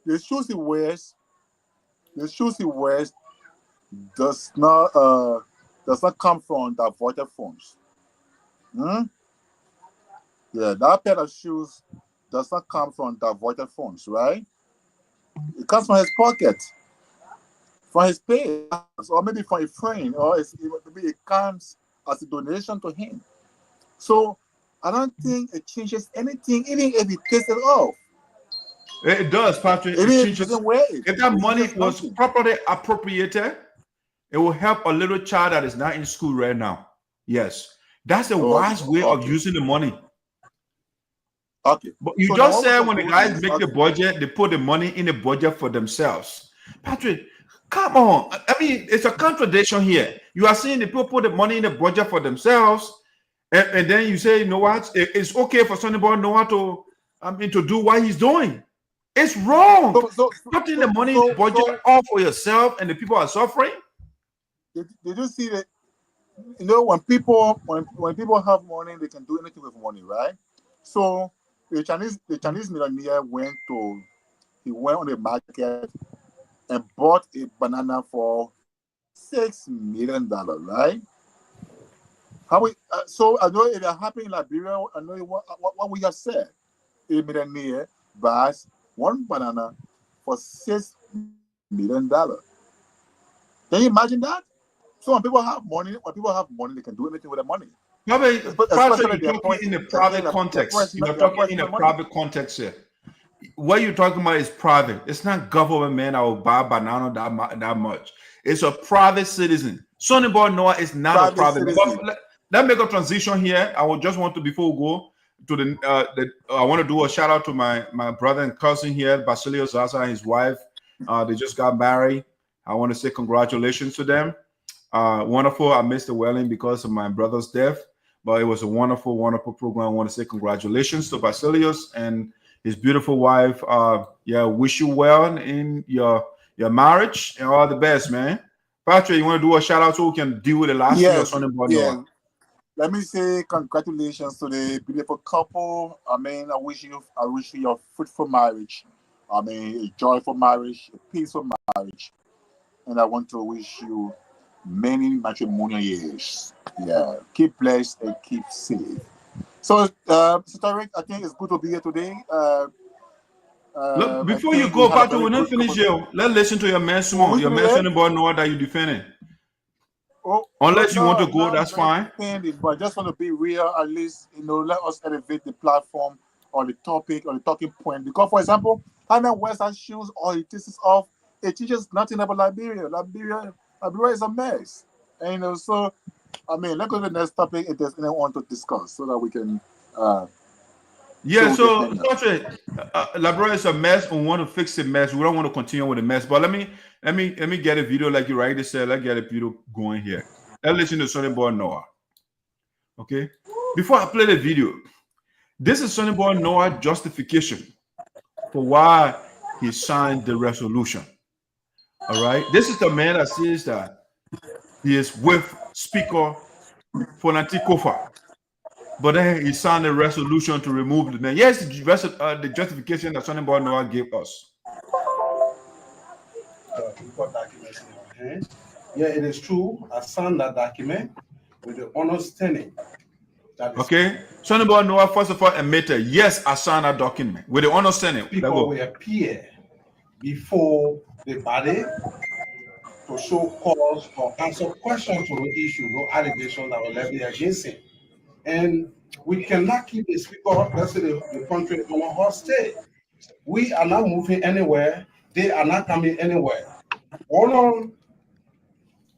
the shoes he wears does not come from diverted funds. Yeah, that pair of shoes does not come from diverted funds, right? It comes from his pocket, from his pay, or maybe from a friend, or maybe it comes as a donation to him. So I don't think it changes anything, even if it takes it off. It does, Patrick. Even if it doesn't wear it. If that money was properly appropriated, it will help a little child that is not in school right now. Yes, that's a wise way of using the money. Okay. But you just said when the guys make the budget, they put the money in the budget for themselves. Patrick, come on. I mean, it's a contradiction here. You are saying the people put the money in the budget for themselves, and then you say, you know what? It's okay for somebody know how to do what he's doing. It's wrong. Putting the money in the budget all for yourself and the people are suffering. Did you see that? You know, when people have money, they can do anything with money, right? So the Chinese millionaire went on the market and bought a banana for $6 million, right? So I know if it happened in Liberia, I know what we have said. A millionaire buys one banana for $6 million. Can you imagine that? So when people have money, they can do anything with their money. Patrick, you're talking in a private context. You're talking in a private context here. What you're talking about is private. It's not government man that will buy a banana that much. It's a private citizen. Sonny Boy Noah is not a private. Let's make a transition here. I would just want to, before we go to I want to do a shout out to my brother and cousin here, Basilio Zaza and his wife. They just got married. I want to say congratulations to them. Wonderful. I missed the wedding because of my brother's death, but it was a wonderful, wonderful program. I want to say congratulations to Basilius and his beautiful wife. Wish you well in your marriage and all the best, man. Patrick, you want to do a shout out so we can deal with the last year of Sonny Boy Noah? Let me say congratulations to the beautiful couple. I mean, I wish you a fruitful marriage. I mean, a joyful marriage, a peaceful marriage. And I want to wish you many matrimonial years. Yeah, keep blessed and keep safe. So, Tarek, I think it's good to be here today. Look, before you go, Patrick, we're not finished here. Let's listen to your man, Simon. Your man, Sonny Boy Noah, that you're defending. Unless you want to go, that's fine. But I just want to be real, at least, let us elevate the platform or the topic or the talking point. Because, for example, how many wears our shoes or it teaches off, it teaches nothing about Liberia. Liberia is a mess. And so, I mean, let's go to the next topic if there's anyone to discuss so that we can. So Patrick, Liberia is a mess. We want to fix the mess. We don't want to continue with the mess. But let me get a video like you rightly said. Let's get a video going here. Let's listen to Sonny Boy Noah. Okay. Before I play the video, this is Sonny Boy Noah justification for why he signed the resolution. All right. This is the man that says that he is with Speaker Fonati Kofa. But then he signed a resolution to remove the man. Yes, the justification that Sonny Boy Noah gave us. Yeah, it is true. I signed that document with the understanding. Okay. Sonny Boy Noah, first of all, admitted, yes, I signed that document with the understanding. People will appear before the body to show cause or answer questions to the issue, no allegations that will levied against him. And we cannot keep the speaker, let's say the country on a hostage. We are not moving anywhere. They are not coming anywhere. On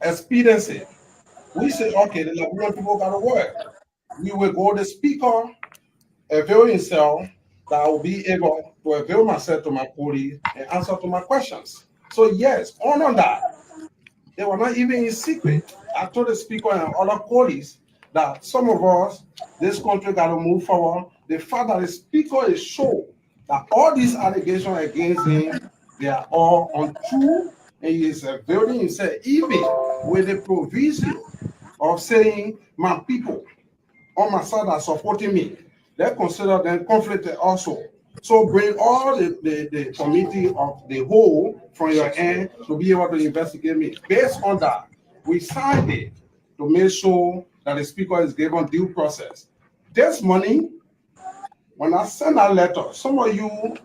expediency, we say, okay, the Liberian people got to work. We will go to the speaker, avail himself, that I will be able to avail myself to my police and answer to my questions. So yes, on that, they were not even in secret. I told the speaker and other colleagues that some of us, this country got to move forward. The fact that the speaker is sure that all these allegations against him, they are all untrue, and he is availing himself, even with the proviso of saying, my people on my side are supporting me. They consider them conflicted also. So bring all the committee of the whole from your end to be able to investigate me. Based on that, we signed it to make sure that the speaker is given due process. This morning, when I send a letter, some of you,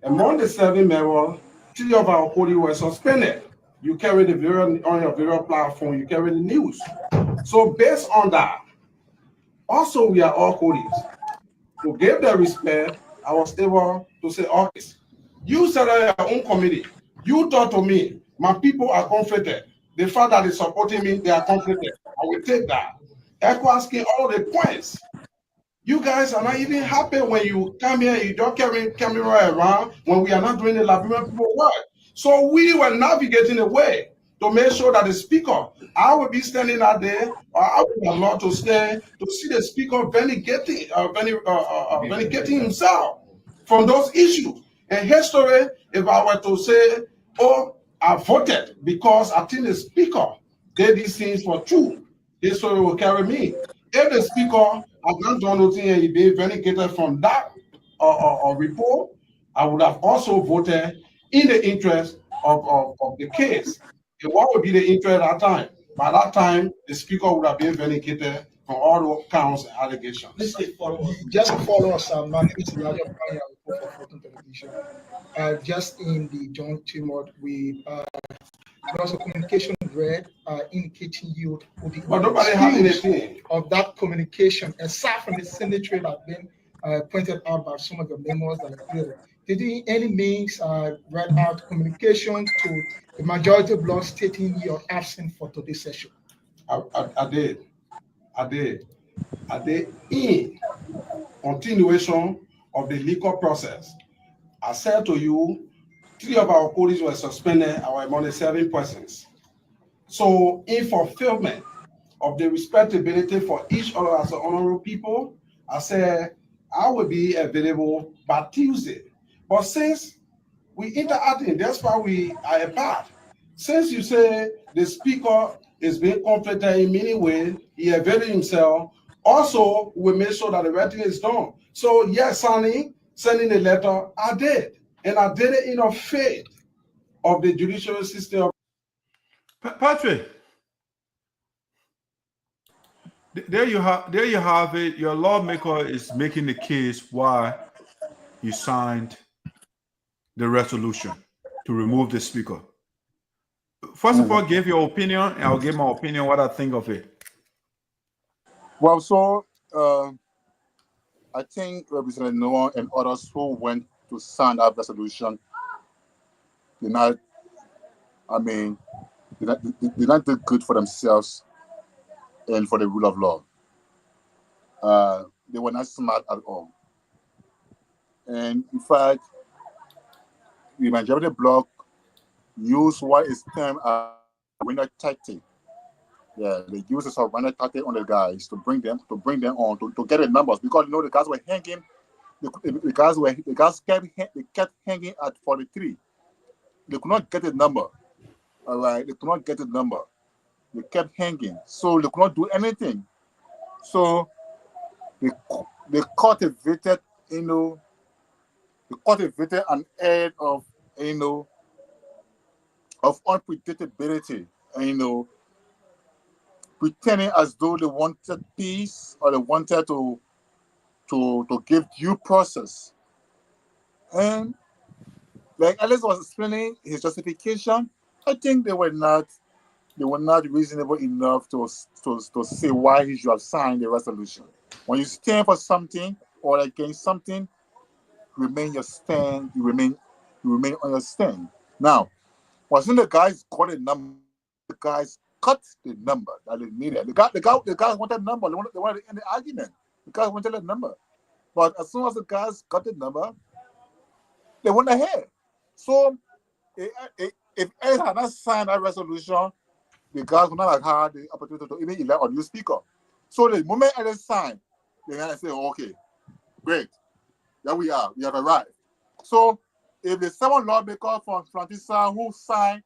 among the 7 members, 3 of our colleagues were suspended. You carry the video on your video platform, you carry the news. So based on that, also we are all colleagues. To give the respect, I was able to say, okay, you set up your own committee. You talk to me, my people are conflicted. The fact that they're supporting me, they are conflicted. I will take that. Echo asking all the points. You guys are not even happy when you come here, you don't carry camera around when we are not doing the Liberian people work. So we were navigating a way to make sure that the speaker, I will be standing out there, or I would have loved to stand to see the speaker vindicating himself from those issues. And history, if I were to say, oh, I voted because I think the speaker did these things for true, history will carry me. If the speaker has not done nothing and he been vindicated from that report, I would have also voted in the interest of the case. And what would be the interest at that time? By that time, the speaker would have been vindicated from all the counts and allegations. Just to follow us, my name is Elijah Pyne, I report for Fortune Television. Just in the joint teamwork, there was a communication read indicating you but nobody had anything of that communication, aside from the signature that have been pointed out by some of the memos that are clear. Did you any means read out communication to the majority bloc stating you are absent for today's session? I did in continuation of the legal process. I said to you, 3 of our colleagues were suspended, our among the 7 persons. So in fulfillment of the respectability for each other as honorable people, I said I will be available by Tuesday. But since we interacting, that's why we are apart. Since you say the speaker is being conflicted in many ways, he availed himself, also we make sure that the right thing is done. So yes, sending a letter, I did. And I did it in a faith of the judicial system. Patrick, there you have it. Your lawmaker is making the case why you signed the resolution to remove the speaker. First of all, give your opinion, and I'll give my opinion what I think of it. Well, so I think Representative Noah and others who went to sign that resolution did not do good for themselves and for the rule of law. They were not smart at all. And in fact, the majority bloc used what is termed a surrender tactic. Yeah, they used a surrender tactic on the guys to bring them on to get the numbers, because the guys were hanging. The guys kept hanging at 43. They could not get the number. All right, they could not get the number. They kept hanging, so they could not do anything. So they cultivated, an air of unpredictability, pretending as though they wanted peace or they wanted to give due process. And like Alex was explaining his justification, I think they were not reasonable enough to say why he should have signed the resolution. When you stand for something or against something, you remain your stand. You remain on your stand. Now, once the guys got a number, the guys cut the number that they needed. The guys wanted a number. They wanted to end the argument. The guys wanted a number, but as soon as the guys got the number, they went ahead. So, if Ed had not signed that resolution, the guys would not have had the opportunity to even elect a new speaker. So the moment Ed signed, they had to say, okay, great. There we are. We have arrived. So if the 7 lawmakers from Frantisa who signed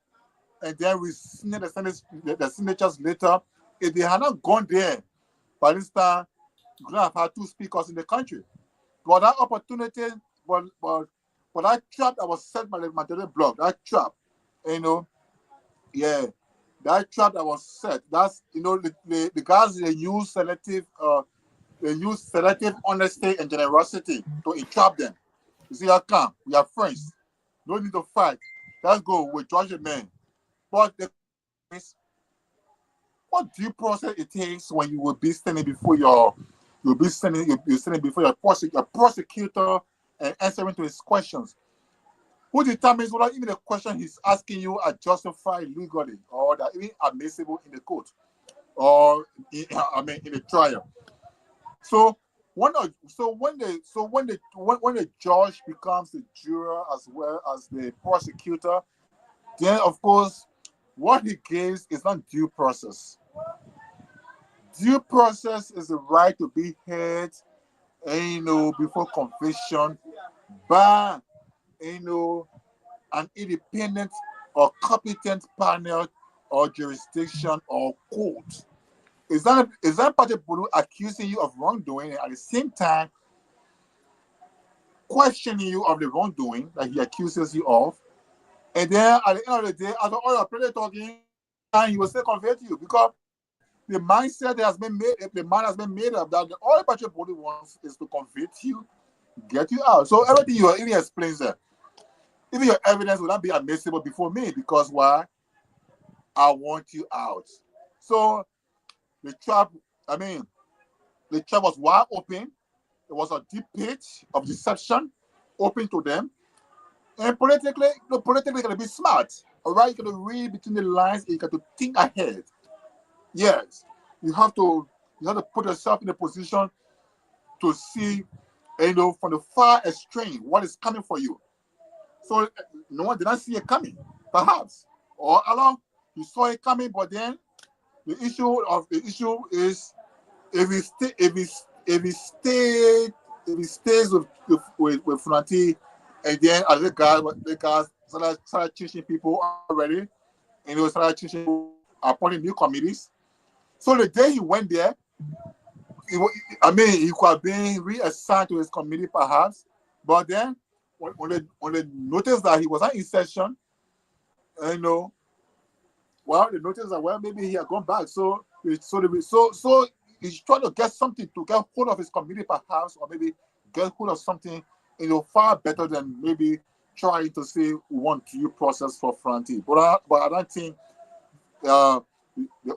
and then we sign the signatures later, if they had not gone there, by this time, we could have had 2 speakers in the country. But that opportunity, but that trap that was set by the majority bloc, that trap, yeah, that trap that was set, that's, the guys, they use selective honesty and generosity to entrap them. You see, I come, we are friends. No need to fight. Let's go, we judge the man. But what due process it takes when you will be standing before your prosecutor and answering to his questions? Who determines whether even the question he's asking you are justified legally or that even admissible in the court or in the trial? So when the judge becomes the juror as well as the prosecutor, then of course what he gives is not due process. Due process is the right to be heard, before conviction by, an independent or competent panel or jurisdiction or court. Is that party accusing you of wrongdoing and at the same time questioning you of the wrongdoing that he accuses you of? And then at the end of the day, after all your prayer talking, he will still convict you because the mindset has been made, the mind has been made up that all the party wants is to convict you, get you out. So everything you even explains that. Even your evidence will not be admissible before me because why? I want you out. So the trap was wide open. It was a deep pit of deception open to them. And politically, you got to be smart. All right, you got to read between the lines. You got to think ahead. Yes, you have to put yourself in a position to see, from the far extreme what is coming for you. So no one did not see it coming, perhaps, or along you saw it coming, but then the issue is if he stays with Funati, and then as the guys started teaching people already, and they started teaching people, appointing new committees. So the day he went there, he could have been reassigned to his committee perhaps, but then when they noticed that he was not in session, they noticed that maybe he had gone back. So he's trying to get something to get hold of his committee perhaps, or maybe get hold of something far better than maybe trying to say one due process for Franti. But I don't think the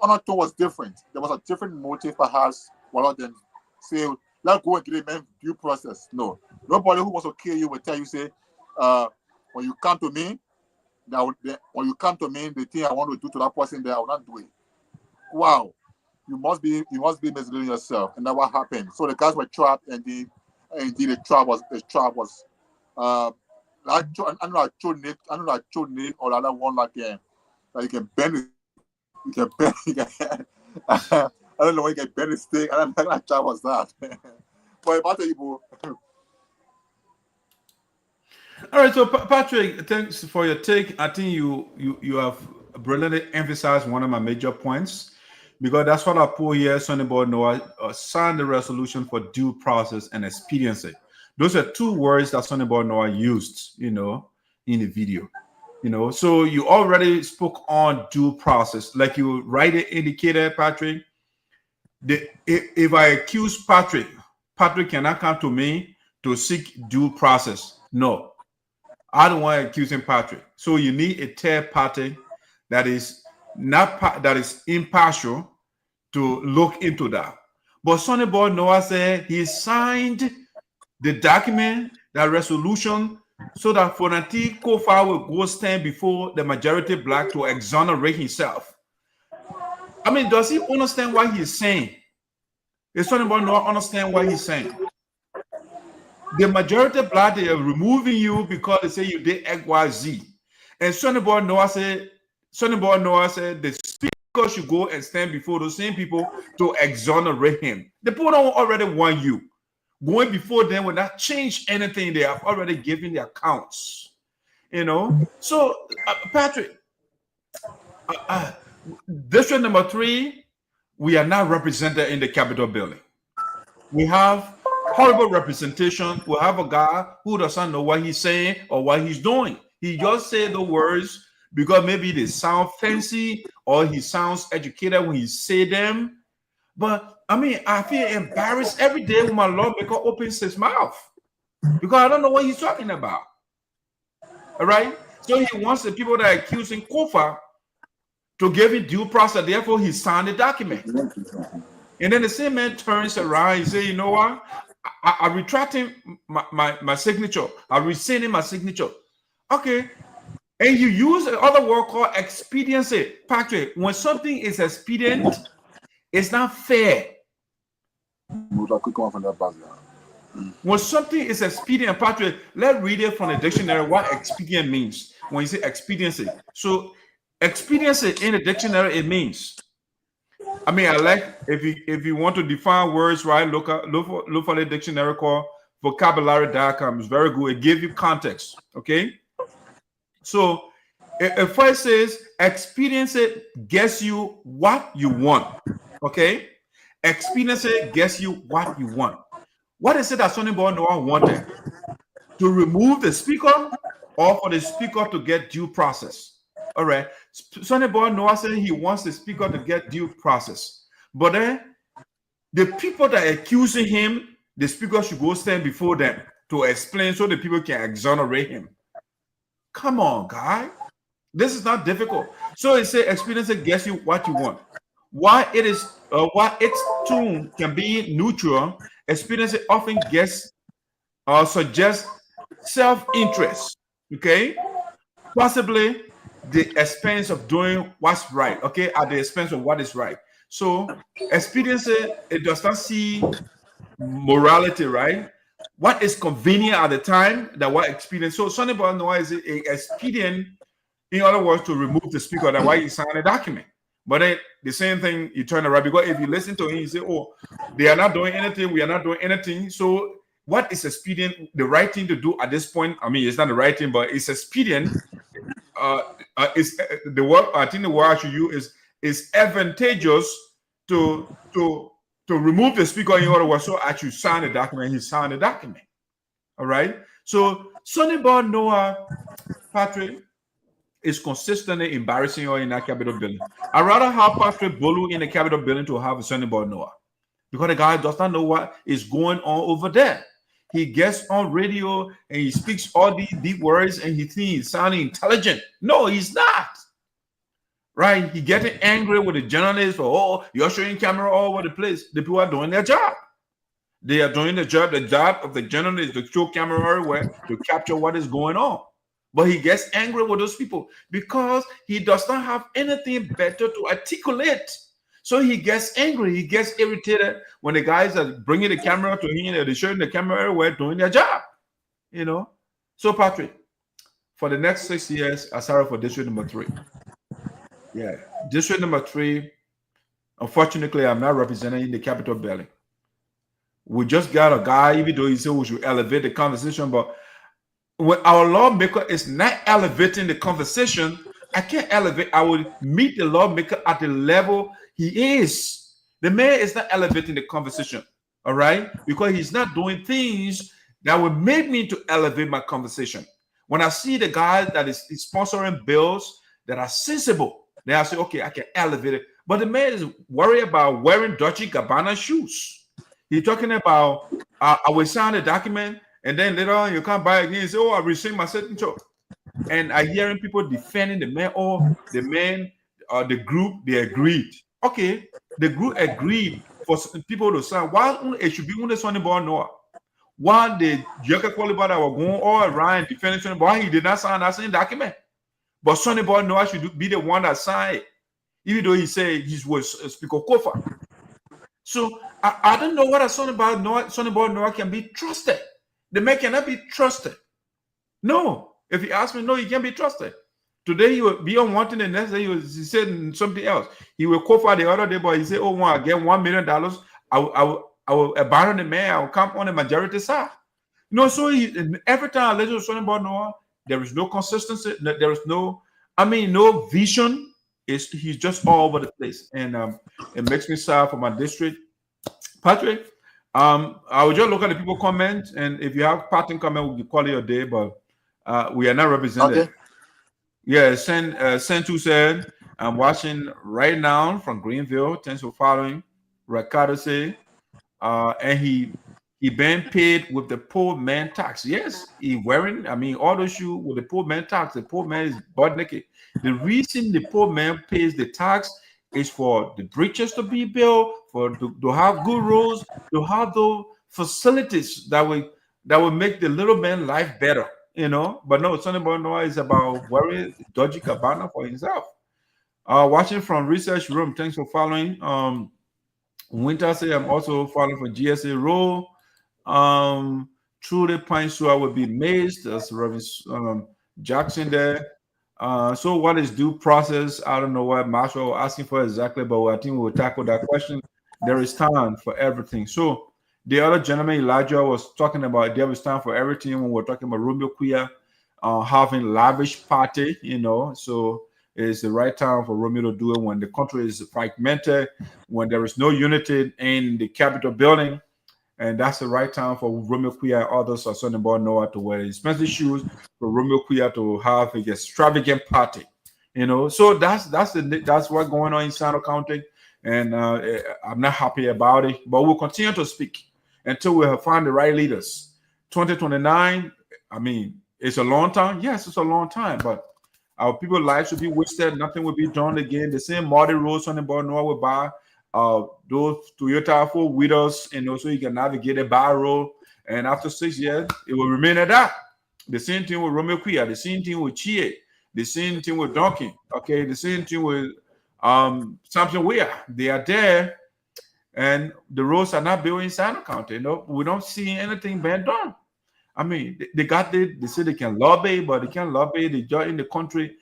undertone was different. There was a different motive perhaps rather than say, let's go and get a man due process. No. Nobody who wants to kill you will tell you, say, when you come to me, the thing I want to do to that person there, I will not do it. Wow. You must be misleading yourself. And that's what happened. So the guys were trapped, and indeed the trap was I don't know Nick or the other one like you can bend it. You can bend I don't know when you can bend the stick. I don't know that trap was that. But about you, all right, so Patrick, thanks for your take. I think you have brilliantly emphasized one of my major points, because that's what I put here. Sonny Boy Noah signed the resolution for due process and expediency. Those are 2 words that Sonny Boy Noah used, in the video. So you already spoke on due process, like you rightly indicated, Patrick. If I accuse Patrick cannot come to me to seek due process. No. I don't want to accuse Patrick. So you need a third party that is impartial to look into that. But Sonny Boy Noah said he signed the document, that resolution, so that Fonati Kofa will go stand before the majority black to exonerate himself. Does he understand what he's saying? Does Sonny Boy Noah understand what he's saying? The majority black, they are removing you because they say you did XYZ. And Sonny Boy Noah said the speaker should go and stand before those same people to exonerate him. The people don't already want you. going before them will not change anything. They have already given the accounts, you know. So, Patrick, district number 3, we are not represented in the Capitol building. We have horrible representation. We have a guy who doesn't know what he's saying or what he's doing. He just said the words because maybe they sound fancy or he sounds educated when he say them. But I mean, I feel embarrassed every day when my lawmaker opens his mouth because I don't know what he's talking about. All right. So he wants the people that are accusing Kofa to give him due process. Therefore, he signed the document. And then the same man turns around and says, you know what? I'm retracting my signature. I'm rescinding my signature. Okay. And you use another word called expediency. Patrick, when something is expedient, it's not fair. When something is expedient, Patrick, let's read it from the dictionary what expedient means. When you say expediency. So expediency in the dictionary, it means, I mean, I like if you want to define words, right? Look for the dictionary called vocabulary.com. It's very good. It gives you context. Okay. So it first says expediency gets you what you want. Okay. Expediency gets you what you want. What is it that Sonny Boy Noah wanted? To remove the speaker or for the speaker to get due process? All right. Sonny Boy Noah said he wants the speaker to get due process. But then the people that are accusing him, the speaker should go stand before them to explain so the people can exonerate him. Come on, guy. This is not difficult. So it says expediency gets you what you want. Why its tune can be neutral, expediency often gets or suggests self-interest. Okay, possibly the expense of doing what's right. Okay, at the expense of what is right. So expediency, it does not see morality, right? What is convenient at the time that what expedient. So Sonny Boy Noah is a expedient, in other words, to remove the speaker. That's why he signed a document. But then the same thing, you turn around, because if you listen to him, you say, oh, they are not doing anything, we are not doing anything. So what is expedient, the right thing to do at this point? I mean, it's not the right thing, but it's expedient. Is the word, I think the word I should use is advantageous to remove the speaker, in other words. So actually sign the document, he signed the document. All right. So Sonny Boy Noah, Patrick, is consistently embarrassing you in that Capitol building. I'd rather have Patrick Bolu in the Capitol building to have a Sonny Boy Noah, because the guy does not know what is going on over there. He gets on radio and he speaks all these deep words and he thinks he's sounding intelligent. No, he's not. Right? He getting angry with the journalists. Oh, you're showing camera all over the place. The people are doing their job. They are doing the job. The job of the journalist is to show camera everywhere to capture what is going on. But he gets angry with those people because he does not have anything better to articulate. So he gets angry. He gets irritated when the guys are bringing the camera to him and they're showing the camera everywhere doing their job. You know? So, Patrick, for the next 6 years, I started for district number 3. Yeah. District number 3, unfortunately, I'm not representing the Capitol building. We just got a guy, even though he said we should elevate the conversation, but when our lawmaker is not elevating the conversation, I can't elevate. I will meet the lawmaker at the level he is. The man is not elevating the conversation, all right? Because he's not doing things that will make me to elevate my conversation. When I see the guy that is sponsoring bills that are sensible, then I say, okay, I can elevate it. But the man is worried about wearing Dolce & Gabbana shoes. He's talking about, I will sign a document, and then later on you come by again and say, oh, I received my signature. And I hearing people defending the man, or the man, the group, they agreed. Okay, the group agreed for people to sign. Why it should be on the Sonny Boy Noah? Why the Jaka qualified that were going all around defending Sonny Boy, he did not sign that same document. But Sonny Boy Noah should be the one that signed it, even though he said he was Speaker Kofa. So I don't know whether Sonny Boy Noah can be trusted. The man cannot be trusted. No. If you ask me, no, he can't be trusted. Today he will be on one thing, the next day he said something else. He will call for the other day, but he said, oh, I get $1 million. I will abandon the man. I will come on the majority side. You know, so every time I listen to something about Noah, there is no consistency. There is no, no vision. He's just all over the place, and it makes me sad for my district. Patrick, I will just look at the people comment, and if you have parting comment, we'll call it a day. But we are not represented. Okay. Yeah, Sentu said, I'm watching right now from Greenville. Thanks for following. Ricardo said, and he been paid with the poor man tax. Yes, he wearing, all those shoes with the poor man tax. The poor man is butt naked. The reason the poor man pays the tax is for the bridges to be built, to have good roads, to have those facilities that will make the little man life better. But no, something about Noah is about wearing dodgy cabana for himself. Watching from research room. Thanks for following. Winter say I'm also following for GSA role. Truly Pyne Suah will be mazed. That's Reverend Jackson there. So what is due process? I don't know what Marshall asking for exactly, but I think we'll tackle that question. There is time for everything. So the other gentleman, Elijah, was talking about there is time for everything when we're talking about Romeo Queer having lavish party, so it's the right time for Romeo to do it when the country is fragmented, when there is no unity in the Capitol building. And that's the right time for Romeo Queer and others are sending about Noah to wear expensive shoes for Romeo Queer to have an extravagant party. So that's what's going on in SINOE County, and I'm not happy about it. But we'll continue to speak until we have found the right leaders. 2029, it's a long time. Yes, it's a long time, but our people's lives will be wasted. Nothing will be done again. The same muddy roads on the board Noah will buy. Those Toyota 4-wheelers, and also you can navigate a barrel. And after 6 years, it will remain at that. The same thing with Romeo Queer, the same thing with Chie, the same thing with Donkey. Okay, the same thing with Samson Weir. They are there, and the roads are not built in SINOE County. We don't see anything being done. They say they can lobby, but they can't lobby. They just in the country.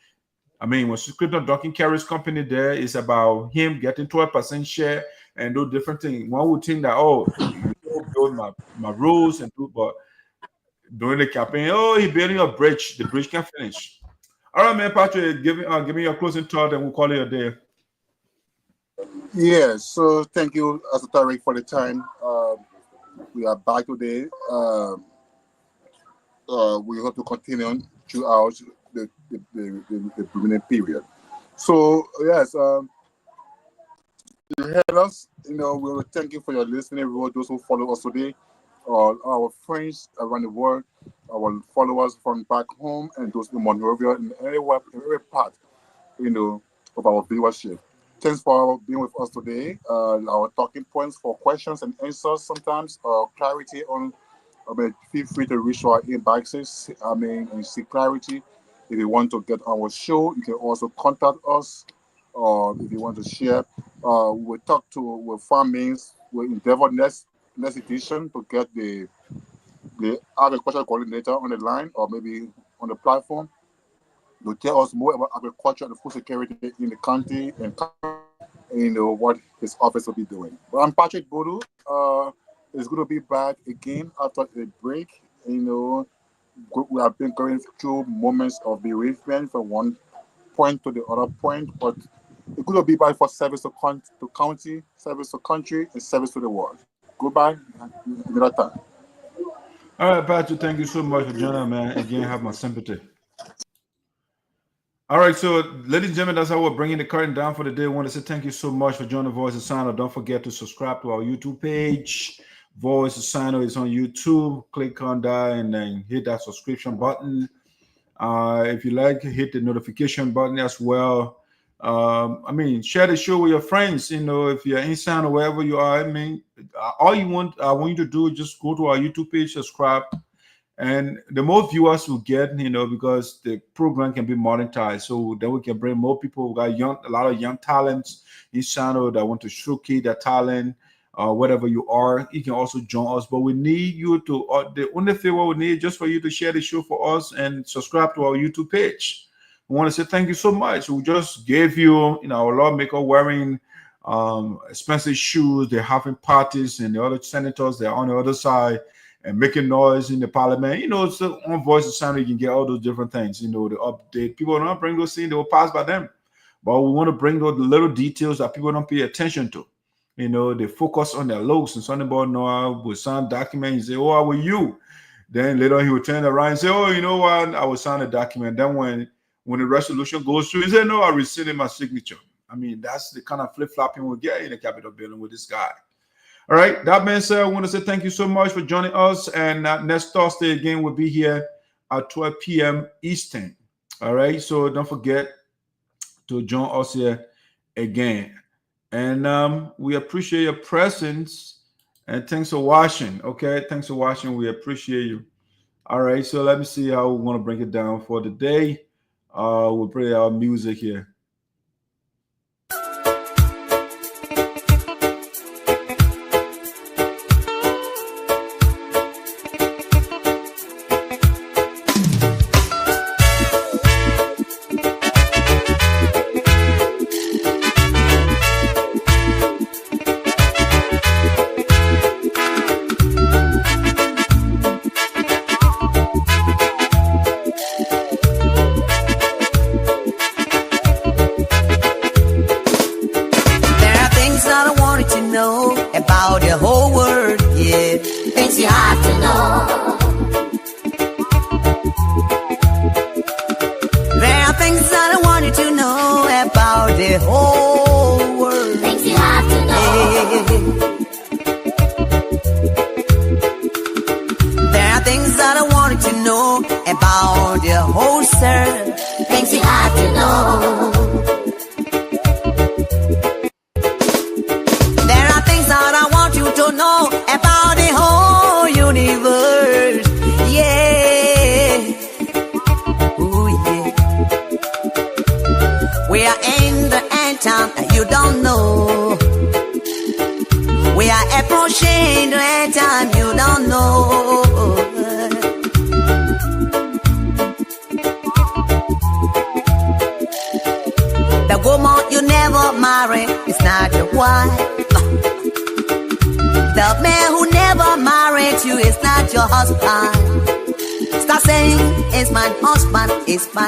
When Scripton Docking carries company there, it's about him getting 12% share and do different things. One would think that, you build my rules and do, but during the campaign, he's building a bridge. The bridge can finish. All right, man, Patrick, give me your closing thought and we'll call it a day. Yeah, so thank you, ESOTERIC, for the time. We are back today. We hope to continue throughout the beginning period. So yes, you heard us. We will thank you for your listening. Those who follow us today, our friends around the world, our followers from back home, and those in Monrovia, in every part, of our viewership. Thanks for being with us today. Our talking points for questions and answers sometimes, clarity on. Feel free to reach our inboxes. And seek clarity. If you want to get on our show, you can also contact us. If you want to share, we'll talk with farmings. We'll endeavor next edition to get the agricultural coordinator on the line or maybe on the platform to tell us more about agriculture and food security in the county and what his office will be doing. But I'm Patrick Bodu. It's going to be back again after a break. We have been going through moments of bereavement from one point to the other point, but it's going to be back for service to county, service to country, and service to the world. Goodbye. Another time. All right, Patrick, thank you so much for joining, man. Again, have my sympathy. All right, so ladies and gentlemen, that's how we're bringing the curtain down for the day. I want to say thank you so much for joining Voice of SINOE. Don't forget to subscribe to our YouTube page. Voice of SINOE is on YouTube. Click on that and then hit that subscription button. If you like, hit the notification button as well. Share the show with your friends. If you're in SINOE, wherever you are, all I want you to do is just go to our YouTube page, subscribe. And the more viewers we get, because the program can be monetized, so then we can bring more people. We got a lot of young talents in SINOE that want to showcase their talent. Whatever you are, you can also join us. But we need you to, the only favor we need just for you to share the show for us and subscribe to our YouTube page. We want to say thank you so much. We just gave you, our lawmaker wearing expensive shoes. They're having parties, and the other senators, they're on the other side and making noise in the parliament. You know, it's on Voice of Sound, you can get all those different things, you know, the update. People don't bring those things, they will pass by them. But we want to bring those little details that people don't pay attention to. You know, they focus on their looks, and something about Noah will sign document. You say, oh, how were you? Then later he will turn around and say, oh, you know what? I will sign a document. Then when the resolution goes through, he said, no, I rescinded my signature. I mean, that's the kind of flip-flopping we get in the Capitol building with this guy. All right. That being said, I want to say thank you so much for joining us. And next Thursday again, we'll be here at 12 p.m. Eastern. All right. So don't forget to join us here again. And we appreciate your presence. And thanks for watching. Okay. Thanks for watching. We appreciate you. All right. So let me see how we want to break it down for the day. We'll play our music here. About the whole world, yeah. Things you have to know. There are things that I want you to know about the whole world. Things you have to know. There are things that I want you to know about the whole world. Things you have to know. Know about the whole universe, yeah. Ooh, yeah. We are in the end time, you don't know. We are approaching the end time, you don't know. The woman you never marry is not your wife. The man who never married you is not your husband. Stop saying, it's my husband, it's my